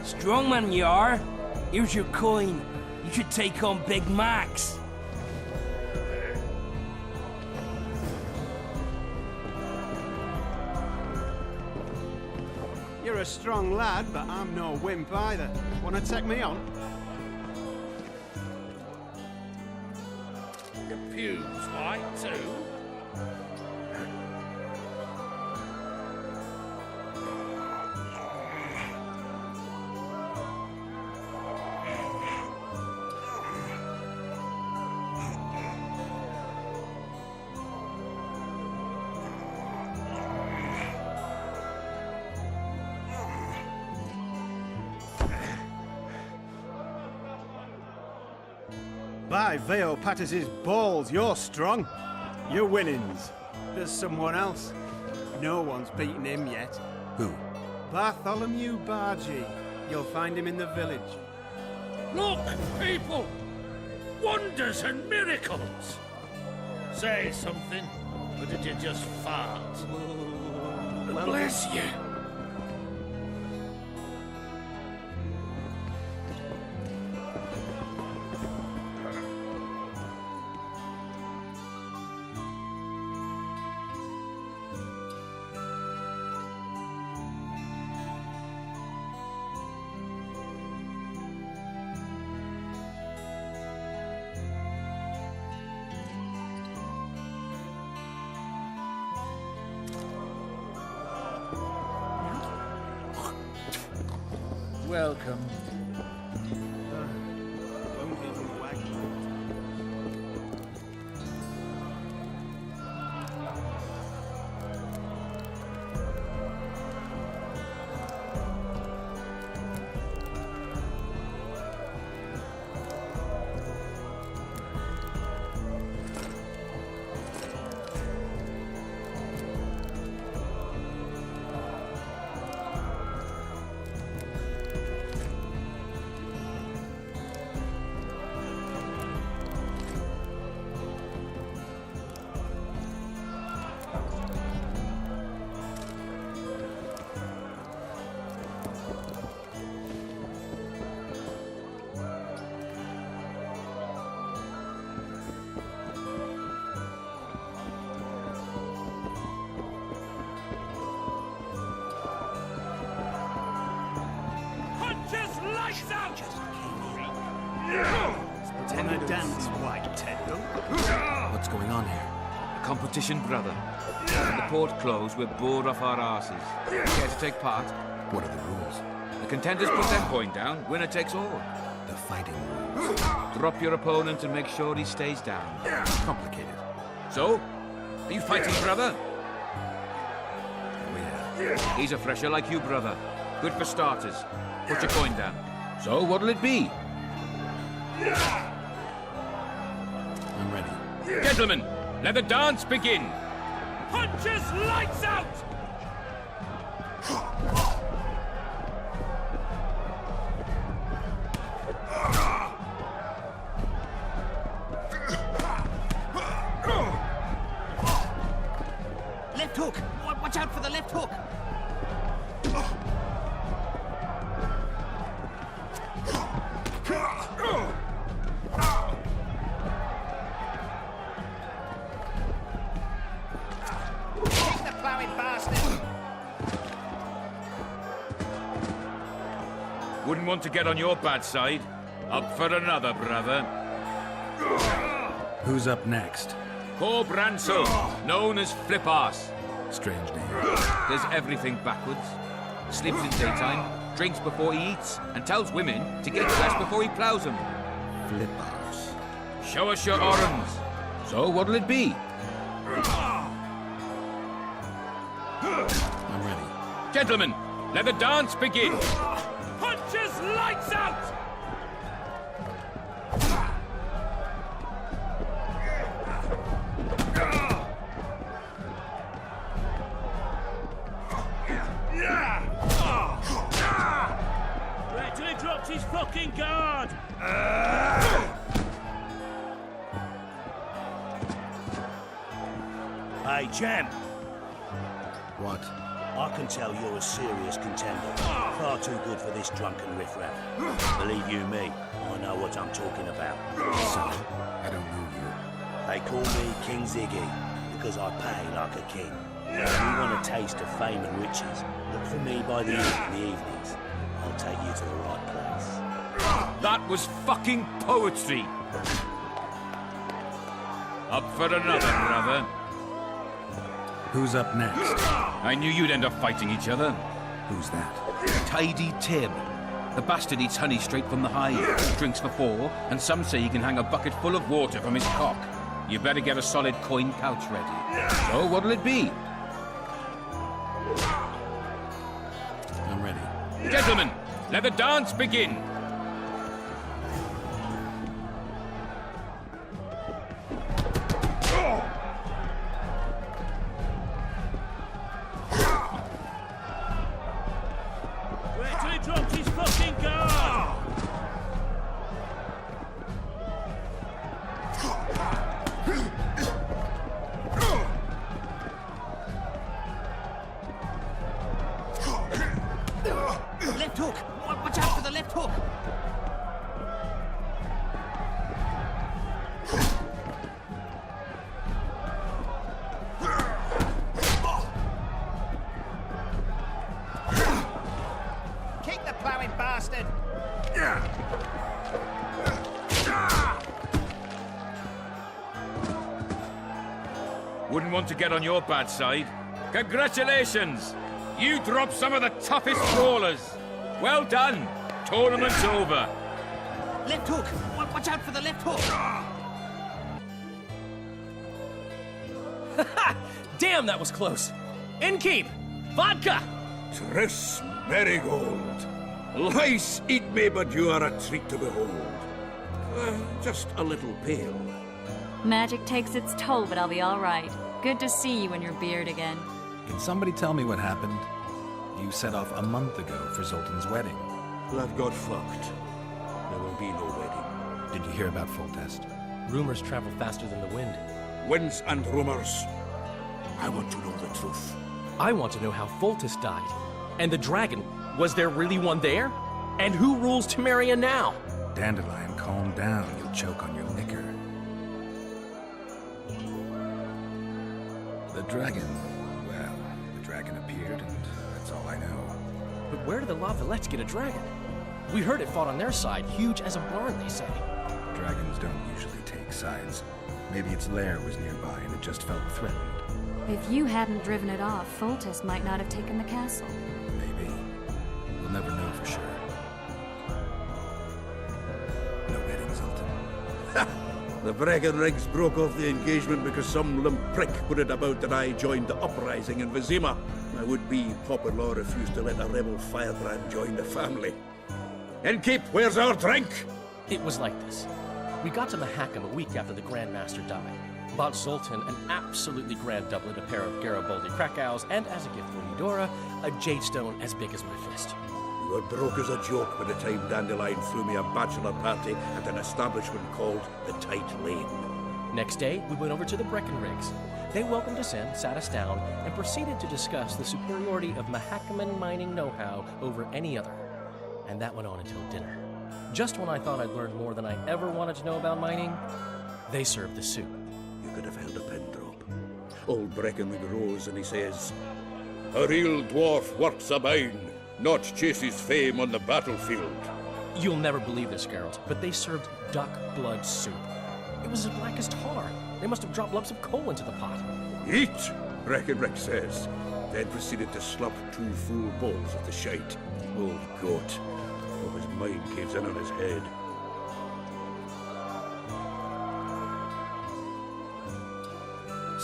A: Strong man you are. Here's your coin. You should take on Big Max.
R: You're a strong lad, but I'm no wimp either. Wanna take me on?
J: Your pubes white too?
R: By Veo Pattis's balls, you're strong. You're winnings. There's someone else. No one's beaten him yet.
C: Who?
R: Bartholomew Bargy. You'll find him in the village.
J: Look, people! Wonders and miracles! Say something, or did you just fart? Bless you.
I: Welcome.
R: Won't even wag.
J: Lights out!
R: On a dance, white Tendo.
K: What's going on here? A competition, brother. When the port closed, we're bored off our asses. Care to take part?
C: What are the rules?
K: The contenders put their point down. Winner takes all.
C: The fighting rules.
K: Drop your opponent and make sure he stays down.
C: Complicated.
K: So? Are you fighting, brother?
C: Oh, yeah.
K: He's a fresher like you, brother. Good for starters. Put your coin down. So, what'll it be?
C: I'm ready.
K: Gentlemen, let the dance begin!
J: Punches lights out!
A: Left hook! Watch out for the left hook!
K: Wouldn't want to get on your bad side. Up for another, brother.
C: Who's up next?
K: Cor Bransel, known as Flip-Arse.
C: Strange name.
K: Does everything backwards. Sleeps in daytime, drinks before he eats, and tells women to get dressed before he plows them.
C: Flip-Arse.
K: Show us your orens.
Q: So what'll it be?
C: I'm ready.
Q: Gentlemen, let the dance begin!
J: Punches lights out!
F: Wait till he drops his fucking guard! Hey, champ.
C: What?
F: I can tell you're a serious contender. Far too good for this drunken riffraff. Believe you me, I know what I'm talking about.
C: So, I don't know you.
F: They call me King Ziggy because I pay like a king. If you want a taste of fame and riches, look for me by the evenings. I'll take you to the right place.
Q: That was fucking poetry! Up for another, brother.
C: Who's up next?
Q: I knew you'd end up fighting each other.
C: Who's that?
Q: Tidy Tim. The bastard eats honey straight from the hive, drinks for 4, and some say he can hang a bucket full of water from his cock. You better get a solid coin pouch ready. So what'll it be?
C: I'm ready.
Q: Gentlemen, let the dance begin!
F: Wait till he drops his fucking guard!
A: Left hook! Watch out for the left hook!
I: Keep the plowing, bastard!
Q: Wouldn't want to get on your bad side. Congratulations! You dropped some of the toughest brawlers. Well done. Tournament's over.
A: Left hook! Watch out for the left hook!
L: Damn, that was close. Innkeep! Vodka!
S: Triss Marigold. Lice eat me, but you are a treat to behold. Just a little pale.
D: Magic takes its toll, but I'll be all right. Good to see you in your beard again.
C: Can somebody tell me what happened? You set off a month ago for Zoltan's wedding.
S: That got fucked. There will be no wedding.
C: Did you hear about Foltest?
L: Rumors travel faster than the wind.
S: Winds and rumors. I want to know the truth.
L: I want to know how Foltest died. And the dragon, was there really one there? And who rules Temeria now?
C: Dandelion, calm down. You'll choke on your liquor. The dragon. Well, the dragon appeared, and that's all I know.
L: But where did the Lavalettes get a dragon? We heard it fought on their side, huge as a barn, they say.
C: Dragons don't usually take sides. Maybe its lair was nearby and it just felt threatened.
D: If you hadn't driven it off, Foltest might not have taken the castle.
C: Maybe. We'll never know for sure. No wedding, Zoltan.
S: The Breckenrigs broke off the engagement because some limp prick put it about that I joined the uprising in Vizima. My would-be popper-law refused to let a rebel firebrand join the family. Innkeep, where's our drink?
L: It was like this. We got to Mahakam a week after the Grand Master died. Bought Zoltan an absolutely grand doublet, a pair of Garibaldi Krakows, and as a gift for Eudora, a jade stone as big as my fist.
S: You were broke as a joke by the time Dandelion threw me a bachelor party at an establishment called the Tight Lane.
L: Next day, we went over to the Breckenrigs. They welcomed us in, sat us down, and proceeded to discuss the superiority of Mahakaman mining know-how over any other. And that went on until dinner. Just when I thought I'd learned more than I ever wanted to know about mining, they served the soup.
S: You could have held a pin drop. Old Breckenridge rose and he says, "A real dwarf works a mine, not chases fame on the battlefield."
L: You'll never believe this, Geralt, but they served duck blood soup. It was as black as tar. They must have dropped lumps of coal into the pot.
S: "Eat," Breckenridge says, then proceeded to slop 2 full bowls of the shite. Old goat. Oh, his mind caves in on his head.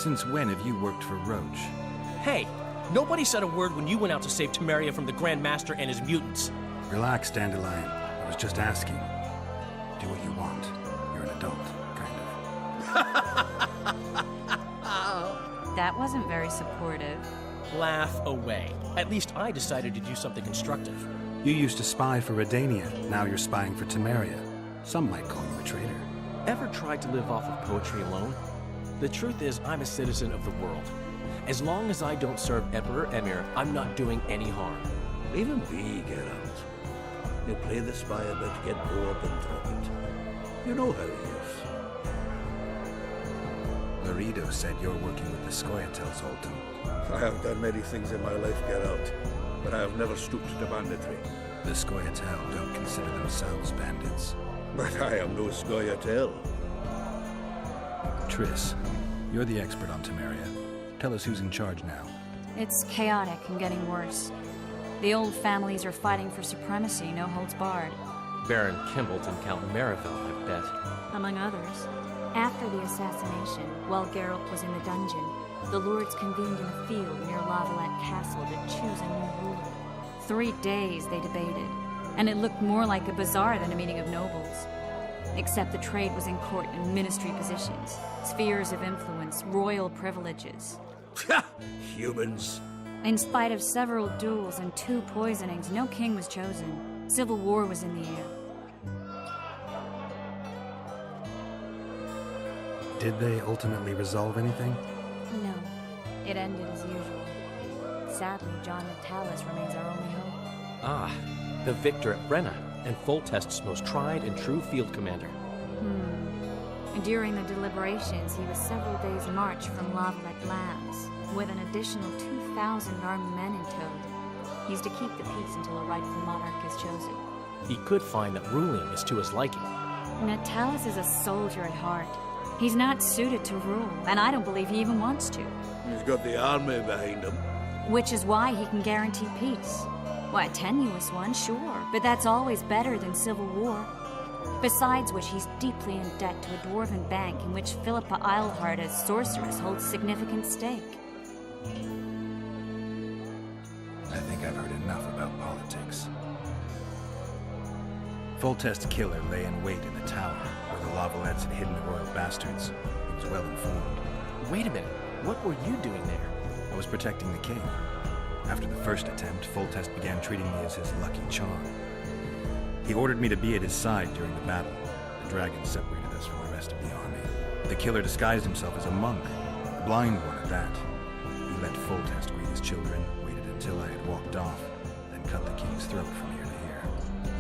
K: Since when have you worked for Roach?
L: Hey, nobody said a word when you went out to save Temeria from the Grand Master and his mutants.
C: Relax, Dandelion. I was just asking. Do what you want. You're an adult, kind of.
D: That wasn't very supportive.
L: Laugh away. At least I decided to do something constructive.
C: You used to spy for Redania. Now you're spying for Temeria. Some might call you a traitor.
L: Ever tried to live off of poetry alone? The truth is, I'm a citizen of the world. As long as I don't serve Emperor Emir, I'm not doing any harm.
S: Leave him be, Geralt. You play the spy a bit, get bored and drop it. You know how he is.
C: Laredo said you're working with the Scoia'tael, Zoltan.
S: I have done many things in my life, Geralt, but I have never stooped to banditry.
C: The Scoia'tael don't consider themselves bandits.
S: But I am no Scoia'tael.
C: Triss, you're the expert on Temeria. Tell us who's in charge now.
D: It's chaotic and getting worse. The old families are fighting for supremacy, no holds barred.
L: Baron Kimbolt and Count Marival, I bet.
D: Among others. After the assassination, while Geralt was in the dungeon, the lords convened in a field near Lavalette Castle to choose a new ruler. 3 days they debated, and it looked more like a bazaar than a meeting of nobles. Except the trade was in court and ministry positions, spheres of influence, royal privileges.
S: Humans.
D: In spite of several duels and 2 poisonings, no king was chosen. Civil war was in the air.
C: Did they ultimately resolve anything?
D: No. It ended as usual. Sadly, John Natalis remains our only hope.
L: Ah, the victor at Brenna, and Foltest's most tried and true field commander.
D: And during the deliberations, he was several days' march from Lavalette Lands, with an additional 2,000 armed men in tow. He's to keep the peace until a rightful monarch is chosen.
L: He could find that ruling is to his liking.
D: Natalis is a soldier at heart. He's not suited to rule, and I don't believe he even wants to.
S: He's got the army behind him.
D: Which is why he can guarantee peace. Why, a tenuous one, sure, but that's always better than civil war. Besides which, he's deeply in debt to a dwarven bank in which Philippa Eilhart, as sorceress, holds significant stake.
C: I think I've heard enough about politics. Foltest's killer lay in wait in the tower, where the Lavalettes had hidden the royal bastards. He was well informed.
L: Wait a minute, what were you doing there?
C: I was protecting the king. After the first attempt, Foltest began treating me as his lucky charm. He ordered me to be at his side during the battle. The dragon separated us from the rest of the army. The killer disguised himself as a monk, a blind one at that. He let Foltest greet his children, waited until I had walked off, then cut the king's throat from ear to ear.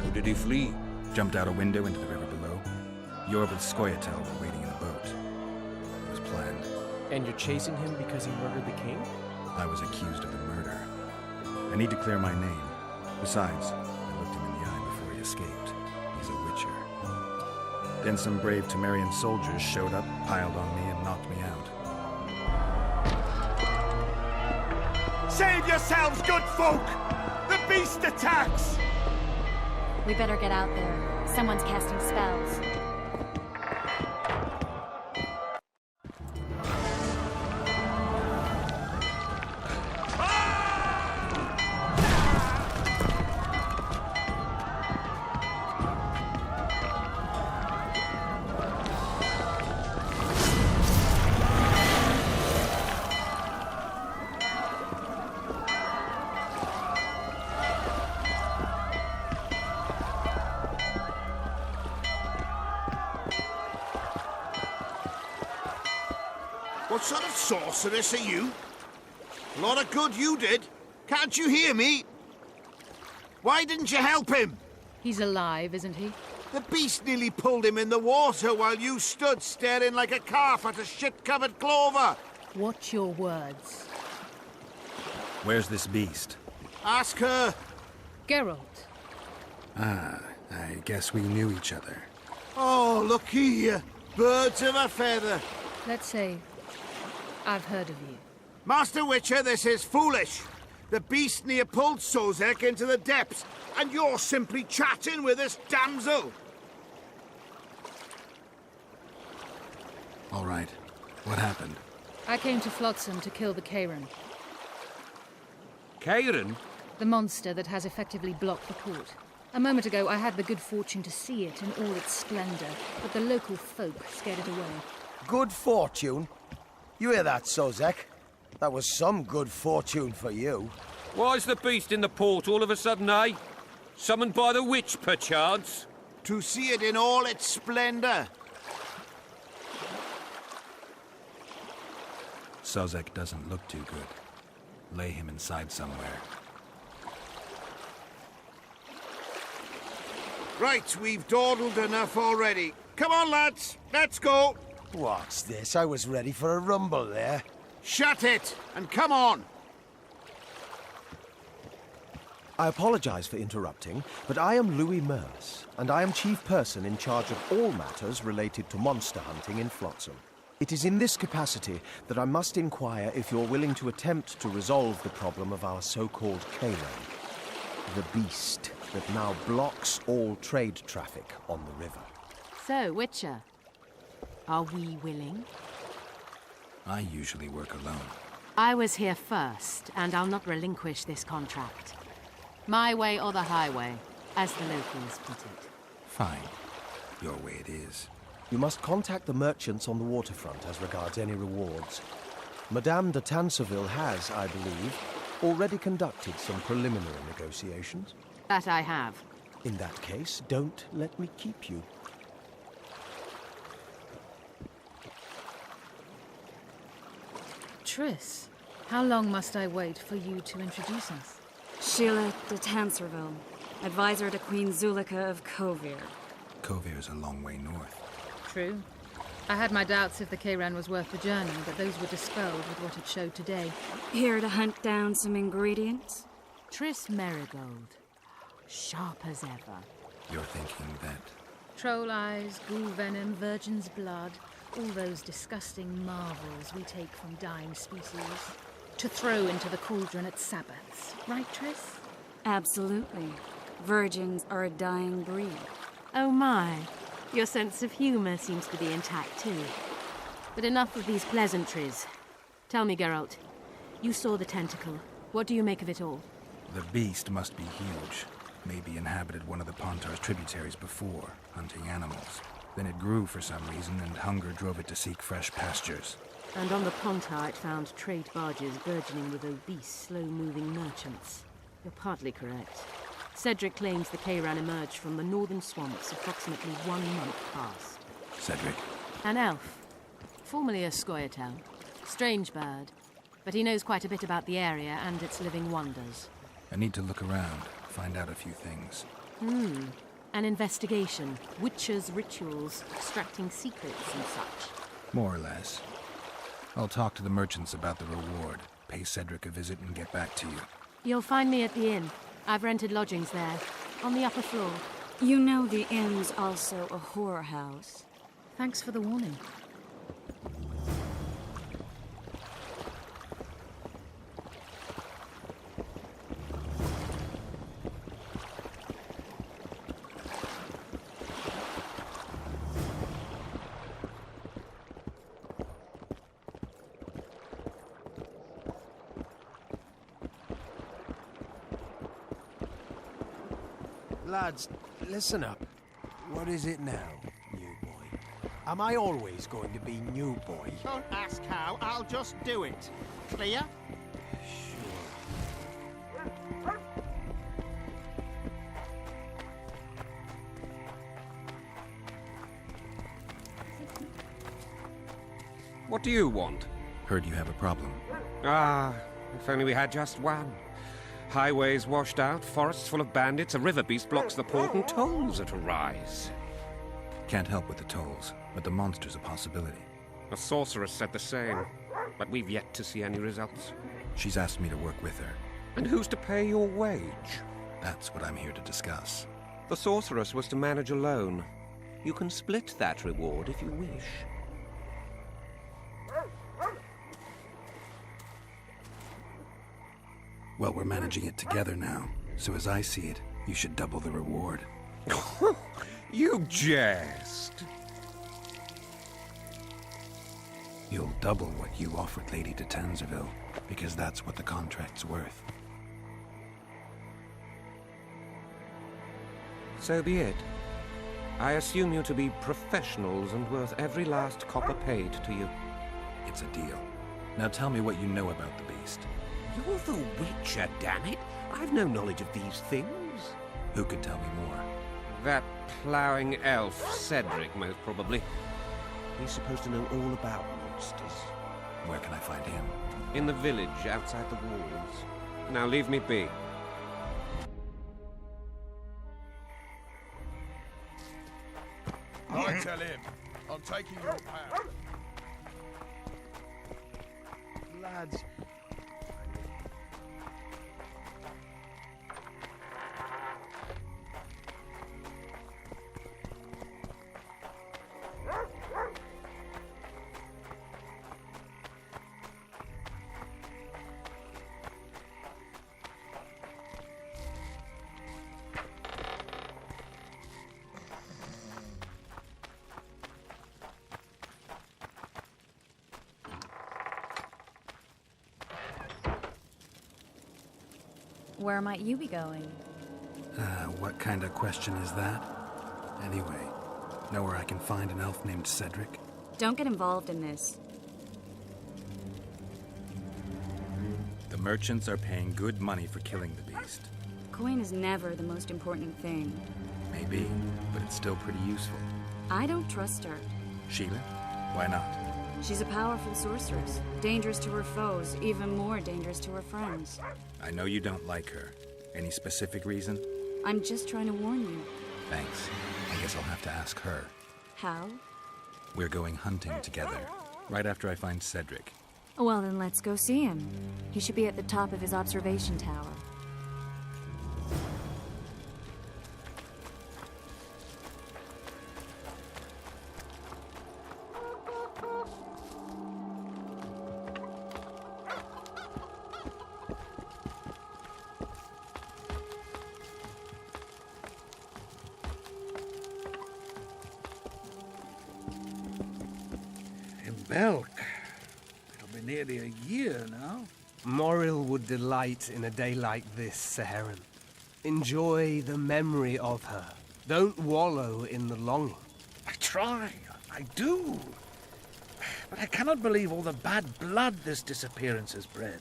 S: How did he flee?
C: Jumped out a window into the river below. Yorvith's Scoia'tael were waiting in a boat. It was planned.
L: And you're chasing him because he murdered the king?
C: I was accused of the murder. I need to clear my name. Besides, I looked him in the eye before he escaped. He's a witcher. Then some brave Temerian soldiers showed up, piled on me, and knocked me out.
J: Save yourselves, good folk! The beast attacks!
D: We better get out there. Someone's casting spells.
I: What sort of sorceress are you? A lot of good you did. Can't you hear me? Why didn't you help him?
P: He's alive, isn't he?
I: The beast nearly pulled him in the water while you stood staring like a calf at a shit-covered clover.
P: Watch your words.
C: Where's this beast?
I: Ask her.
P: Geralt.
C: Ah, I guess we knew each other.
I: Oh, look here. Birds of a feather.
P: Let's say I've heard of you.
I: Master Witcher, this is foolish. The beast near pulled Sozek into the depths, and you're simply chatting with this damsel.
C: All right. What happened?
P: I came to Flotsam to kill the Karen.
E: Karen?
P: The monster that has effectively blocked the port. A moment ago, I had the good fortune to see it in all its splendor, but the local folk scared it away.
H: Good fortune? You hear that, Sozek? That was some good fortune for you.
E: Why's the beast in the port all of a sudden, eh? Summoned by the witch, perchance?
I: To see it in all its splendor.
C: Sozek doesn't look too good. Lay him inside somewhere.
I: Right, we've dawdled enough already. Come on, lads, let's go.
H: What's this? I was ready for a rumble there.
I: Shut it, and come on.
U: I apologize for interrupting, but I am Louis Merce, and I am chief person in charge of all matters related to monster hunting in Flotsam. It is in this capacity that I must inquire if you're willing to attempt to resolve the problem of our so-called Karen, the beast that now blocks all trade traffic on the river.
W: So, Witcher, are we willing?
C: I usually work alone.
W: I was here first, and I'll not relinquish this contract. My way or the highway, as the locals put it.
C: Fine. Your way it is.
U: You must contact the merchants on the waterfront as regards any rewards. Madame de Tanseville has, I believe, already conducted some preliminary negotiations.
W: That I have.
U: In that case, don't let me keep you.
P: Triss, how long must I wait for you to introduce us?
D: Sheila de Tanserville, advisor to Queen Zulika of Kovir.
C: Kovir's a long way north.
P: True. I had my doubts if the Karen was worth the journey, but those were dispelled with what it showed today.
D: Here to hunt down some ingredients?
W: Triss Marigold. Sharp as ever.
C: You're thinking that...
P: Troll eyes, ghoul venom, virgin's blood, all those disgusting marvels we take from dying species to throw into the cauldron at Sabbaths. Right, Triss?
D: Absolutely. Virgins are a dying breed.
W: Oh my. Your sense of humor seems to be intact too. But enough of these pleasantries. Tell me, Geralt, you saw the tentacle. What do you make of it all?
C: The beast must be huge. Maybe inhabited one of the Pontar's tributaries before, hunting animals. Then it grew for some reason, and hunger drove it to seek fresh pastures.
W: And on the Pontar it found trade barges burgeoning with obese, slow-moving merchants. You're partly correct. Cedric claims the Kayran emerged from the northern swamps approximately 1 month past.
C: Cedric?
W: An elf. Formerly a Scoia'tael. Strange bird. But he knows quite a bit about the area and its living wonders.
C: I need to look around, find out a few things.
W: An investigation. Witches' rituals, extracting secrets and such.
C: More or less. I'll talk to the merchants about the reward, pay Cedric a visit and get back to you.
W: You'll find me at the inn. I've rented lodgings there, on the upper floor.
D: You know the inn's also a whorehouse.
P: Thanks for the warning.
H: Lads, listen up. What is it now, new boy? Am I always going to be new boy?
V: Don't ask how, I'll just do it. Clear?
E: What do you want?
C: Heard you have a problem.
E: Ah, if only we had just one. Highways washed out, forests full of bandits, a river beast blocks the port, and tolls at a rise.
C: Can't help with the tolls, but the monster's a possibility.
E: A sorceress said the same, but we've yet to see any results.
C: She's asked me to work with her.
E: And who's to pay your wage?
C: That's what I'm here to discuss.
E: The sorceress was to manage alone. You can split that reward if you wish.
C: Well, we're managing it together now, so as I see it, you should double the reward.
E: You jest!
C: You'll double what you offered Lady de Tanzerville, because that's what the contract's worth.
E: So be it. I assume you to be professionals and worth every last copper paid to you.
C: It's a deal. Now tell me what you know about the beast.
E: You're the Witcher, damn it! I've no knowledge of these things.
C: Who could tell me more?
E: That ploughing elf, Cedric, most probably. He's supposed to know all about monsters.
C: Where can I find him?
E: In the village, outside the walls. Now leave me be.
V: I tell him, I'm taking your power.
H: Lads,
D: Where might you be going?
C: What kind of question is that? Anyway, know where I can find an elf named Cedric?
D: Don't get involved in this.
K: The merchants are paying good money for killing the beast.
D: Coin is never the most important thing.
K: Maybe, but it's still pretty useful.
D: I don't trust her.
K: Sheila? Why not?
D: She's a powerful sorceress. Dangerous to her foes, even more dangerous to her friends.
K: I know you don't like her. Any specific reason?
D: I'm just trying to warn you.
K: Thanks. I guess I'll have to ask her.
D: How?
K: We're going hunting together, right after I find Cedric.
D: Well, then let's go see him. He should be at the top of his observation tower.
H: Belk. It'll be nearly a year now. Moril would delight in a day like this, Saharan. Enjoy the memory of her. Don't wallow in the longing.
M: I try. I do. But I cannot believe all the bad blood this disappearance has bred.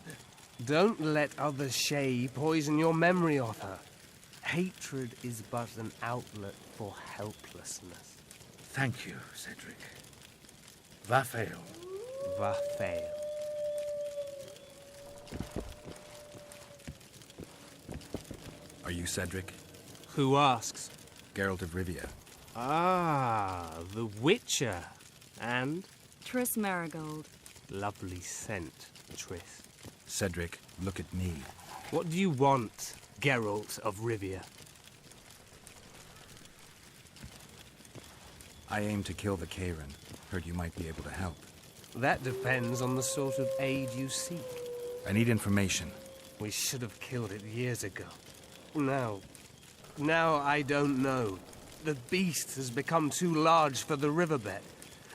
H: Don't let other Shay poison your memory of her. Hatred is but an outlet for helplessness.
M: Thank you, Cedric. Vafael.
H: Vafael.
K: Are you Cedric?
H: Who asks?
K: Geralt of Rivia.
H: Ah, the Witcher. And?
D: Triss Marigold.
H: Lovely scent, Triss.
K: Cedric, look at me.
H: What do you want, Geralt of Rivia?
K: I aim to kill the Karen. Heard you might be able to help.
H: That depends on the sort of aid you seek.
K: I need information.
H: We should have killed it years ago. Now I don't know. The beast has become too large for the riverbed,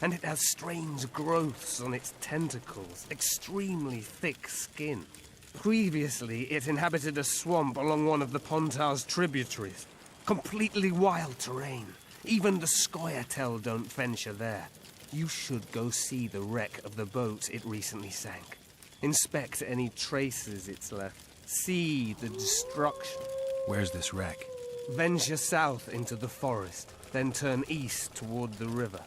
H: and it has strange growths on its tentacles, extremely thick skin. Previously, it inhabited a swamp along one of the Pontar's tributaries. Completely wild terrain. Even the Scoia'tael don't venture there. You should go see the wreck of the boat it recently sank. Inspect any traces it's left. See the destruction.
C: Where's this wreck?
H: Venture south into the forest, then turn east toward the river.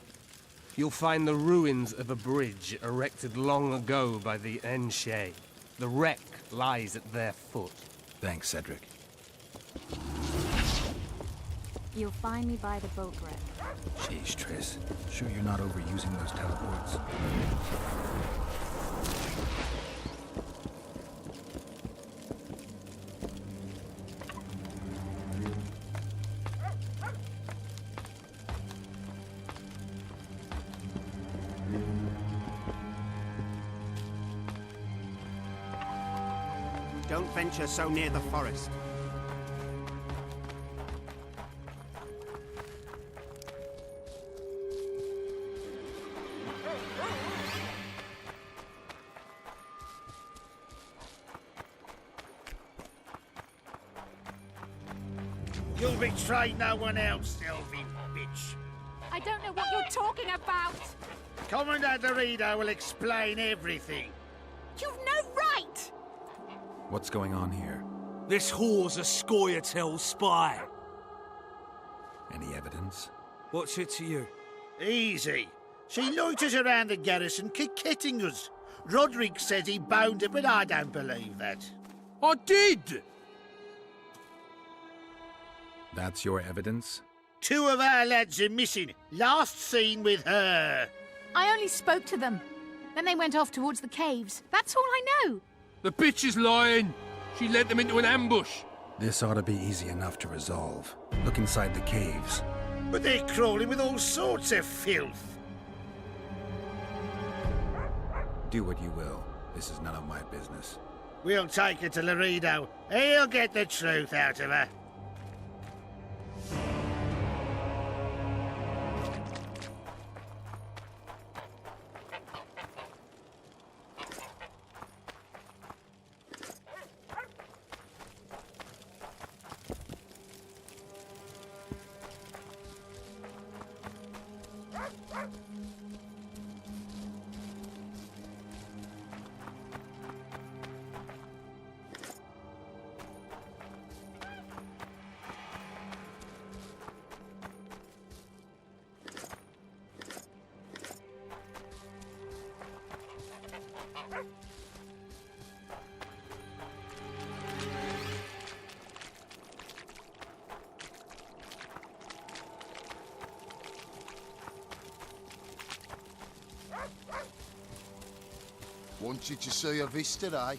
H: You'll find the ruins of a bridge erected long ago by the Enshe. The wreck lies at their foot.
C: Thanks, Cedric.
D: You'll find me by the boat wreck.
C: Sheesh, Triss. Sure you're not overusing those teleports?
R: Don't venture so near the forest.
I: You'll betray no one else, Elvin bitch.
P: I don't know what you're talking about!
I: Commandant Dorito will explain everything.
P: You've no right!
C: What's going on here?
N: This whore's a Scoia'tael spy.
C: Any evidence?
N: What's it to you?
I: Easy. She loiters around the garrison, kick-kitting us. Roderick says he bound her, but I don't believe that.
N: I did!
C: That's your evidence?
I: 2 of our lads are missing. Last seen with her.
P: I only spoke to them. Then they went off towards the caves. That's all I know.
G: The bitch is lying. She led them into an ambush.
C: This ought to be easy enough to resolve. Look inside the caves.
I: But they're crawling with all sorts of filth.
C: Do what you will. This is none of my business.
I: We'll take her to Laredo. He'll get the truth out of her.
O: Wanted to see a vista, eh?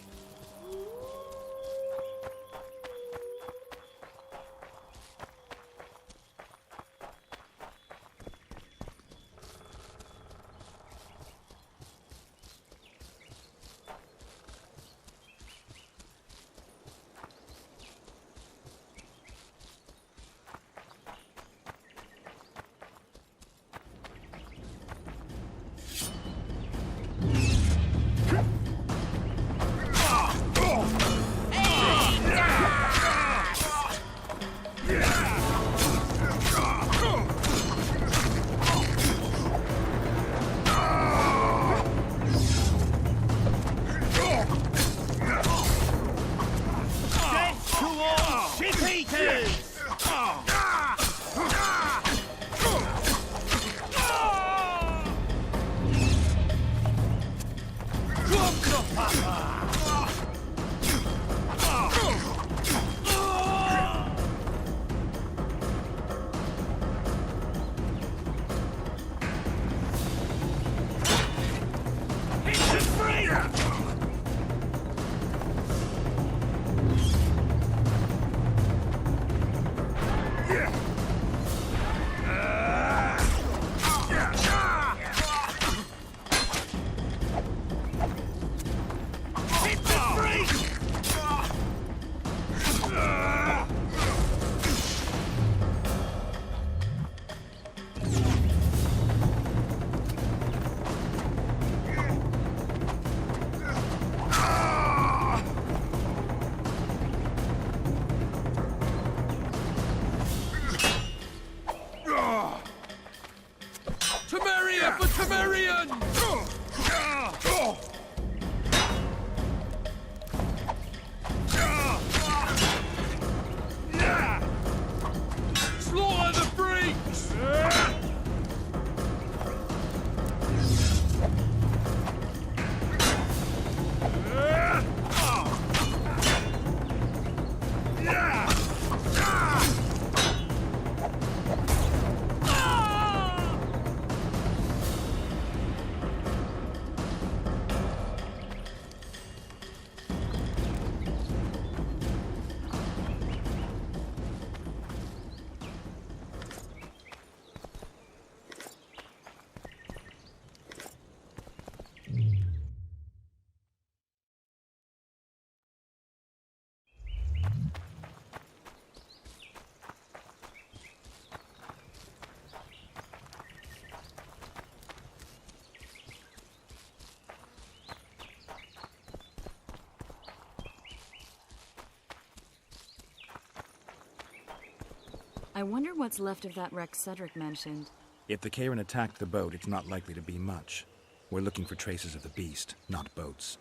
D: I wonder what's left of that wreck Cedric mentioned.
C: If the Karen attacked the boat, it's not likely to be much. We're looking for traces of the beast, not boats.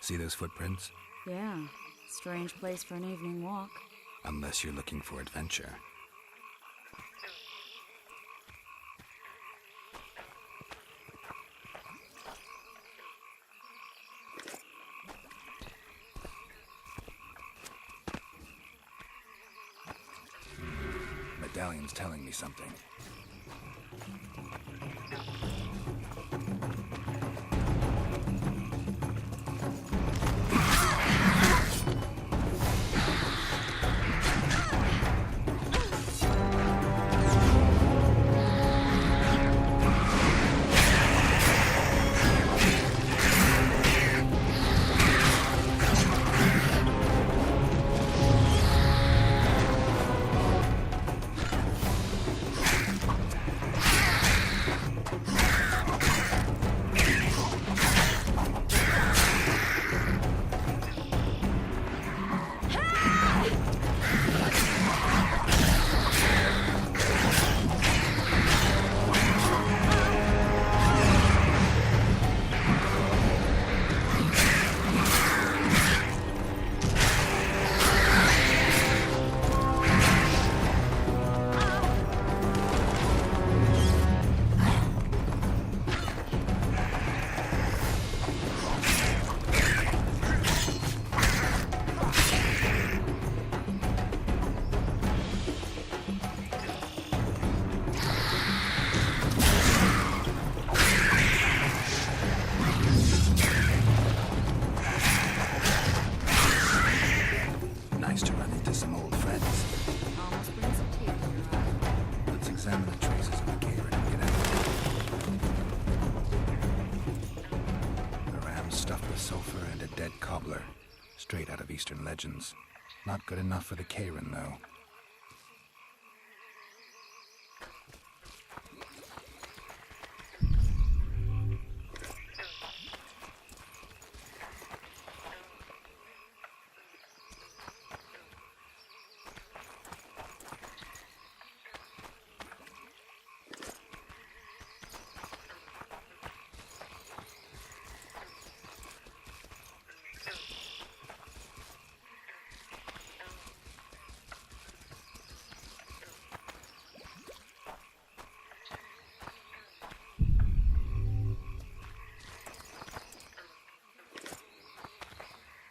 C: See those footprints?
D: Yeah, strange place for an evening walk.
C: Unless you're looking for adventure. Medallion's telling me something. Straight out of Eastern legends. Not good enough for the Karen, though.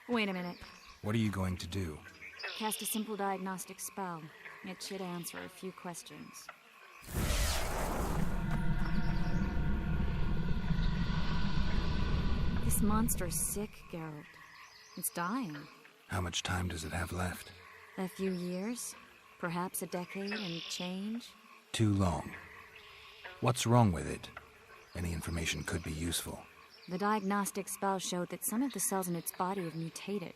D: Wait a minute.
C: What are you going to do?
D: Cast a simple diagnostic spell. It should answer a few questions. This monster's sick, Geralt. It's dying.
C: How much time does it have left?
D: A few years? Perhaps a decade and change?
C: Too long. What's wrong with it? Any information could be useful.
D: The diagnostic spell showed that some of the cells in its body have mutated.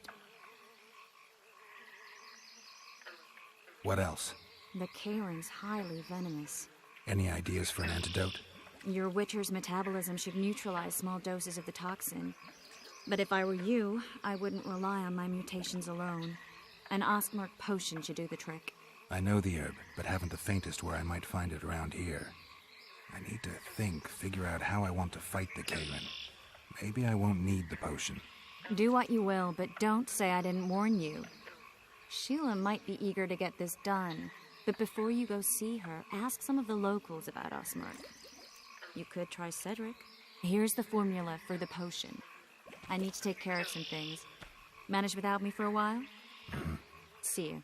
C: What else?
D: The Karen's highly venomous.
C: Any ideas for an antidote?
D: Your Witcher's metabolism should neutralize small doses of the toxin. But if I were you, I wouldn't rely on my mutations alone. An Osmark potion should do the trick.
C: I know the herb, but haven't the faintest where I might find it around here. I need to figure out how I want to fight the Karen. Maybe I won't need the potion.
D: Do what you will, but don't say I didn't warn you. Sheila might be eager to get this done, but before you go see her, ask some of the locals about Osmark. You could try Cedric. Here's the formula for the potion. I need to take care of some things. Manage without me for a while? See you.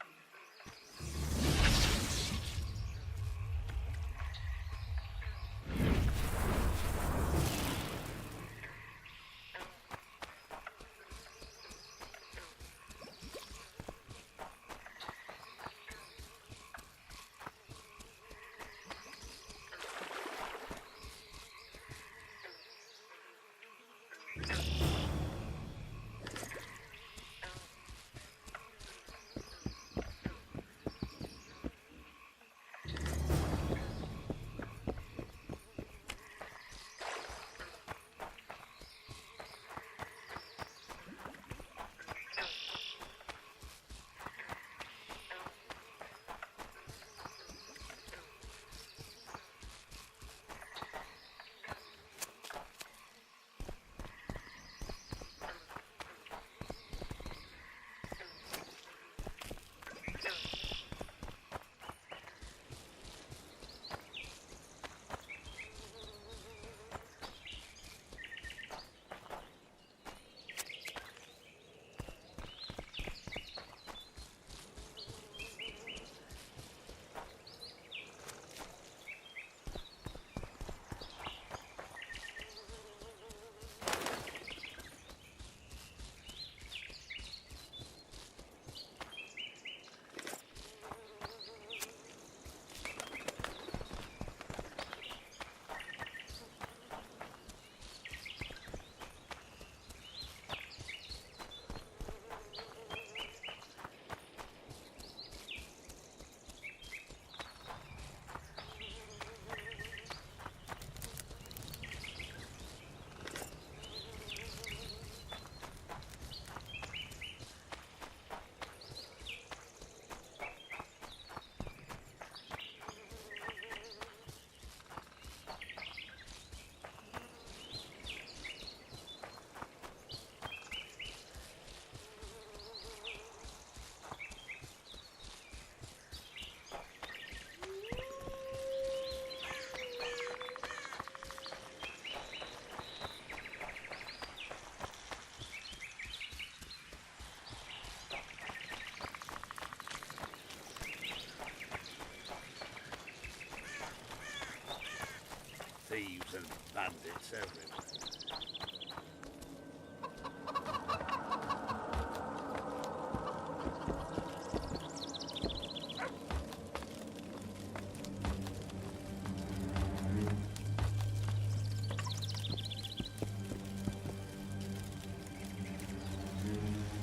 I: bandits everywhere.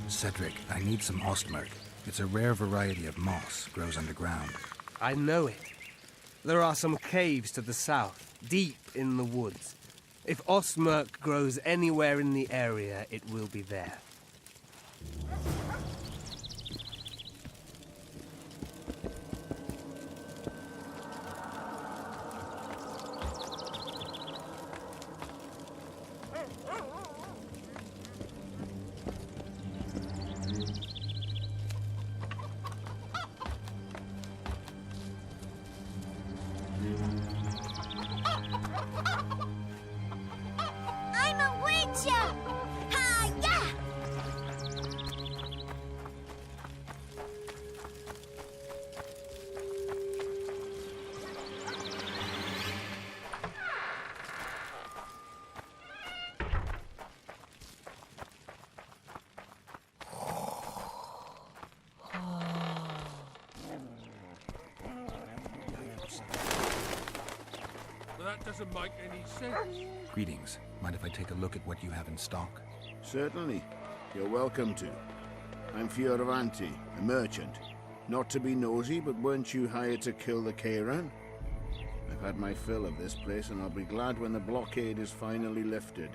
C: Cedric, I need some ostmerk. It's a rare variety of moss, grows underground.
H: I know it. There are some caves to the south, deep in the woods. If ostmerk grows anywhere in the area, it will be there.
B: I'm a witcher! Hi-ya!
G: That doesn't make any sense.
C: Greetings. Mind if I take a look at what you have in stock?
I: Certainly. You're welcome to. I'm Fioravanti, a merchant. Not to be nosy, but weren't you hired to kill the Kairan? I've had my fill of this place, and I'll be glad when the blockade is finally lifted.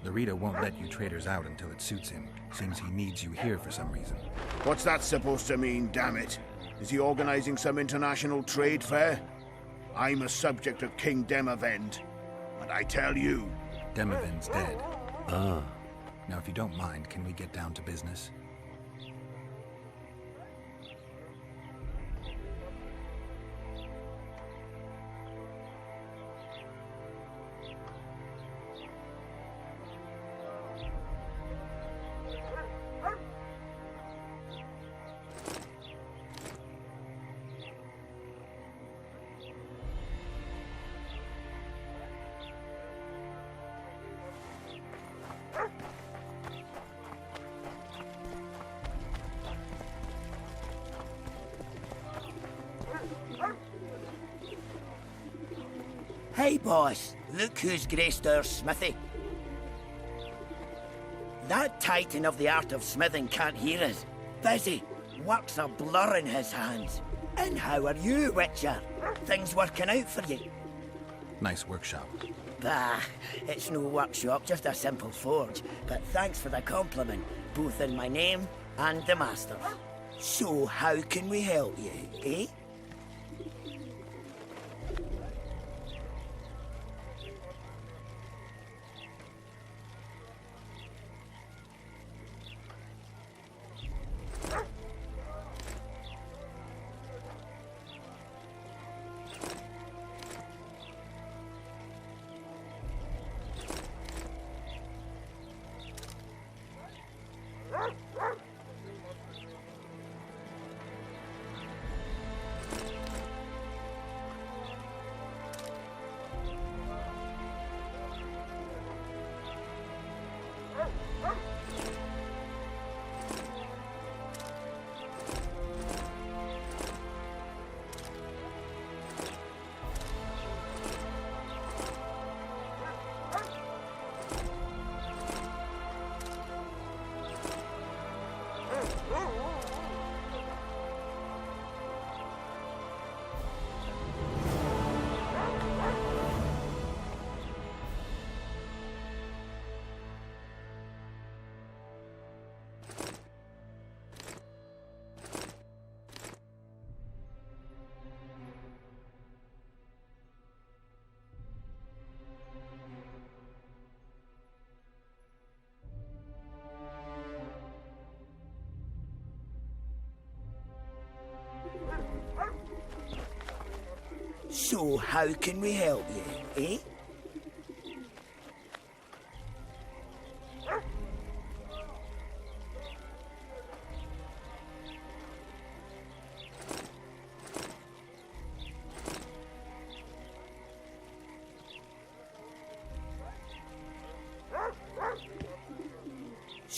C: Larita won't let you traders out until it suits him. Seems he needs you here for some reason.
I: What's that supposed to mean, damn it? Is he organizing some international trade fair? I'm a subject of King Demavend, and I tell you...
C: Demavend's dead. Ah. Now, if you don't mind, can we get down to business?
F: Hey, boss. Look who's graced our smithy. That titan of the art of smithing can't hear us. Busy. Work's a blur in his hands. And how are you, Witcher? Things working out for you?
C: Nice workshop.
F: Bah, it's no workshop, just a simple forge. But thanks for the compliment, both in my name and the master's. So, how can we help you, eh? So, how can we help you, eh?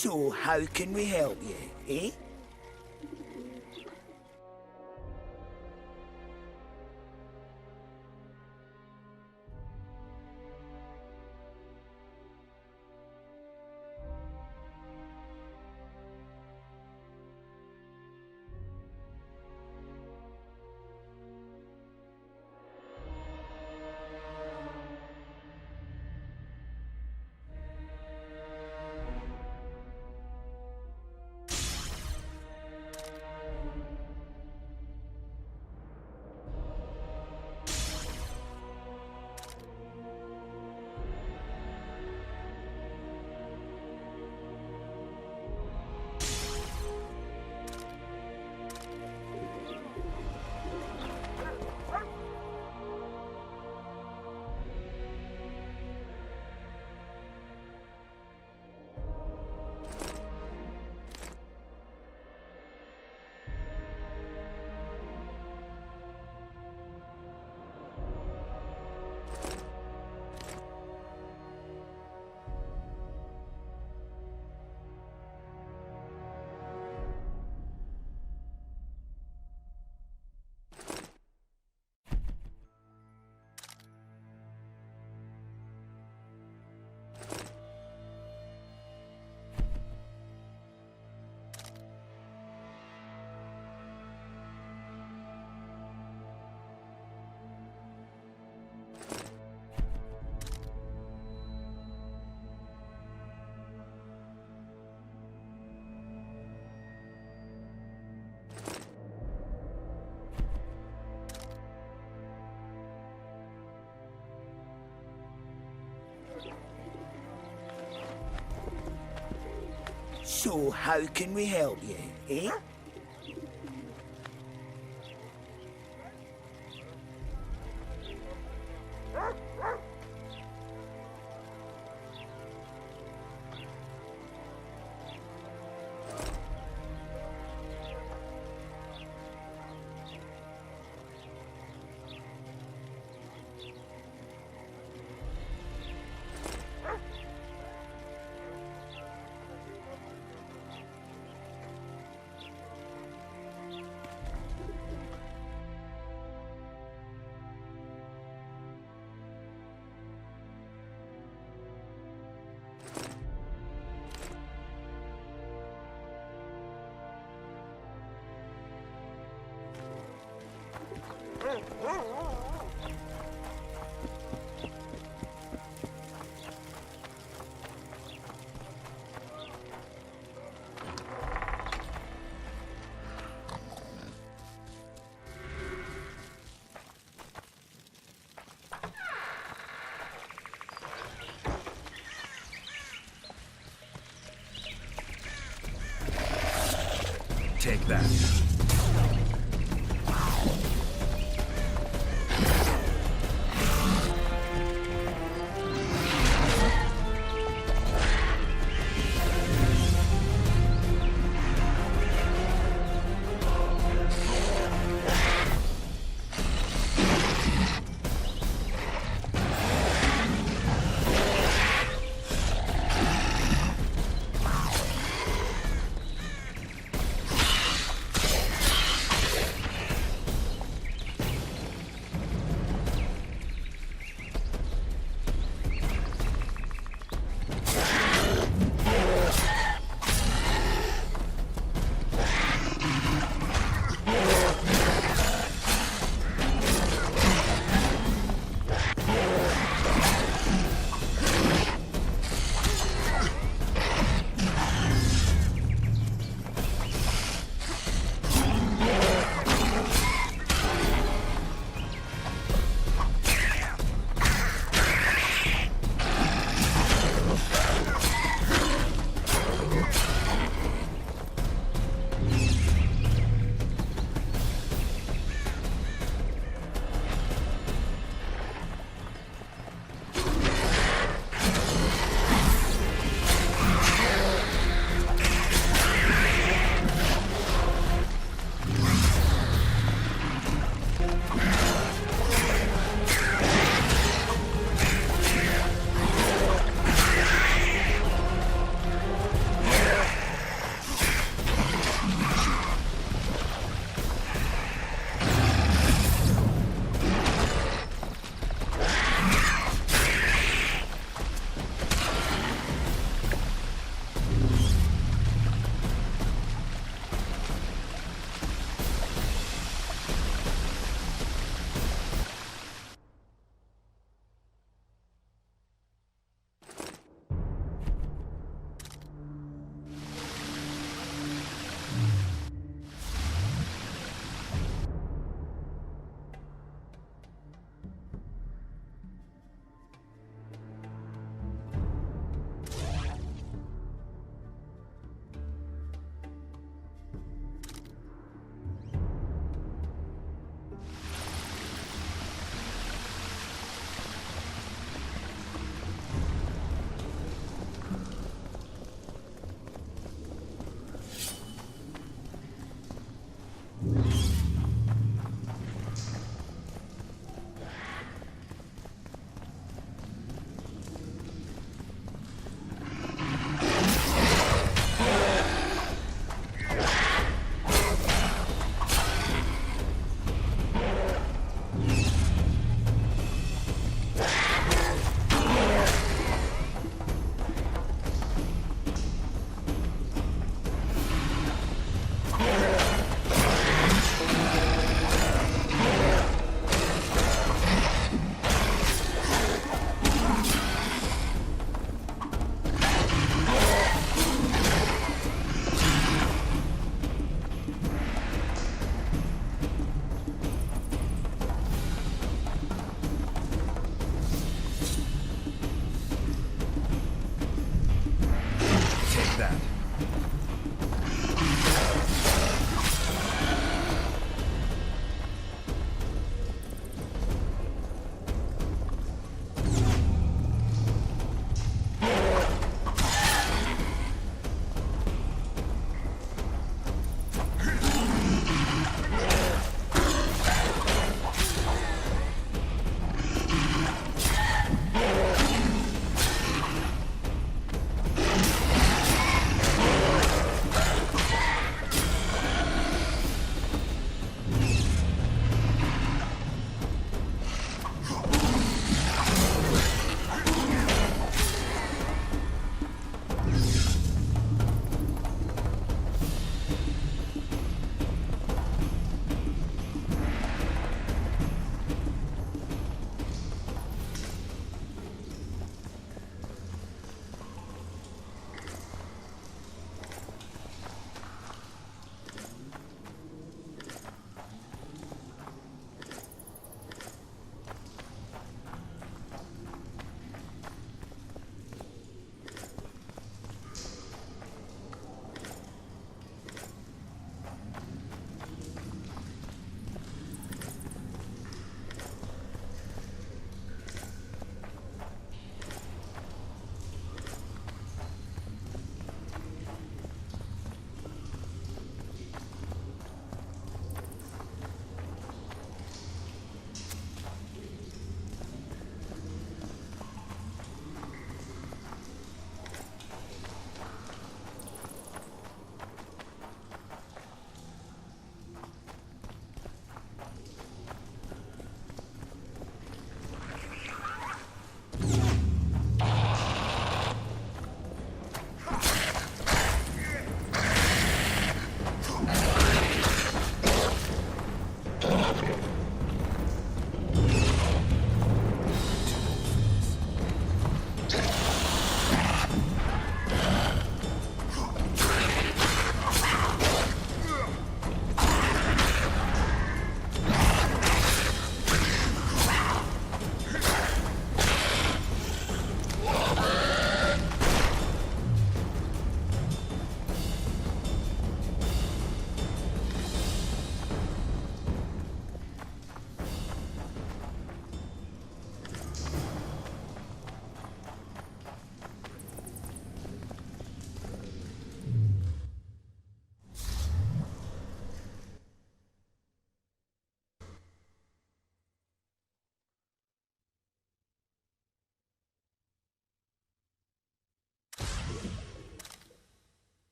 F: So how can we help you, eh? So how can we help you, eh?
C: Take that.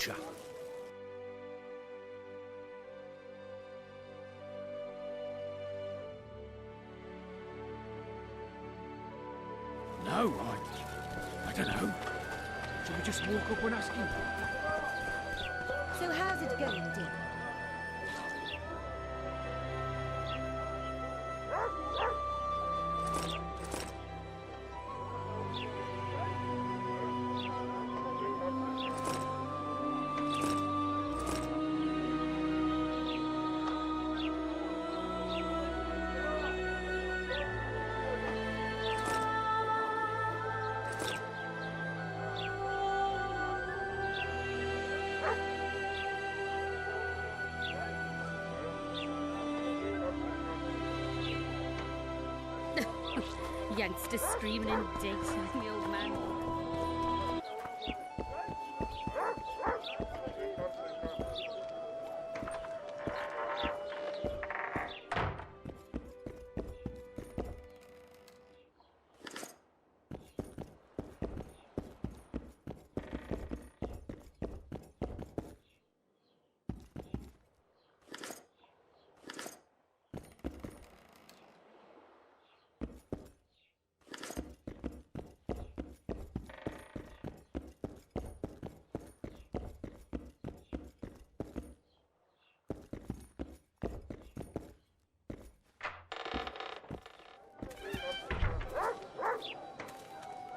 M: future. No, I don't know. Shall we just walk up and ask him?
B: So how's it going, dear?
W: Youngsters screaming and dating the old man.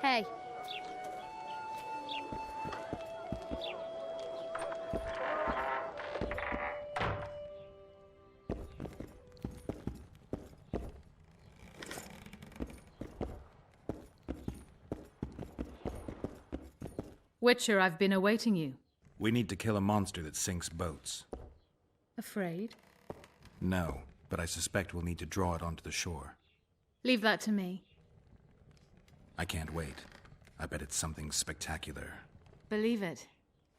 W: Hey.
P: Witcher, I've been awaiting you.
C: We need to kill a monster that sinks boats.
P: Afraid?
C: No, but I suspect we'll need to draw it onto the shore.
P: Leave that to me.
C: I can't wait. I bet it's something spectacular.
P: Believe it.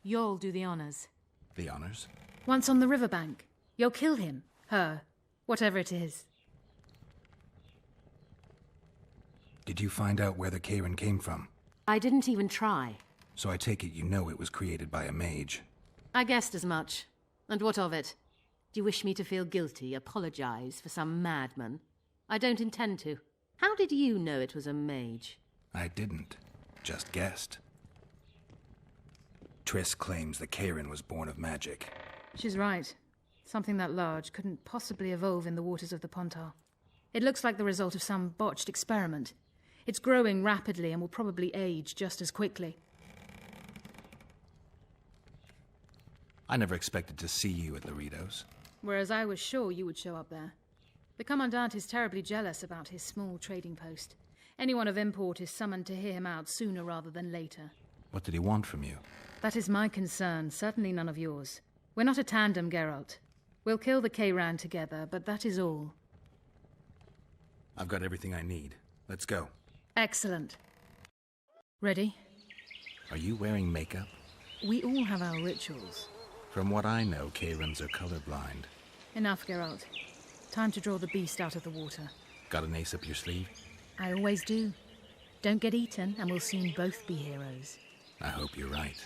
P: You'll do the honors.
C: The honors?
P: Once on the riverbank, you'll kill him, her, whatever it is.
C: Did you find out where the Karen came from?
W: I didn't even try.
C: So I take it you know it was created by a mage.
W: I guessed as much. And what of it? Do you wish me to feel guilty, apologize for some madman? I don't intend to. How did you know it was a mage?
C: I didn't. Just guessed. Triss claims the Karen was born of magic.
P: She's right. Something that large couldn't possibly evolve in the waters of the Pontar. It looks like the result of some botched experiment. It's growing rapidly and will probably age just as quickly.
C: I never expected to see you at Laredo's.
P: Whereas I was sure you would show up there. The Commandant is terribly jealous about his small trading post. Anyone of import is summoned to hear him out sooner rather than later.
C: What did he want from you?
P: That is my concern, certainly none of yours. We're not a tandem, Geralt. We'll kill the Kayran together, but that is all.
C: I've got everything I need. Let's go.
P: Excellent. Ready?
C: Are you wearing makeup?
P: We all have our rituals.
C: From what I know, Kayrans are colorblind.
P: Enough, Geralt. Time to draw the beast out of the water.
C: Got an ace up your sleeve?
P: I always do. Don't get eaten, and we'll soon both be heroes.
C: I hope you're right.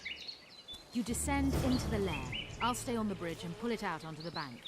W: You descend into the lair. I'll stay on the bridge and pull it out onto the bank.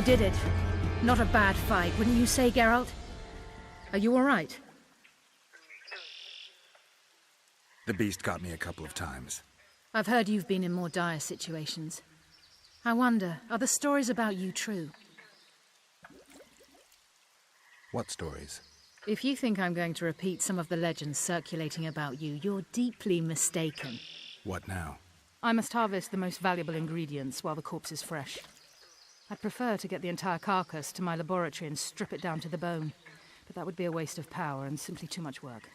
P: did it. Not a bad fight, wouldn't you say, Geralt? Are you all right?
C: The beast got me a couple of times.
P: I've heard you've been in more dire situations. I wonder, are the stories about you true?
C: What stories?
P: If you think I'm going to repeat some of the legends circulating about you, you're deeply mistaken.
C: What now?
P: I must harvest the most valuable ingredients while the corpse is fresh. I'd prefer to get the entire carcass to my laboratory and strip it down to the bone, but that would be a waste of power and simply too much work.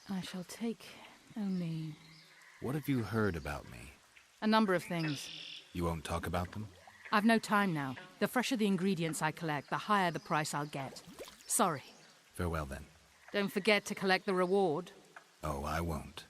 P: I shall take only...
C: What have you heard about me?
P: a number of things.
C: You won't talk about them?
P: I've no time now. The fresher the ingredients I collect, the higher the price I'll get. Sorry.
C: Farewell then.
P: Don't forget to collect the reward.
C: Oh, I won't.